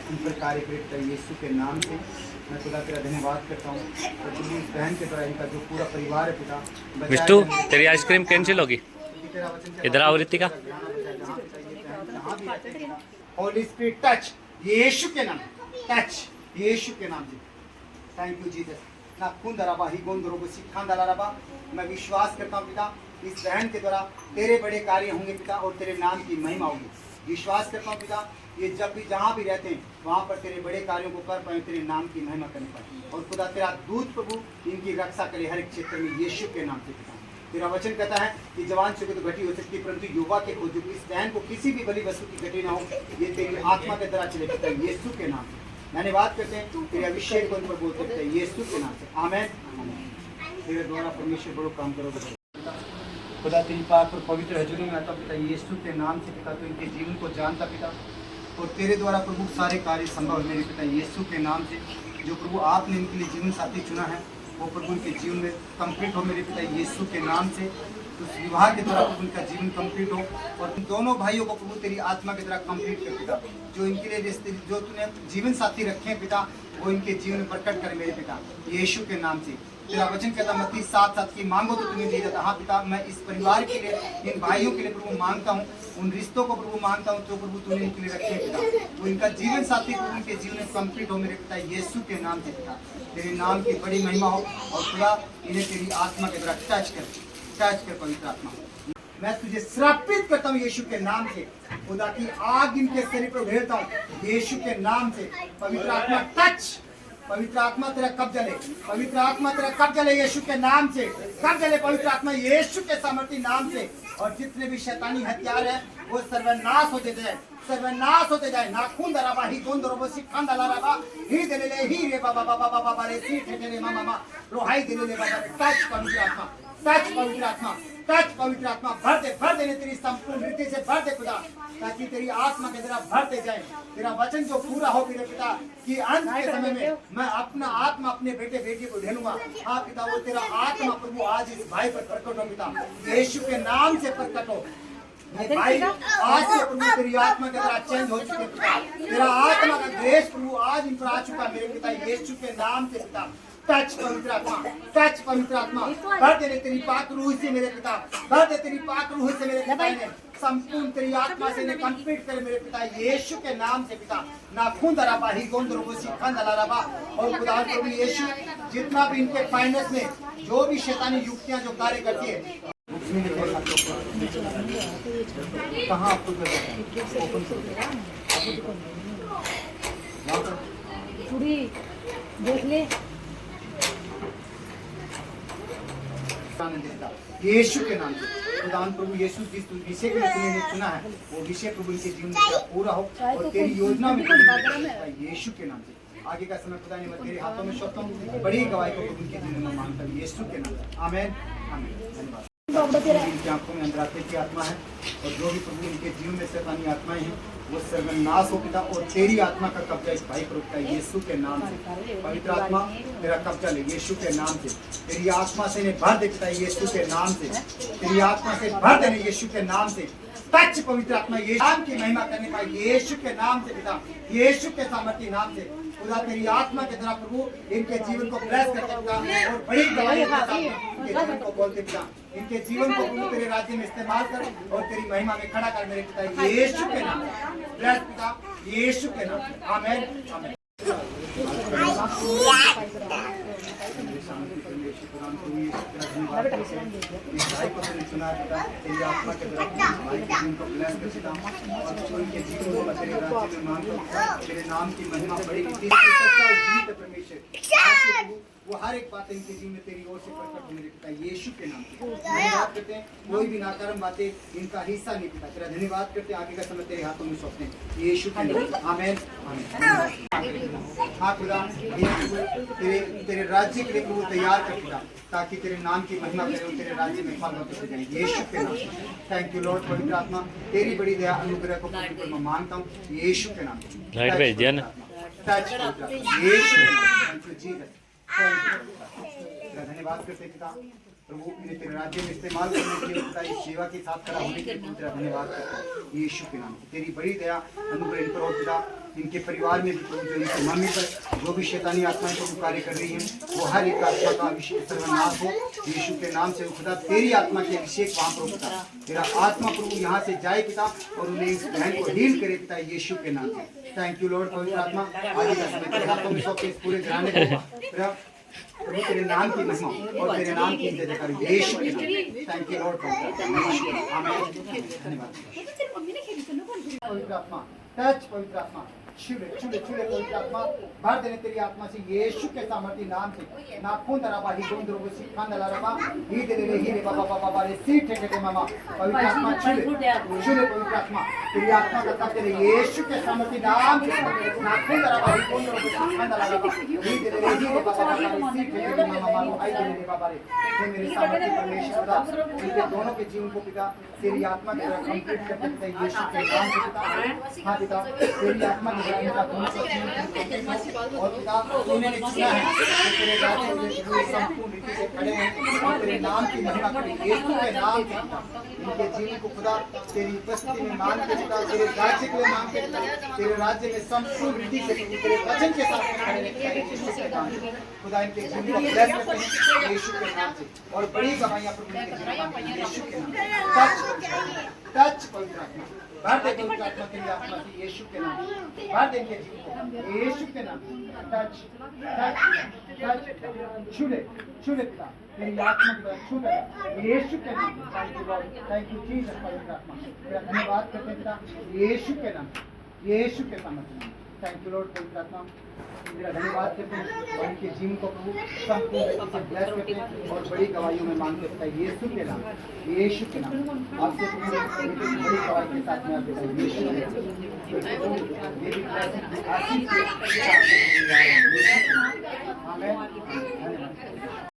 उन पर कार्य करता है यीशु के नाम से। मैं खुदा तेरा धन्यवाद करता हूँ और तुम इस बहन के द्वारा इनका जो पूरा परिवार है पिता, विष्णु तेरी आइसक्रीम कैंसिल होगी, इधर आओ ऋतिका। होली स्पिरिट टच यीशु के नाम, टच यीशु के नाम से। Thank you Jesus. ना खून दराबा ही गोंद रोबो सिखान दलाराबा, मैं विश्वास करता हूँ पिता इस बहन के द्वारा तेरे बड़े कार्य होंगे पिता और तेरे नाम की महिमा होगी। विश्वास करता हूँ पिता ये जब भी जहाँ भी रहते हैं वहाँ पर तेरे बड़े कार्यों को कर पाए, तेरे नाम की महिमा करने पाए, और खुदा तेरा दूत प्रभु इनकी रक्षा करे हर एक क्षेत्र में यीशु के नाम से पिता। तेरा वचन कहता है कि जवान से तो घटी हो सकती है परंतु युवा के खोज इस बहन को किसी भी बली वस्तु की घटी ना हो, ये तेरी आत्मा के द्वारा चले पिता यीशु के नाम से। धन्यवाद करते हैं तेरे अभिषेक को इन पर बोल सकते हैं यीशु के नाम से। आमेन। तेरे द्वारा परमेश्वर बड़ो काम करोगे खुदा, तेरी पाक और पवित्र हजूरी में आता पिता यीशु के नाम से पिता, तो इनके जीवन को जानता पिता, और तेरे द्वारा प्रभु सारे कार्य संभव है मेरे पिता यीशु के नाम से। जो प्रभु आपने इनके लिए जीवन साथी चुना है वो प्रभु इनके जीवन में कंप्लीट हो मेरे पिता यीशु के नाम से। तो विवाह के द्वारा प्रभु इनका जीवन कंप्लीट हो और इन दोनों भाइयों को प्रभु तेरी आत्मा के द्वारा कंप्लीट कर पिता, जो इनके लिए रिश्ते जो तूने जीवन साथी रखे हैं पिता वो इनके जीवन में प्रकट करे मेरे पिता यीशु के नाम से। तेरा वचन कहता मत्ती 7:7 की मांगो तो तुम्हें दिया जाता। हाँ पिता, मैं इस परिवार के लिए, इन भाइयों के लिए प्रभु मांगता हूँ, उन रिश्तों को प्रभु मांगता हूँ जो प्रभु तूने इनके लिए रखे हैं पिता, वो इनका जीवन साथी प्रभु इनके जीवन में कंप्लीट हो मेरे पिता यीशु के नाम से पिता। तेरे नाम की बड़ी महिमा हो और खुदा इन्हें तेरी आत्मा के द्वारा टच कर पवित्र आत्मा। मैं तुझे श्रापित करता हूँ यीशु के नाम से, खुदा की आग इनके शरीर पर उड़ेलता हूँ यीशु के नाम से। पवित्र आत्मा टच, पवित्र आत्मा तेरा कब्जा ले, पवित्र आत्मा तेरा कब्जा ले यीशु के नाम से, कब्जा ले पवित्र आत्मा यीशु के सामर्थ्य नाम से। और जितने भी शैतानी हथियार है वो सर्वनाश होते जाए, सर्वनाश होते जाए। नाखून दराबा ही गोंद रोबो सिखान दलाराबा ही दे ले ही रे बाबा बाबा बाबा बाबा रे सी ठे रे मामा मामा रोहाई दे ले बाबा। टच पवित्र आत्मा, टच पवित्र आत्मा, टच पवित्र आत्मा, भर दे तेरी संपूर्ण रीति से भर दे खुदा, ताकि तेरी आत्मा के द्वारा भरते जाए। तेरा वचन जो पूरा हो मेरे पिता कि अंत के समय में मैं अपना आत्मा अपने बेटे बेटी को ढूंढूंगा। हाँ पिता, वो तेरा आत्मा प्रभु आज इस भाई पर प्रकट हो पिता यीशु के नाम से प्रकट हो। भाई आज से प्रभु तेरी आत्मा के द्वारा चेंज हो चुके पिता, तेरा आत्मा का ग्रेस प्रभु आज इन पर आ चुका मेरे पिता यीशु के नाम से पिता। टच पवित्र आत्मा, टच पवित्र आत्मा, भर दे तेरी पाक रूह से मेरे पिता, भर दे तेरी पाक रूह से मेरे पिता ने संपूर्ण तेरी आत्मा से इन्हें कंप्लीट करे मेरे पिता यीशु के नाम से पिता। नाखून दराबा ही गोंद रोबो सिखान दलाराबा, और खुदा प्रभु यीशु जितना भी इनके फाइनेंस में जो भी शैतानी युक्तियां जो कार्य करती है कहाँ आपको जरूरत है? ओपन करो। वहाँ पर चूड़ी देख ले। यीशु के नाम से खुदावन प्रभु यीशु जिस विषय के लिए तुमने चुना है वो विषय प्रभु इनके जीवन में पूरा हो और तेरी योजना में यीशु के नाम से आगे का समय खुदा ने मैं तेरे हाथों में सौंपता हूँ। बड़ी गवाही को प्रभु के जीवन में मांगता हूँ यीशु के नाम से आमीन आमीन। धन्यवाद। इनकी आंखों में अंधराते की आत्मा है और जो भी प्रभु इनके जीवन में शैतानी आत्माएं हैं वो सर्वनाश हो पिता और तेरी आत्मा का कब्जा इस भाई पर उठता है यीशु के नाम से। पवित्र आत्मा तेरा कब्जा ले यीशु के नाम से। तेरी आत्मा से इन्हें भर दे पिता यीशु के नाम से। तेरी आत्मा से भर देने यीशु के नाम से। टच पवित्र आत्मा यीशु नाम की महिमा करने पाए यीशु के नाम से पिता यीशु के सामर्थ्य नाम से। खुदा तेरी आत्मा के द्वारा प्रभु इनके जीवन को ब्लेस करते पिता और बड़ी गवाही के साथ इनके जीवन को बोलते पिता इनके जीवन को प्रभु तेरे राज्य में इस्तेमाल कर और तेरी महिमा में खड़ा कर मेरे पिता यीशु के नाम ब्लेस पिता यीशु के नाम आमीन आमीन। चुना पिता तेरी आत्मा के द्वारा भाई के जीवन को ब्लेस कर पिता और उनके जीवन को तेरे राज्य में मांगता तेरे नाम की महिमा बढ़ेगी सच्चा और जीवित परमेश्वर वो हर एक बात इनके जीवन में तेरी ओर से प्रकट होने पिता यीशु के नाम से धन्यवाद करते हैं। कोई भी नाकारात्मक बातें इनका हिस्सा नहीं पिता तेरा धन्यवाद करते हैं। आगे का समय तेरे हाथों में सौंपते हैं यीशु के नाम से आमीन आमीन। हाँ खुदा तेरे राज्य के लिए प्रभु तैयार कर पिता ताकि तेरे नाम की महिमा करें तेरे राज्य में फल होते जाएं यीशु के नाम से। थैंक यू लॉर्ड पवित्र आत्मा तेरी बड़ी दया अनुग्रह को मैं मांगता हूँ यीशु के नाम से। लाइट भेज दिया ना यीशु के नाम से। Thank you Jesus. धन्यवाद करते पिता प्रभु ने तेरे राज्य में इस्तेमाल करने के लिए पिता इस सेवा के साथ खड़ा होने के लिए तेरा धन्यवाद करते हैं यीशु के नाम से। तेरी बड़ी दया अनुग्रह इन पर हो पिता इनके परिवार में भी प्रभु जो इनकी मम्मी पर जो भी शैतानी आत्माएं को कार्य कर रही हैं वो हर एक आत्मा का अभिषेक सर्वनाश हो यीशु के नाम से। खुदा तेरी आत्मा के अभिषेक वहाँ पर पिता तेरा आत्मा प्रभु यहाँ से जाए पिता और उन्हें इस बहन को हील करे पिता यीशु के नाम से। थैंक यू लॉर्ड पवित्र आत्मा आगे का समय तेरे हाथों में सौंपते इस पूरे घराने को प्रभु तेरे नाम की महिमा और तेरे नाम की जय करें यीशु के नाम। थैंक यू लॉर्ड आमीन धन्यवाद। पवित्र आत्मा टच पवित्र आत्मा छुले छुले छुले पवित्र आत्मा भर देने तेरी आत्मा से यीशु के सामर्थ्य नाम से ना खून दराबा ही गोंद रोग से खान दलारबा ही दे रे ही रे बाबा बाबा बारे सीट ठेके मामा पवित्र आत्मा छुले छुले पवित्र आत्मा तेरी आत्मा का कब्जा ले यीशु के सामर्थ्य नाम से ना खून दराबा ही गोंद रोग से खान दलारबा ही दे रे ही रे बाबा बाबा बारे सीट ठेके मामा मारो आई दे रे बाबा रे हे मेरे सामर्थ्य परमेश्वर दा इनके दोनों के जीवन को पिता तेरी आत्मा के द्वारा कंप्लीट कर देते यीशु के नाम से पिता। हाँ पिता तेरी आत्मा के द्वारा इनका और पिता उन्होंने चुना है तेरे राज्य में संपूर्ण रीति से खड़े हैं और तेरे नाम की महिमा करें यीशु के नाम से इनके जीवन को खुदा तेरी उपस्थिति में मांग के पिता तेरे राज्य के लिए मांग के तेरे राज्य में संपूर्ण रीति से तेरे वचन के साथ खड़े हैं खुदा इनके जीवन को ब्लेस करते हैं यीशु के नाम से और बड़ी गवाहियां प्रभु के जीवन में यीशु के नाम टच पवित्र आत्मा भर दे पवित्र आत्मा तेरी आत्मा से यीशु के नाम भर देंगे यीशु के नाम टच टच टच छूले छूले पिता तेरी आत्मा के छू ले यीशु के नाम। Thank you Lord thank you Jesus पवित्र आत्मा तेरा धन्यवाद करते हैं पिता यीशु के नाम यीशु के सामर्थ्य नाम। थैंक यू लॉर्ड पवित्र आत्मा तेरा धन्यवाद करते हैं और इनके जीवन को प्रभु संपूर्ण से ब्लेस करते हैं और बड़ी गवाहियों में मांगते हैं यीशु के नाम यीशु के नाम आपसे बड़ी गवाही के साथ में आपके यीशु के नाम आमीन।